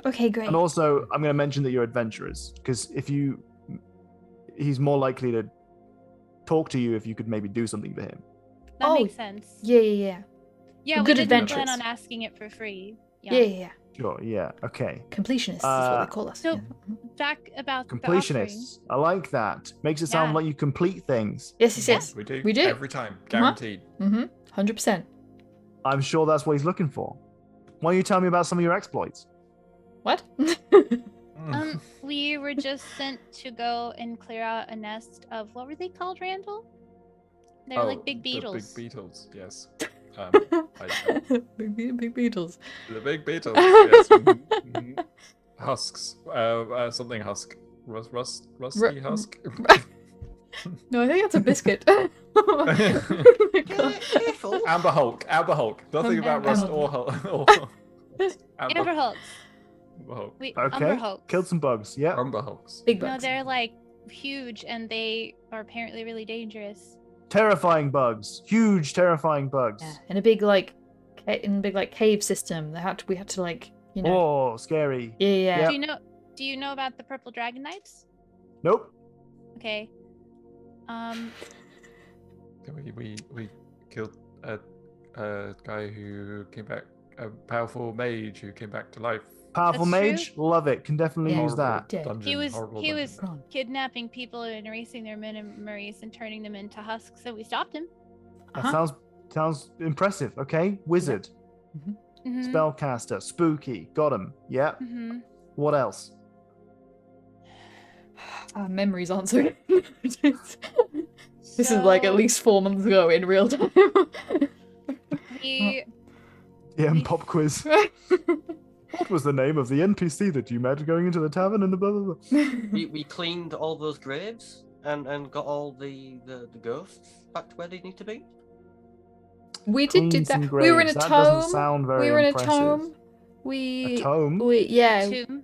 [SPEAKER 5] Okay, great.
[SPEAKER 2] and also I'm gonna mention that you're adventurers because he's more likely to talk to you if you could maybe do something for him.
[SPEAKER 1] That
[SPEAKER 5] Oh,
[SPEAKER 1] makes sense.
[SPEAKER 5] Yeah.
[SPEAKER 1] Yeah,
[SPEAKER 5] We're
[SPEAKER 1] we
[SPEAKER 5] good
[SPEAKER 1] didn't plan
[SPEAKER 5] adventurers.
[SPEAKER 1] on asking it for free.
[SPEAKER 5] Yeah.
[SPEAKER 2] Sure. Yeah. Okay.
[SPEAKER 5] Completionists is what they call us.
[SPEAKER 1] So
[SPEAKER 5] yeah.
[SPEAKER 1] back about the offering.
[SPEAKER 2] Completionists. I like that. Makes it sound
[SPEAKER 1] Yeah.
[SPEAKER 2] like you complete things.
[SPEAKER 5] Yes.
[SPEAKER 3] We do.
[SPEAKER 5] We do.
[SPEAKER 3] Every time, guaranteed.
[SPEAKER 5] 100%.
[SPEAKER 2] I'm sure that's what he's looking for. Why don't you tell me about some of your exploits?
[SPEAKER 5] What?
[SPEAKER 1] We were just sent to go and clear out a nest of what were they called, Randall? They're like big beetles.
[SPEAKER 3] The big beetles, yes.
[SPEAKER 5] Big beetles.
[SPEAKER 3] The big beetles, yes. Mhm. Husks. Something husk. Rusty husk.
[SPEAKER 5] No, I think that's a biscuit.
[SPEAKER 4] Careful.
[SPEAKER 3] Amber Hulk. Nothing about
[SPEAKER 1] Amber
[SPEAKER 3] rust
[SPEAKER 5] Hulk.
[SPEAKER 3] or Hulk.
[SPEAKER 1] Amber Hulks.
[SPEAKER 3] Amber Hulk.
[SPEAKER 1] We
[SPEAKER 2] Okay.
[SPEAKER 1] Umber Hulks.
[SPEAKER 2] Killed some bugs. Yeah.
[SPEAKER 3] Amber Hulks.
[SPEAKER 5] Big
[SPEAKER 1] No,
[SPEAKER 5] bugs.
[SPEAKER 1] they're like huge and they are apparently really dangerous.
[SPEAKER 2] Terrifying bugs. Huge, terrifying bugs.
[SPEAKER 5] Yeah, in a big like cave system. We had to like, you know.
[SPEAKER 2] Oh, scary.
[SPEAKER 5] Yeah.
[SPEAKER 2] Yep.
[SPEAKER 1] Do you know about the purple dragon knights?
[SPEAKER 2] Nope.
[SPEAKER 1] Okay.
[SPEAKER 3] We killed a guy who came back, a powerful mage who came back to life.
[SPEAKER 2] Powerful
[SPEAKER 1] That's
[SPEAKER 2] mage. Love it. Can definitely
[SPEAKER 5] Yeah.
[SPEAKER 2] use that.
[SPEAKER 5] Dead.
[SPEAKER 3] Dungeon,
[SPEAKER 1] He was
[SPEAKER 3] horrible
[SPEAKER 1] he
[SPEAKER 3] dungeon.
[SPEAKER 1] was
[SPEAKER 5] Gone.
[SPEAKER 1] kidnapping people and erasing their memories and turning them into husks, so we stopped him.
[SPEAKER 2] That
[SPEAKER 5] Uh-huh.
[SPEAKER 2] sounds impressive. Okay. Wizard.
[SPEAKER 1] Mhm.
[SPEAKER 2] Spellcaster. Spooky. Got him. Yep.
[SPEAKER 1] Mhm.
[SPEAKER 2] What else?
[SPEAKER 5] Memories aren't so good. This is like at
[SPEAKER 1] So
[SPEAKER 5] least 4 months ago in real time.
[SPEAKER 1] we
[SPEAKER 2] Yeah,
[SPEAKER 1] We-
[SPEAKER 2] pop quiz. What was the name of the NPC that you met going into the tavern and the blah blah blah?
[SPEAKER 4] We cleaned all those graves and got all the ghosts back to where they need to be.
[SPEAKER 5] We did do
[SPEAKER 2] Clean some
[SPEAKER 5] that. We were in a
[SPEAKER 2] graves. That doesn't
[SPEAKER 5] tome.
[SPEAKER 2] sound very
[SPEAKER 5] We were in a
[SPEAKER 2] impressive.
[SPEAKER 5] tome.
[SPEAKER 2] A tome?
[SPEAKER 5] Yeah.
[SPEAKER 1] Tomb.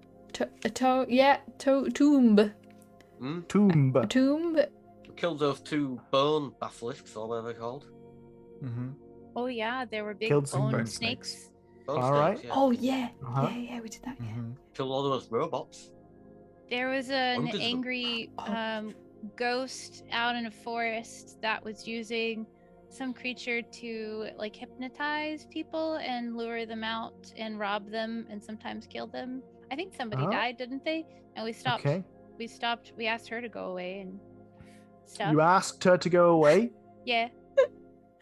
[SPEAKER 5] A tome. Yeah. Tomb.
[SPEAKER 2] Tomb.
[SPEAKER 5] A tomb.
[SPEAKER 4] We killed those 2 bone basilisks, or whatever they're called.
[SPEAKER 3] Mm-hmm.
[SPEAKER 1] Oh yeah, there were big
[SPEAKER 2] Killed some
[SPEAKER 1] bone
[SPEAKER 3] bone
[SPEAKER 1] snakes.
[SPEAKER 3] snakes.
[SPEAKER 4] Bone
[SPEAKER 2] All
[SPEAKER 4] snakes,
[SPEAKER 2] right.
[SPEAKER 4] yeah.
[SPEAKER 5] Oh yeah.
[SPEAKER 2] Uh-huh.
[SPEAKER 5] Yeah. We did that. Yeah.
[SPEAKER 3] Mm-hmm.
[SPEAKER 4] Killed all those robots.
[SPEAKER 1] There was an
[SPEAKER 4] Hundreds of them.
[SPEAKER 1] angry ghost out in a forest that was using some creature to like hypnotize people and lure them out and rob them and sometimes kill them. I think somebody
[SPEAKER 2] Oh.
[SPEAKER 1] died, didn't they? And we stopped.
[SPEAKER 2] Okay.
[SPEAKER 1] We asked her to go away and stuff.
[SPEAKER 2] You asked her to go away?
[SPEAKER 1] Yeah.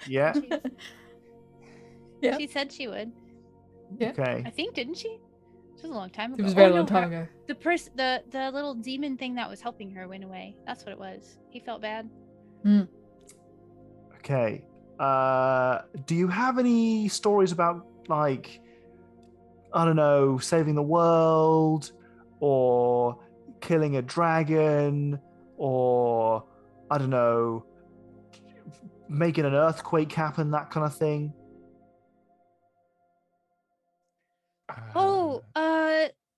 [SPEAKER 2] Yeah.
[SPEAKER 1] She,
[SPEAKER 5] Yeah.
[SPEAKER 1] she said she would.
[SPEAKER 5] Yeah.
[SPEAKER 2] Okay.
[SPEAKER 1] I think, didn't she? It was a long time ago.
[SPEAKER 5] It was a very
[SPEAKER 1] Oh,
[SPEAKER 5] long
[SPEAKER 1] no,
[SPEAKER 5] time ago.
[SPEAKER 1] The little demon thing that was helping her went away. That's what it was. He felt bad.
[SPEAKER 2] Okay. Do you have any stories about, like, I don't know, saving the world, or killing a dragon, or I don't know, making an earthquake happen, that kind of thing?
[SPEAKER 1] Oh,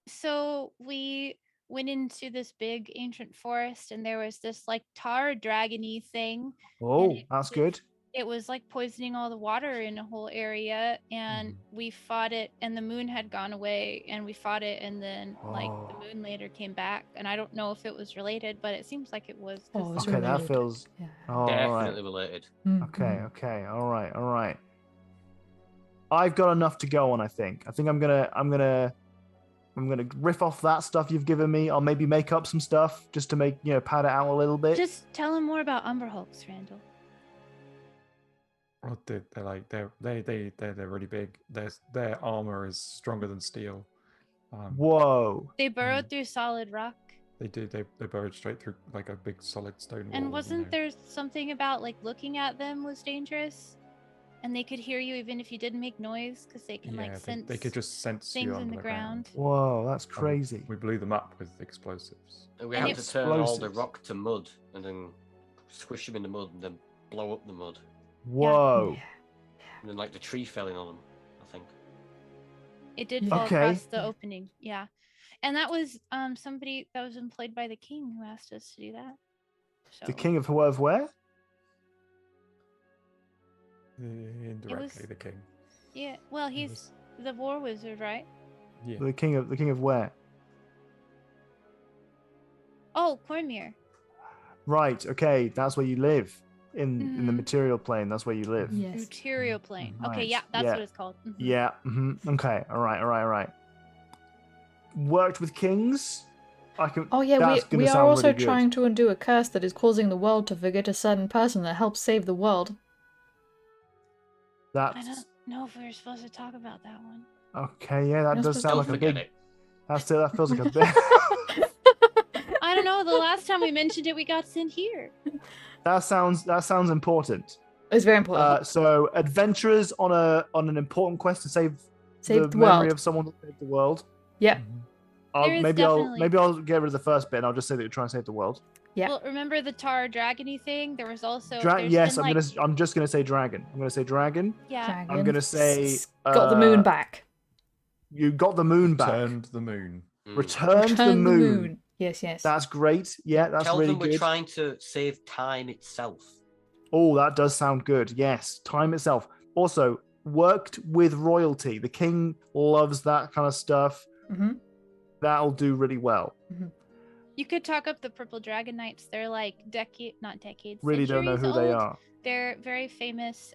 [SPEAKER 1] so we went into this big ancient forest and there was this like tar dragony thing.
[SPEAKER 2] Oh,
[SPEAKER 1] it
[SPEAKER 2] that's
[SPEAKER 1] was-
[SPEAKER 2] good.
[SPEAKER 1] It was like poisoning all the water in a whole area and we fought it and the moon had gone away and we fought it and then like the
[SPEAKER 2] Oh.
[SPEAKER 1] moon later came back and I don't know if it was related, but it seems like it was. 'cause
[SPEAKER 5] Oh, it's
[SPEAKER 2] Okay, that
[SPEAKER 5] related.
[SPEAKER 2] feels.
[SPEAKER 5] Yeah.
[SPEAKER 2] Oh, all right.
[SPEAKER 4] Definitely related.
[SPEAKER 2] Okay, okay, all right. I've got enough to go on. I think I'm gonna riff off that stuff you've given me. I'll maybe make up some stuff just to make pad it out a little bit.
[SPEAKER 1] Just tell him more about Umber Hulks, Randall.
[SPEAKER 3] Well, they're really big. Their armor is stronger than steel.
[SPEAKER 2] Whoa.
[SPEAKER 1] They burrowed through solid rock.
[SPEAKER 3] They burrowed straight through like a big solid stone wall.
[SPEAKER 1] And wasn't there something about like looking at them was dangerous? And they could hear you even if you didn't make noise because they can like sense
[SPEAKER 3] they could just sense you
[SPEAKER 1] things
[SPEAKER 3] under
[SPEAKER 1] in the ground.
[SPEAKER 2] Whoa, that's
[SPEAKER 3] And
[SPEAKER 2] crazy.
[SPEAKER 3] We blew them up with explosives.
[SPEAKER 4] And we
[SPEAKER 1] And
[SPEAKER 4] had
[SPEAKER 1] it-
[SPEAKER 4] to turn all the
[SPEAKER 2] Explosives.
[SPEAKER 4] rock to mud and then squish them in the mud and then blow up the mud.
[SPEAKER 2] Whoa.
[SPEAKER 4] And then like the tree fell in on them, I think.
[SPEAKER 1] It did
[SPEAKER 5] Yeah.
[SPEAKER 1] fall
[SPEAKER 2] Okay.
[SPEAKER 1] across the opening, yeah. And that was somebody that was employed by the king who asked us to do that. So
[SPEAKER 2] The king of where?
[SPEAKER 3] Indirectly, the king.
[SPEAKER 1] yeah, well he's the war wizard, right?
[SPEAKER 3] Yeah.
[SPEAKER 2] The king of where?
[SPEAKER 1] Oh, Cormyr.
[SPEAKER 2] Right. Okay, that's where you live in the
[SPEAKER 1] Mhm.
[SPEAKER 2] material plane. That's where you live.
[SPEAKER 5] Yes.
[SPEAKER 1] Material plane. Okay,
[SPEAKER 2] Right,
[SPEAKER 1] yeah, that's
[SPEAKER 2] yeah.
[SPEAKER 1] what it's called. Mhm.
[SPEAKER 2] Yeah. Okay. All right. Worked with kings. I can.
[SPEAKER 5] Oh yeah,
[SPEAKER 2] That's gonna
[SPEAKER 5] we are
[SPEAKER 2] sound
[SPEAKER 5] also
[SPEAKER 2] really good.
[SPEAKER 5] trying to undo a curse that is causing the world to forget a certain person that helps save the world.
[SPEAKER 1] I
[SPEAKER 2] That's
[SPEAKER 1] don't know if we were supposed to talk about that one.
[SPEAKER 2] okay. Yeah, that
[SPEAKER 5] You're
[SPEAKER 2] does
[SPEAKER 5] supposed
[SPEAKER 2] sound
[SPEAKER 4] Don't
[SPEAKER 2] like a
[SPEAKER 4] forget
[SPEAKER 2] big.
[SPEAKER 4] it.
[SPEAKER 2] That feels like a big.
[SPEAKER 1] I don't know. The last time we mentioned it, we got sent here.
[SPEAKER 2] that sounds important.
[SPEAKER 5] It's very important.
[SPEAKER 2] So adventurers on an important quest to save
[SPEAKER 5] Save the
[SPEAKER 2] memory
[SPEAKER 5] world.
[SPEAKER 2] of someone who saved the world.
[SPEAKER 5] Yeah.
[SPEAKER 1] There is definitely-
[SPEAKER 2] Maybe I'll get rid of the first bit and I'll just say that you're trying to save the world.
[SPEAKER 5] Yeah.
[SPEAKER 1] Well, remember the tar dragony thing? There was also
[SPEAKER 2] Yes,
[SPEAKER 1] been,
[SPEAKER 2] I'm just gonna say dragon. I'm gonna say dragon.
[SPEAKER 1] yeah.
[SPEAKER 5] Dragon.
[SPEAKER 2] I'm gonna say
[SPEAKER 5] got the moon back.
[SPEAKER 2] You got the moon back.
[SPEAKER 3] Turned the moon.
[SPEAKER 2] Returned the
[SPEAKER 5] Return
[SPEAKER 2] moon.
[SPEAKER 5] Yes, yes.
[SPEAKER 2] That's great. Yeah, that's
[SPEAKER 4] Tell
[SPEAKER 2] really
[SPEAKER 4] them we're
[SPEAKER 2] good.
[SPEAKER 4] trying to save time itself.
[SPEAKER 2] Oh, that does sound good. Yes, time itself. Also, worked with royalty. The king loves that kind of stuff.
[SPEAKER 5] hmm
[SPEAKER 2] That'll do really well.
[SPEAKER 1] You could talk up the Purple Dragon Knights. They're like not decades.
[SPEAKER 2] Really don't know who
[SPEAKER 1] centuries
[SPEAKER 2] they
[SPEAKER 1] old.
[SPEAKER 2] are.
[SPEAKER 1] They're very famous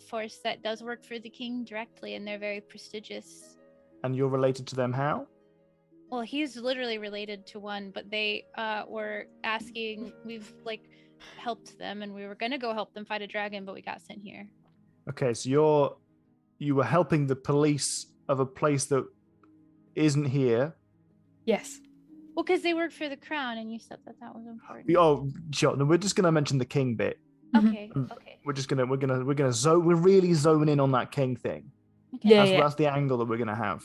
[SPEAKER 1] force that does work for the king directly, and they're very prestigious.
[SPEAKER 2] And you're related to them how?
[SPEAKER 1] Well, he's literally related to one, but they were asking. We've like helped them, and we were gonna go help them fight a dragon, but we got sent here.
[SPEAKER 2] Okay, so you were helping the police of a place that isn't here.
[SPEAKER 5] Yes.
[SPEAKER 1] Well, because they work for the crown, and you said that was important.
[SPEAKER 2] Oh, sure. No, we're just gonna mention the king bit.
[SPEAKER 5] Mhm.
[SPEAKER 1] Okay. Okay.
[SPEAKER 2] We're really zooming in on that king thing.
[SPEAKER 1] Okay.
[SPEAKER 5] Yeah,
[SPEAKER 2] That's the angle that we're gonna have.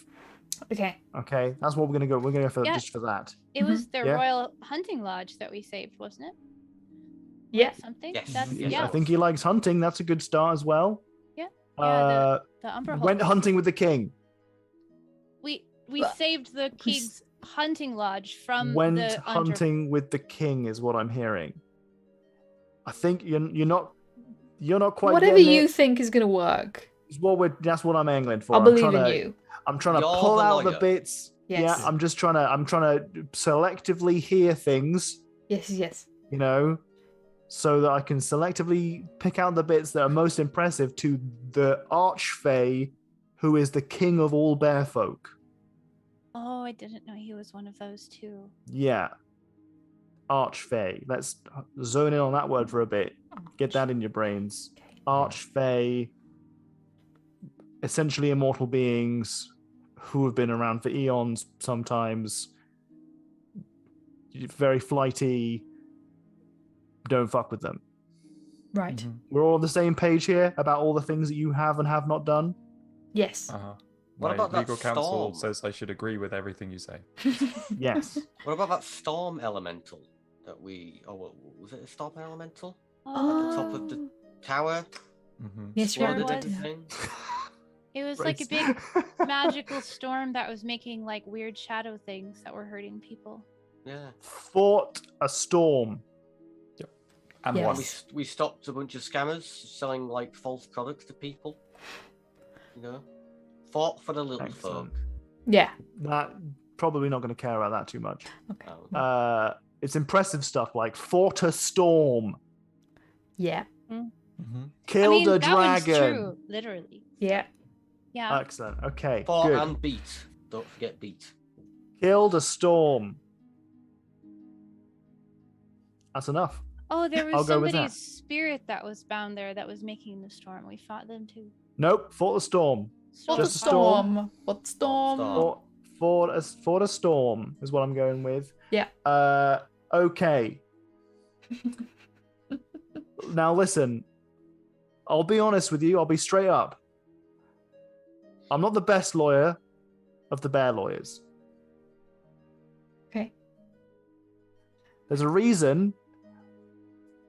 [SPEAKER 5] Okay.
[SPEAKER 2] Okay, that's what we're gonna go. We're gonna go for
[SPEAKER 1] Yeah.
[SPEAKER 2] just for that.
[SPEAKER 1] It was the
[SPEAKER 2] Yeah.
[SPEAKER 1] Royal Hunting Lodge that we saved, wasn't it?
[SPEAKER 5] Yeah.
[SPEAKER 1] Something.
[SPEAKER 4] Yes.
[SPEAKER 1] That's
[SPEAKER 4] Yes.
[SPEAKER 1] yeah.
[SPEAKER 2] I think he likes hunting. That's a good start as well.
[SPEAKER 1] Yeah.
[SPEAKER 2] Uh,
[SPEAKER 1] The Umber
[SPEAKER 2] went
[SPEAKER 1] Hulk.
[SPEAKER 2] hunting with the king.
[SPEAKER 1] We
[SPEAKER 5] But-
[SPEAKER 1] saved the king's hunting lodge from
[SPEAKER 2] Went
[SPEAKER 1] the
[SPEAKER 2] hunting with the king is what I'm hearing. I think you're not quite.
[SPEAKER 5] Whatever
[SPEAKER 2] getting
[SPEAKER 5] you
[SPEAKER 2] it.
[SPEAKER 5] think is gonna work,
[SPEAKER 2] That's what I'm angling for.
[SPEAKER 5] I'll believe in
[SPEAKER 2] I'm
[SPEAKER 5] you.
[SPEAKER 2] trying to
[SPEAKER 4] You're
[SPEAKER 2] pull
[SPEAKER 4] the
[SPEAKER 2] out the
[SPEAKER 4] lawyer.
[SPEAKER 2] bits.
[SPEAKER 5] Yes.
[SPEAKER 2] Yeah, I'm trying to selectively hear things,
[SPEAKER 5] Yes.
[SPEAKER 2] you know, so that I can selectively pick out the bits that are most impressive to the Archfey, who is the king of all bear folk.
[SPEAKER 1] Oh, I didn't know he was one of those too.
[SPEAKER 2] Yeah. Archfey. Let's zone in on that word for a bit. Get that in your brains. Archfey, essentially immortal beings who have been around for eons sometimes. Very flighty. Don't fuck with them.
[SPEAKER 5] Right.
[SPEAKER 3] Mhm.
[SPEAKER 2] We're all on the same page here about all the things that you have and have not done.
[SPEAKER 5] Yes.
[SPEAKER 3] Uh-huh.
[SPEAKER 4] What
[SPEAKER 3] My
[SPEAKER 4] about that
[SPEAKER 3] legal counsel
[SPEAKER 4] storm?
[SPEAKER 3] says I should agree with everything you say.
[SPEAKER 2] Yes.
[SPEAKER 4] What about that storm elemental that we? Oh, was it a storm elemental?
[SPEAKER 1] Oh,
[SPEAKER 4] the top of the tower.
[SPEAKER 3] Mm-hmm.
[SPEAKER 5] Yes,
[SPEAKER 1] Sure
[SPEAKER 5] you're
[SPEAKER 1] was.
[SPEAKER 5] right.
[SPEAKER 4] Everything?
[SPEAKER 1] it was like a big magical storm that was making like weird shadow things that were hurting people.
[SPEAKER 4] Yeah.
[SPEAKER 2] Fought a storm.
[SPEAKER 3] And
[SPEAKER 5] Yes.
[SPEAKER 3] one.
[SPEAKER 4] We stopped a bunch of scammers selling like false products to people. You know, fought for the little
[SPEAKER 2] Excellent.
[SPEAKER 4] folk.
[SPEAKER 5] Yeah.
[SPEAKER 2] That probably not going to care about that too much.
[SPEAKER 5] Okay.
[SPEAKER 4] Oh.
[SPEAKER 2] It's impressive stuff like fought a storm,
[SPEAKER 5] Yeah.
[SPEAKER 3] Mm-hmm.
[SPEAKER 2] killed a
[SPEAKER 1] that one's
[SPEAKER 2] dragon.
[SPEAKER 1] true, literally.
[SPEAKER 5] Yeah.
[SPEAKER 1] Yeah.
[SPEAKER 2] Excellent. Okay.
[SPEAKER 4] Fought
[SPEAKER 2] Good.
[SPEAKER 4] and beat. Don't forget beat.
[SPEAKER 2] Killed a storm. That's enough.
[SPEAKER 1] Oh, there
[SPEAKER 2] I'll
[SPEAKER 1] was
[SPEAKER 2] go with
[SPEAKER 1] somebody's
[SPEAKER 2] that.
[SPEAKER 1] spirit that was bound there that was making the storm. We fought them too.
[SPEAKER 2] Nope. Fought a storm.
[SPEAKER 5] What
[SPEAKER 2] Just
[SPEAKER 5] the
[SPEAKER 2] a storm.
[SPEAKER 5] storm? What storm?
[SPEAKER 4] Storm.
[SPEAKER 2] Fought a storm is what I'm going with.
[SPEAKER 5] Yeah.
[SPEAKER 2] Okay. Now listen. I'll be honest with you. I'll be straight up. I'm not the best lawyer of the bear lawyers.
[SPEAKER 5] Okay.
[SPEAKER 2] There's a reason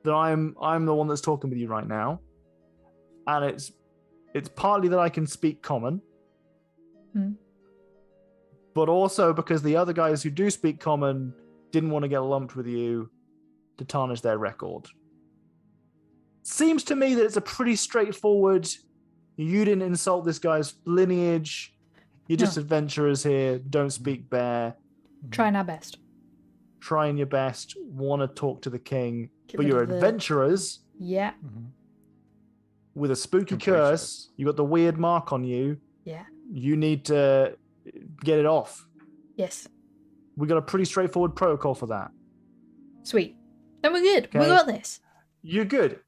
[SPEAKER 2] that I'm the one that's talking with you right now, and it's partly that I can speak common, but also because the other guys who do speak common didn't want to get lumped with you to tarnish their record. Seems to me that it's a pretty straightforward. You didn't insult this guy's lineage. You're just adventurers here. Don't speak bear.
[SPEAKER 5] Trying our best.
[SPEAKER 2] Trying your best. Want to talk to the king.
[SPEAKER 5] Get
[SPEAKER 2] But
[SPEAKER 5] rid
[SPEAKER 2] you're
[SPEAKER 5] of the-
[SPEAKER 2] adventurers
[SPEAKER 5] Yeah.
[SPEAKER 3] Mm-hmm.
[SPEAKER 2] with a spooky
[SPEAKER 3] Embrace
[SPEAKER 2] curse. You got the weird mark on you.
[SPEAKER 5] Yeah.
[SPEAKER 2] You need to get it off.
[SPEAKER 5] Yes.
[SPEAKER 2] We got a pretty straightforward protocol for that.
[SPEAKER 5] Sweet. Then we're good. We
[SPEAKER 2] Okay.
[SPEAKER 5] got this.
[SPEAKER 2] You're good.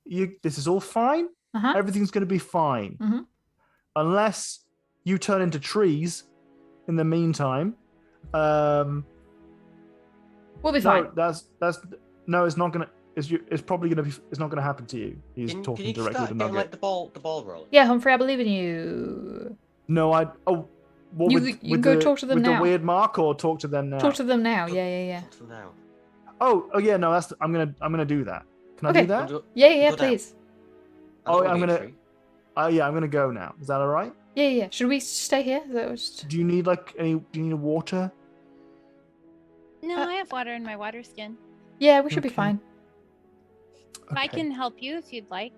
[SPEAKER 2] This is all fine.
[SPEAKER 5] Uh-huh.
[SPEAKER 2] Everything's going to be fine.
[SPEAKER 5] Mhm.
[SPEAKER 2] Unless you turn into trees in the meantime.
[SPEAKER 5] We'll be
[SPEAKER 2] No,
[SPEAKER 5] fine.
[SPEAKER 2] that's no. It's not gonna. It's probably gonna be. It's not gonna happen to you. He's
[SPEAKER 4] Can
[SPEAKER 2] talking
[SPEAKER 4] you
[SPEAKER 2] directly
[SPEAKER 4] start
[SPEAKER 2] to
[SPEAKER 4] getting
[SPEAKER 2] Nugget.
[SPEAKER 4] like the ball rolling?
[SPEAKER 5] Yeah, Humphrey, I believe in you.
[SPEAKER 2] No, I. Oh, what
[SPEAKER 5] You-
[SPEAKER 2] with,
[SPEAKER 5] you
[SPEAKER 2] with
[SPEAKER 5] go
[SPEAKER 2] the,
[SPEAKER 5] talk to them
[SPEAKER 2] with
[SPEAKER 5] now.
[SPEAKER 2] the weird mark, or talk to them now.
[SPEAKER 5] Talk to them now. Yeah.
[SPEAKER 4] Talk to them now.
[SPEAKER 2] Oh yeah. No, that's. I'm gonna do that. Can I
[SPEAKER 5] Okay.
[SPEAKER 2] do that?
[SPEAKER 5] Yeah,
[SPEAKER 4] Go down.
[SPEAKER 5] please.
[SPEAKER 4] I don't
[SPEAKER 2] Oh,
[SPEAKER 4] wanna
[SPEAKER 2] I'm
[SPEAKER 4] be a
[SPEAKER 2] gonna-
[SPEAKER 4] tree.
[SPEAKER 2] Oh yeah. I'm gonna go now. Is that all right?
[SPEAKER 5] Yeah. Should we stay here? That was...
[SPEAKER 2] Do you need like any? Do you need water?
[SPEAKER 1] No, I have water in my water skin.
[SPEAKER 5] Yeah, we should be
[SPEAKER 2] Okay.
[SPEAKER 5] fine.
[SPEAKER 1] I
[SPEAKER 2] Okay.
[SPEAKER 1] can help you if you'd like.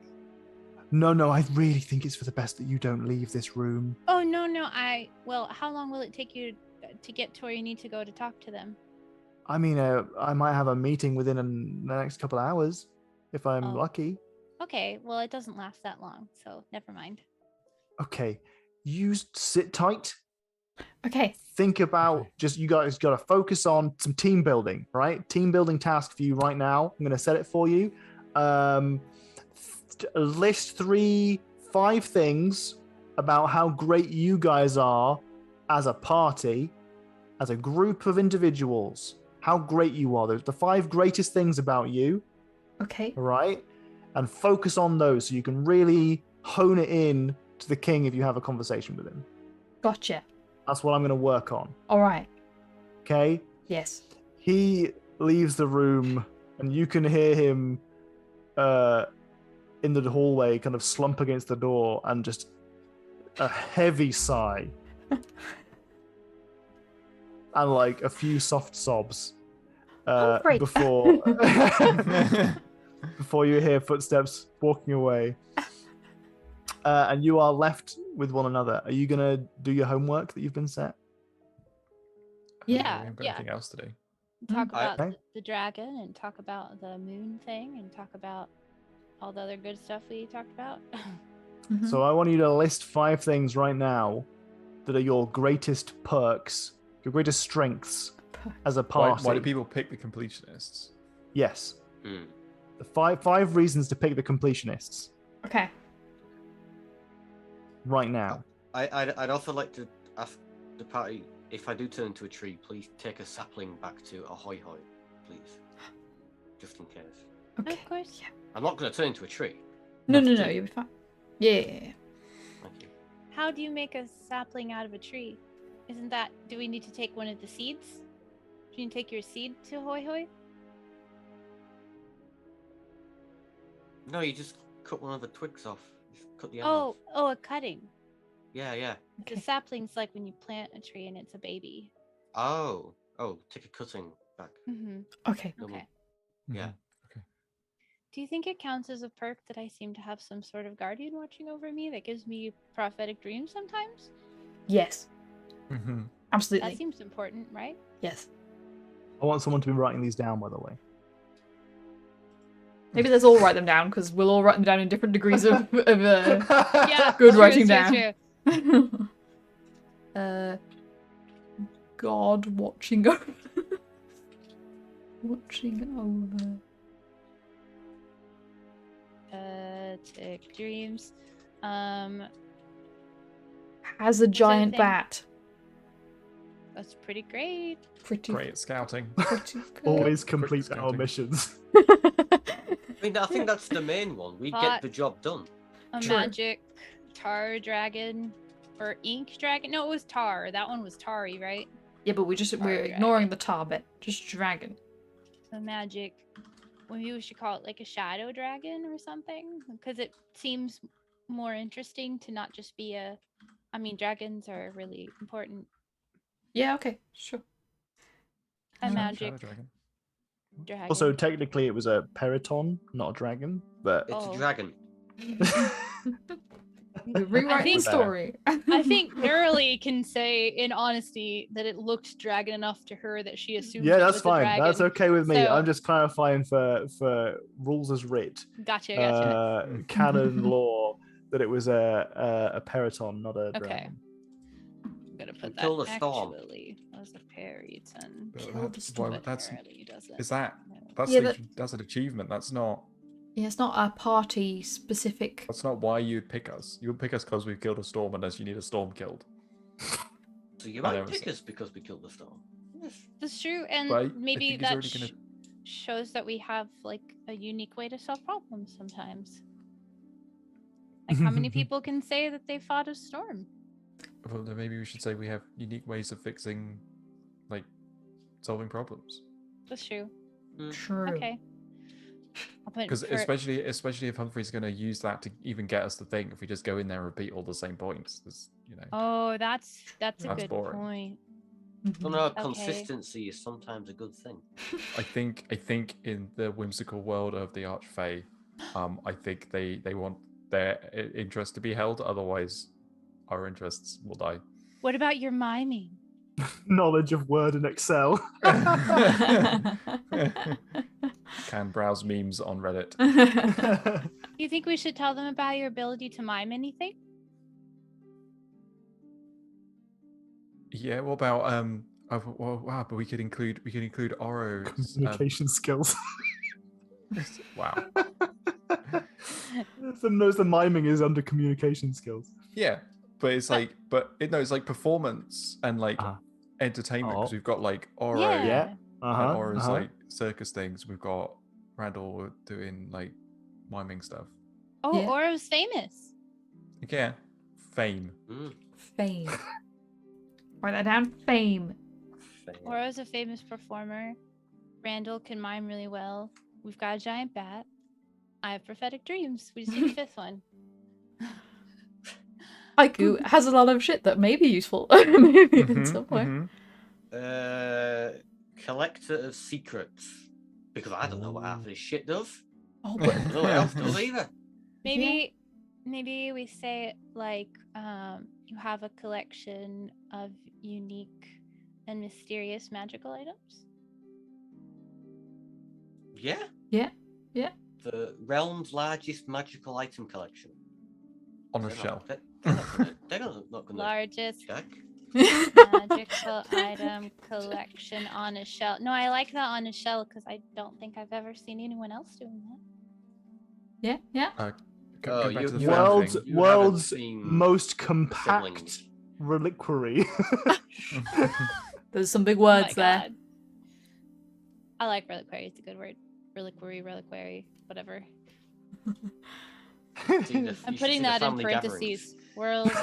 [SPEAKER 2] No. I really think it's for the best that you don't leave this room.
[SPEAKER 1] Oh no. Well, how long will it take you to get to where you need to go to talk to them?
[SPEAKER 2] I mean, I might have a meeting within the next couple of hours, if I'm
[SPEAKER 1] Oh.
[SPEAKER 2] lucky.
[SPEAKER 1] Okay, well it doesn't last that long, so never mind.
[SPEAKER 2] Okay. You sit tight.
[SPEAKER 5] Okay.
[SPEAKER 2] Think about just you guys got to focus on some team building, right? Team building task for you right now. I'm going to set it for you. List 5 things about how great you guys are as a party, as a group of individuals. How great you are. There's the 5 greatest things about you,
[SPEAKER 5] Okay.
[SPEAKER 2] all right? And focus on those so you can really hone it in to the king if you have a conversation with him.
[SPEAKER 5] Gotcha.
[SPEAKER 2] That's what I'm going to work on.
[SPEAKER 5] All right.
[SPEAKER 2] Okay?
[SPEAKER 5] Yes.
[SPEAKER 2] He leaves the room, and you can hear him in the hallway kind of slump against the door and just a heavy sigh. And like a few soft sobs
[SPEAKER 5] Great.
[SPEAKER 2] before before you hear footsteps walking away. And you are left with one another. Are you gonna do your homework that you've been set?
[SPEAKER 3] We
[SPEAKER 1] Yeah,
[SPEAKER 3] haven't got
[SPEAKER 1] yeah.
[SPEAKER 3] anything else to do.
[SPEAKER 1] Talk about
[SPEAKER 2] Okay.
[SPEAKER 1] the dragon and talk about the moon thing and talk about all the other good stuff we talked about.
[SPEAKER 5] Mhm.
[SPEAKER 2] So I want you to list 5 things right now that are your greatest perks, your greatest strengths as a
[SPEAKER 3] Why
[SPEAKER 2] party.
[SPEAKER 3] do people pick the completionists?
[SPEAKER 2] Yes.
[SPEAKER 4] Hmm.
[SPEAKER 2] The five reasons to pick the completionists
[SPEAKER 5] Okay.
[SPEAKER 2] right now.
[SPEAKER 4] I'd also like to ask the party, if I do turn into a tree, please take a sapling back to a hoy hoy, please. Just in case.
[SPEAKER 5] Okay.
[SPEAKER 1] Of course.
[SPEAKER 5] Yeah.
[SPEAKER 4] I'm not going to turn into a tree.
[SPEAKER 5] No,
[SPEAKER 4] That's
[SPEAKER 5] no,
[SPEAKER 4] two.
[SPEAKER 5] you'll be fine. Yeah.
[SPEAKER 4] Thank you.
[SPEAKER 1] How do you make a sapling out of a tree? Isn't that? Do we need to take one of the seeds? Do you take your seed to hoy hoy?
[SPEAKER 4] No, you just cut one of the twigs off. Just cut the end off.
[SPEAKER 1] Oh, a cutting.
[SPEAKER 4] Yeah.
[SPEAKER 1] The sapling's like when you plant a tree and it's a baby.
[SPEAKER 4] Oh, take a cutting back.
[SPEAKER 1] Mm-hmm.
[SPEAKER 5] Okay.
[SPEAKER 4] Double-
[SPEAKER 1] Okay.
[SPEAKER 4] Yeah.
[SPEAKER 1] Do you think it counts as a perk that I seem to have some sort of guardian watching over me that gives me prophetic dreams sometimes?
[SPEAKER 5] Yes.
[SPEAKER 3] Mm-hmm.
[SPEAKER 5] Absolutely.
[SPEAKER 1] That seems important, right?
[SPEAKER 5] Yes.
[SPEAKER 2] I want someone to be writing these down, by the way.
[SPEAKER 5] Maybe let's all write them down because we'll all write them down in different degrees of
[SPEAKER 1] Yeah.
[SPEAKER 5] good
[SPEAKER 1] true,
[SPEAKER 5] writing
[SPEAKER 1] true,
[SPEAKER 5] down.
[SPEAKER 1] true.
[SPEAKER 5] God watching over. Watching over.
[SPEAKER 1] Prophetic dreams.
[SPEAKER 5] Has a giant
[SPEAKER 1] thing?
[SPEAKER 5] bat.
[SPEAKER 1] That's pretty great.
[SPEAKER 5] Pretty.
[SPEAKER 3] Great at scouting.
[SPEAKER 5] Pretty good.
[SPEAKER 2] Always
[SPEAKER 3] Quick
[SPEAKER 2] complete our
[SPEAKER 3] scouting.
[SPEAKER 2] missions.
[SPEAKER 4] I think that's the main one. We get the job done.
[SPEAKER 1] A
[SPEAKER 5] True.
[SPEAKER 1] magic tar dragon or ink dragon. No, it was tar. That one was tarry, right?
[SPEAKER 5] Yeah, but we're
[SPEAKER 1] Dragon.
[SPEAKER 5] ignoring the tar bit. Just dragon.
[SPEAKER 1] A magic. Maybe we should call it like a shadow dragon or something, because it seems more interesting to not just be a. I mean, dragons are really important.
[SPEAKER 5] Yeah. Okay. Sure.
[SPEAKER 1] A
[SPEAKER 3] Shadow
[SPEAKER 1] magic
[SPEAKER 3] dragon.
[SPEAKER 1] dragon.
[SPEAKER 2] Also, technically, it was a periton, not a dragon. But
[SPEAKER 4] It's
[SPEAKER 1] Oh.
[SPEAKER 4] a dragon.
[SPEAKER 5] Rewrite the
[SPEAKER 1] think-
[SPEAKER 5] story.
[SPEAKER 1] I think Nerly can say in honesty that it looked dragon enough to her that she assumed.
[SPEAKER 2] yeah,
[SPEAKER 1] it
[SPEAKER 2] that's
[SPEAKER 1] was a
[SPEAKER 2] fine.
[SPEAKER 1] dragon.
[SPEAKER 2] That's okay with me.
[SPEAKER 1] So-
[SPEAKER 2] I'm just clarifying for rules as writ,
[SPEAKER 1] Gotcha.
[SPEAKER 2] canon law, that it was a periton, not a
[SPEAKER 1] Okay.
[SPEAKER 2] dragon.
[SPEAKER 1] I'm gonna put that.
[SPEAKER 4] Kill the storm.
[SPEAKER 1] Actually, was a periton.
[SPEAKER 3] But
[SPEAKER 5] Kill the
[SPEAKER 3] that's,
[SPEAKER 5] storm.
[SPEAKER 3] why, that's
[SPEAKER 1] Apparently doesn't.
[SPEAKER 3] is that
[SPEAKER 1] No.
[SPEAKER 3] that's
[SPEAKER 5] Yeah,
[SPEAKER 3] that's an achievement. That's not
[SPEAKER 5] Yeah, it's not a party specific.
[SPEAKER 3] why you'd pick us. You would pick us because we've killed a storm, unless you need a storm killed.
[SPEAKER 4] So you
[SPEAKER 3] I
[SPEAKER 4] might
[SPEAKER 3] know,
[SPEAKER 4] pick
[SPEAKER 3] so-
[SPEAKER 4] us because we killed the storm. Yes.
[SPEAKER 1] That's true, and
[SPEAKER 3] But I
[SPEAKER 1] maybe
[SPEAKER 3] think he's
[SPEAKER 1] that
[SPEAKER 3] already gonna-
[SPEAKER 1] shows that we have like a unique way to solve problems sometimes. Like how many people can say that they fought a storm?
[SPEAKER 3] Well, then maybe we should say we have unique ways of fixing, like, solving problems.
[SPEAKER 1] That's true.
[SPEAKER 5] True.
[SPEAKER 1] Okay. I'll put
[SPEAKER 3] Because
[SPEAKER 1] for-
[SPEAKER 3] especially if Humphrey's going to use that to even get us the thing, if we just go in there and repeat all the same points, there's, you know.
[SPEAKER 1] Oh, that's a
[SPEAKER 3] That's
[SPEAKER 1] good
[SPEAKER 3] boring.
[SPEAKER 1] point.
[SPEAKER 4] Well, no,
[SPEAKER 1] Okay.
[SPEAKER 4] consistency is sometimes a good thing.
[SPEAKER 3] I think in the whimsical world of the Archfey, I think they want their interest to be held. Otherwise, our interests will die.
[SPEAKER 1] What about your miming?
[SPEAKER 2] Knowledge of Word and Excel.
[SPEAKER 3] Can browse memes on Reddit.
[SPEAKER 1] Do you think we should tell them about your ability to mime anything?
[SPEAKER 3] Yeah. What about wow, but we could include Oro's.
[SPEAKER 2] Communication skills.
[SPEAKER 3] Wow.
[SPEAKER 2] The miming is under communication skills.
[SPEAKER 3] Yeah, but it's like, it's like performance and like
[SPEAKER 2] Uh-huh.
[SPEAKER 3] entertainment, because
[SPEAKER 2] Oh.
[SPEAKER 3] we've got like Oro
[SPEAKER 2] Yeah.
[SPEAKER 3] and
[SPEAKER 2] Uh-huh.
[SPEAKER 3] Oro's
[SPEAKER 2] uh-huh.
[SPEAKER 3] like circus things. We've got Randall doing like miming stuff.
[SPEAKER 1] Oh,
[SPEAKER 5] Yeah.
[SPEAKER 1] Oro's famous.
[SPEAKER 3] Yeah, fame.
[SPEAKER 4] Mm.
[SPEAKER 5] Fame. Write that down. Fame.
[SPEAKER 1] Oro's a famous performer. Randall can mime really well. We've got a giant bat. I have prophetic dreams. We just need a fifth one.
[SPEAKER 5] Haiku has a lot of shit that may be useful. Maybe in some way.
[SPEAKER 4] Collector of secrets. Because I don't know what half of this shit does.
[SPEAKER 5] Oh,
[SPEAKER 4] I
[SPEAKER 5] but
[SPEAKER 4] don't know what else does either.
[SPEAKER 1] Maybe we say like you have a collection of unique and mysterious magical items.
[SPEAKER 4] Yeah.
[SPEAKER 5] Yeah. Yeah.
[SPEAKER 4] The realm's largest magical item collection.
[SPEAKER 3] On a shelf.
[SPEAKER 4] They're not gonna
[SPEAKER 1] Largest
[SPEAKER 4] check.
[SPEAKER 1] magical item collection on a shelf. No, I like that on a shelf because I don't think I've ever seen anyone else doing that.
[SPEAKER 5] Yeah.
[SPEAKER 3] Go back to the fan
[SPEAKER 2] world's
[SPEAKER 3] thing.
[SPEAKER 4] You
[SPEAKER 2] world's
[SPEAKER 4] haven't seen
[SPEAKER 2] most
[SPEAKER 4] the
[SPEAKER 2] compact
[SPEAKER 4] siblings.
[SPEAKER 2] reliquary.
[SPEAKER 5] There's some big
[SPEAKER 1] Oh my
[SPEAKER 5] words there.
[SPEAKER 1] God. I like reliquary. It's a good word. Reliquary, whatever. I'm putting that in parentheses. World's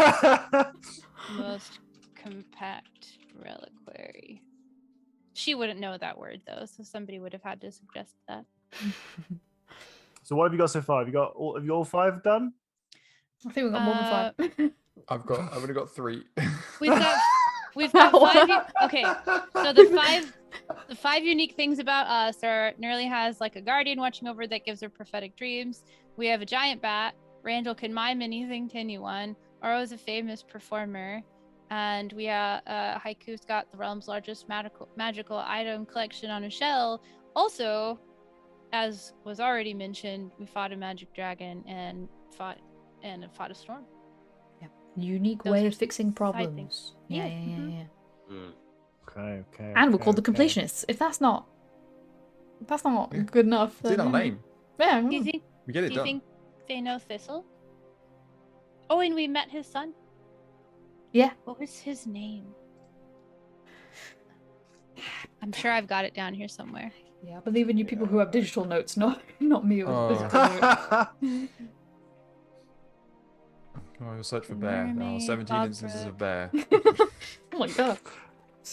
[SPEAKER 1] most compact reliquary. She wouldn't know that word though, so somebody would have had to suggest that.
[SPEAKER 2] So what have you got so far? Have you all 5 done?
[SPEAKER 5] I think we've got more than 5.
[SPEAKER 3] I've only got 3.
[SPEAKER 1] We've got 5. Okay, so the 5 unique things about us are Nerly has like a guardian watching over that gives her prophetic dreams. We have a giant bat. Randall can mime anything to anyone. Oro's a famous performer. And we Haiku's got the realm's largest magical item collection on a shell. Also, as was already mentioned, we fought a magic dragon and fought a storm.
[SPEAKER 5] Unique
[SPEAKER 1] Those
[SPEAKER 5] way
[SPEAKER 1] are
[SPEAKER 5] of fixing
[SPEAKER 1] side
[SPEAKER 5] problems.
[SPEAKER 1] things.
[SPEAKER 5] Yeah.
[SPEAKER 2] Okay.
[SPEAKER 5] And we're called the
[SPEAKER 2] okay.
[SPEAKER 5] completionists. If that's not
[SPEAKER 3] Yeah.
[SPEAKER 5] good enough,
[SPEAKER 3] It's in
[SPEAKER 5] then
[SPEAKER 3] our name.
[SPEAKER 5] Yeah.
[SPEAKER 1] Do you think
[SPEAKER 3] We get it
[SPEAKER 1] Do you
[SPEAKER 3] done.
[SPEAKER 1] think they know Thistle? Oh, and we met his son.
[SPEAKER 5] Yeah.
[SPEAKER 1] What was his name? I'm sure I've got it down here somewhere.
[SPEAKER 5] Yeah, I believe in you people who have digital notes, not me with
[SPEAKER 3] Oh.
[SPEAKER 5] physical notes.
[SPEAKER 3] I will search for bear. Oh,
[SPEAKER 1] Mermaid
[SPEAKER 3] 17
[SPEAKER 1] opera.
[SPEAKER 3] instances of bear.
[SPEAKER 5] Oh my god.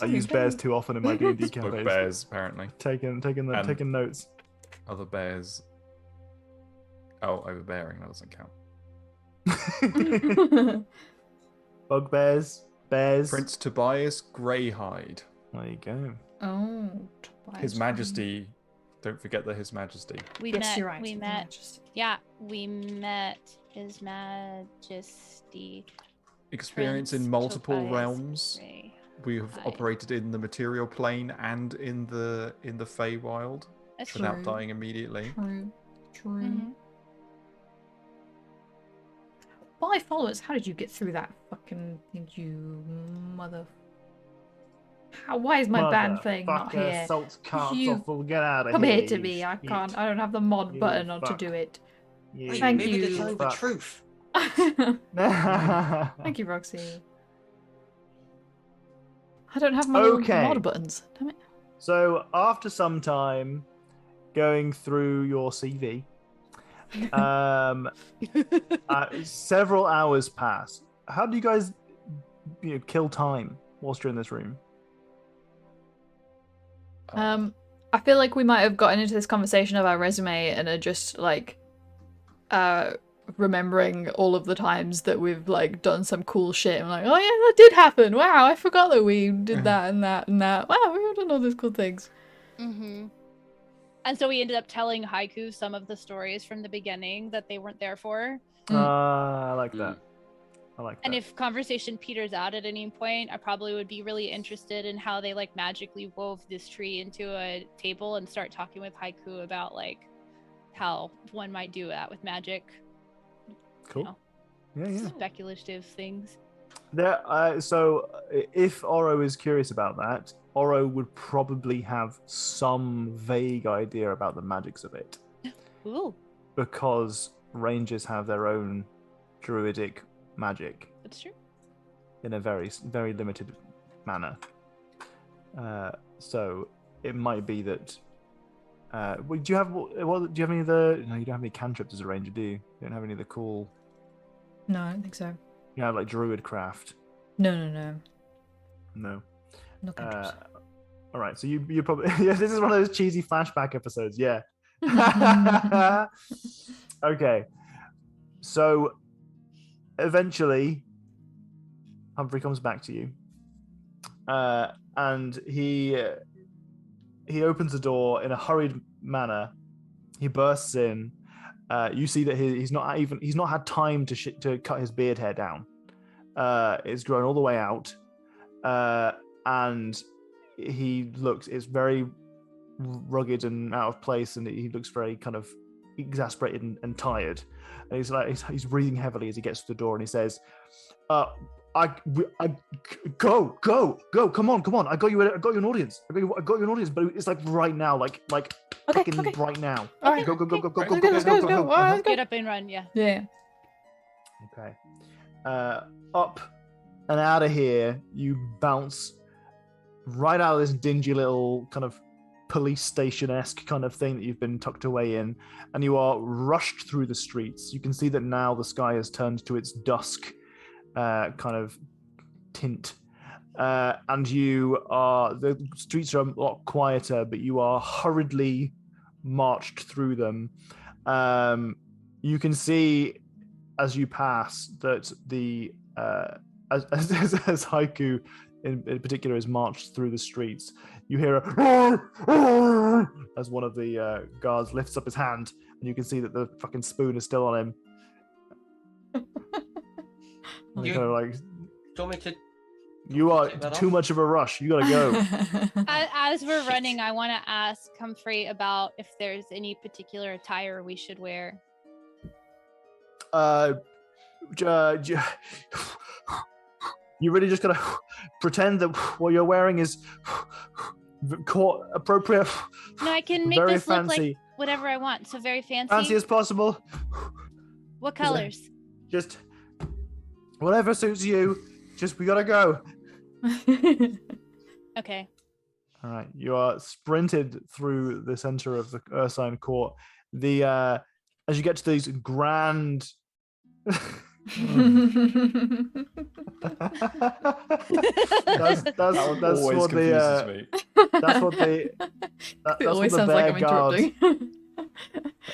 [SPEAKER 2] I use bears too often in my D&D
[SPEAKER 3] Both
[SPEAKER 2] campaigns.
[SPEAKER 3] bears, apparently.
[SPEAKER 2] Taking notes.
[SPEAKER 3] Other bears. Oh, overbearing. That doesn't count.
[SPEAKER 2] Bugbears, bears.
[SPEAKER 3] Prince Tobias Greyhide.
[SPEAKER 2] There you go.
[SPEAKER 5] Oh.
[SPEAKER 3] His Majesty. Don't forget that His Majesty.
[SPEAKER 5] Yes, you're right.
[SPEAKER 1] We
[SPEAKER 5] Your
[SPEAKER 1] met.
[SPEAKER 5] Majesty.
[SPEAKER 1] Yeah, we met His Majesty.
[SPEAKER 3] Experience
[SPEAKER 1] Prince
[SPEAKER 3] in multiple
[SPEAKER 1] Tobias
[SPEAKER 3] realms.
[SPEAKER 1] Grey.
[SPEAKER 3] We have
[SPEAKER 1] Hi.
[SPEAKER 3] operated in the material plane and in the feywild
[SPEAKER 1] That's
[SPEAKER 5] True.
[SPEAKER 3] without dying immediately.
[SPEAKER 5] True.
[SPEAKER 1] Mhm.
[SPEAKER 5] By followers, how did you get through that fucking thing, you mother? Why is my band thing not
[SPEAKER 2] Motherfucker,
[SPEAKER 5] here?
[SPEAKER 2] Salt carts
[SPEAKER 5] You
[SPEAKER 2] off, we'll get out of
[SPEAKER 5] Come
[SPEAKER 2] here.
[SPEAKER 5] here to me. I can't. I don't have the mod
[SPEAKER 2] You
[SPEAKER 5] button on to
[SPEAKER 2] fuck.
[SPEAKER 5] do it.
[SPEAKER 2] You
[SPEAKER 5] Thank
[SPEAKER 4] Maybe
[SPEAKER 5] you.
[SPEAKER 4] they're telling the
[SPEAKER 2] fuck.
[SPEAKER 4] truth.
[SPEAKER 5] Thank you, Roxy. I don't have my
[SPEAKER 2] Okay.
[SPEAKER 5] mod buttons. Damn it.
[SPEAKER 2] So after some time going through your CV, several hours pass. How do you guys kill time whilst you're in this room?
[SPEAKER 5] I feel like we might have gotten into this conversation of our resume and are just like remembering all of the times that we've like done some cool shit. I'm like, oh yeah, that did happen. Wow, I forgot that we did that and that and that. Wow, we've done all these cool things.
[SPEAKER 1] Mm-hmm. And so we ended up telling Haiku some of the stories from the beginning that they weren't there for.
[SPEAKER 2] I like that. I like that.
[SPEAKER 1] And if conversation peters out at any point, I probably would be really interested in how they like magically wove this tree into a table and start talking with Haiku about like how one might do that with magic.
[SPEAKER 2] Cool.
[SPEAKER 1] You know,
[SPEAKER 2] Yeah.
[SPEAKER 1] speculative things.
[SPEAKER 2] There. So if Oro is curious about that, Oro would probably have some vague idea about the magics of it,
[SPEAKER 1] Ooh,
[SPEAKER 2] because rangers have their own druidic magic
[SPEAKER 1] that's true.
[SPEAKER 2] in a very, very limited manner. So it might be that. Do you have? Well, do you have any of the? No, you don't have any cantrips as a ranger, do you? You don't have any of the cool.
[SPEAKER 5] No, I don't think so.
[SPEAKER 2] You have like druid craft.
[SPEAKER 5] No.
[SPEAKER 2] No.
[SPEAKER 5] Not gonna trust it.
[SPEAKER 2] All right, so you probably yeah. This is one of those cheesy flashback episodes. Yeah. Okay. So eventually, Humphrey comes back to you, and he opens the door in a hurried manner. He bursts in. You see that he's not had time to cut his beard hair down. It's grown all the way out, and it's very rugged and out of place, and he looks very kind of exasperated and tired. And he's breathing heavily as he gets to the door, and he says, go, come on, I got you an audience, I got you an audience, but it's like right now, like
[SPEAKER 5] Okay.
[SPEAKER 2] right now.
[SPEAKER 5] All right.
[SPEAKER 2] Go.
[SPEAKER 5] Let's go. All right, let's go.
[SPEAKER 1] Get up and run. Yeah.
[SPEAKER 5] Yeah.
[SPEAKER 2] Okay. Up and out of here, you bounce right out of this dingy little kind of police station-esque kind of thing that you've been tucked away in, and you are rushed through the streets. You can see that now the sky has turned to its dusk kind of tint. And the streets are a lot quieter, but you are hurriedly marched through them. You can see as you pass that as Haiku in particular is marched through the streets, you hear a as one of the guards lifts up his hand, and you can see that the fucking spoon is still on him.
[SPEAKER 4] You
[SPEAKER 2] kind of like,
[SPEAKER 4] told me to.
[SPEAKER 2] you are too much of a rush. You gotta go.
[SPEAKER 1] As we're running, I want to ask Humphrey about if there's any particular attire we should wear.
[SPEAKER 2] You really just gotta pretend that what you're wearing is court appropriate.
[SPEAKER 1] No, I can make
[SPEAKER 2] very
[SPEAKER 1] this look
[SPEAKER 2] fancy.
[SPEAKER 1] like whatever I want. So very fancy.
[SPEAKER 2] Fancy as possible.
[SPEAKER 1] What colors?
[SPEAKER 2] Just whatever suits you. We gotta go.
[SPEAKER 1] Okay.
[SPEAKER 2] All right, you are sprinted through the center of the Ursine Court. As you get to these grand. that's
[SPEAKER 3] always
[SPEAKER 2] what
[SPEAKER 3] confuses me.
[SPEAKER 2] That's what they. That's
[SPEAKER 5] always
[SPEAKER 2] what the
[SPEAKER 5] sounds like
[SPEAKER 2] bear
[SPEAKER 5] I'm
[SPEAKER 2] guard.
[SPEAKER 5] interrupting.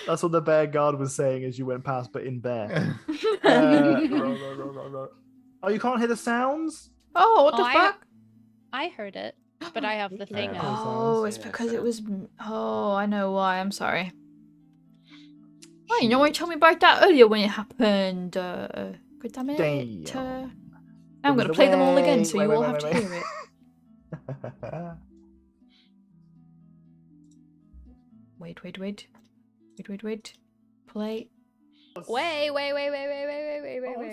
[SPEAKER 2] That's what the bear guard was saying as you went past, but in bear. Oh, you can't hear the sounds?
[SPEAKER 5] Oh, what the fuck?
[SPEAKER 1] I heard it, but I have the thing
[SPEAKER 2] Yeah.
[SPEAKER 1] on.
[SPEAKER 5] Oh, it's because it was. Oh, I know why. I'm sorry. Why you know why you told me about that earlier when it happened? God damn it.
[SPEAKER 2] Damn.
[SPEAKER 5] I'm gonna play them all again, so you all have to hear it. Wait. Play.
[SPEAKER 1] Wait.
[SPEAKER 2] I'm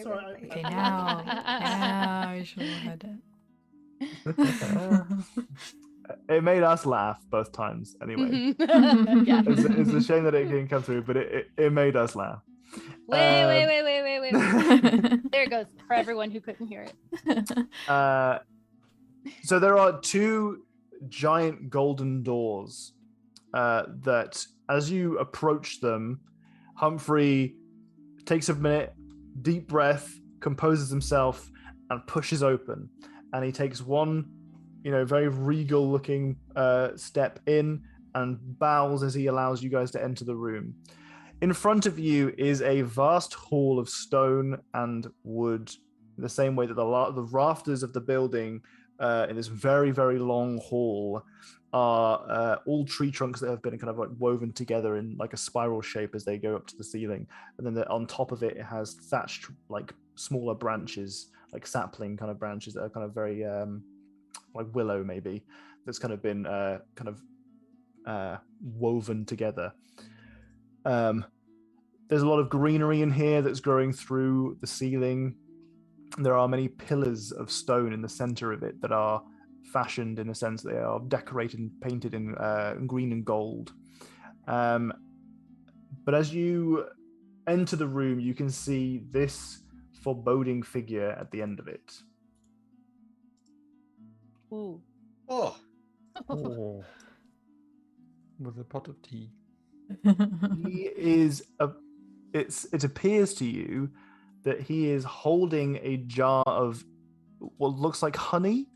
[SPEAKER 2] sorry,
[SPEAKER 5] Okay, now you should have heard it.
[SPEAKER 2] It made us laugh both times anyway.
[SPEAKER 1] Yeah.
[SPEAKER 2] It's a shame that it didn't come through, but it made us laugh.
[SPEAKER 1] Wait. There it goes for everyone who couldn't hear it.
[SPEAKER 2] So there are two giant golden doors that, as you approach them, Humphrey takes a minute, deep breath, composes himself, and pushes open. And he takes one, very regal-looking step in and bows as he allows you guys to enter the room. In front of you is a vast hall of stone and wood, in the same way that the rafters of the building in this very, very long hall are all tree trunks that have been kind of like woven together in like a spiral shape as they go up to the ceiling. And then on top of it, it has thatched like smaller branches, like sapling kind of branches that are kind of very like willow maybe, that's kind of been woven together. There's a lot of greenery in here that's growing through the ceiling. There are many pillars of stone in the center of it that are fashioned in a sense. They are decorated and painted in green and gold. But as you enter the room, you can see this foreboding figure at the end of it.
[SPEAKER 1] Ooh.
[SPEAKER 4] Oh,
[SPEAKER 3] Oh. With a pot of tea.
[SPEAKER 2] He is it appears to you that he is holding a jar of what looks like honey,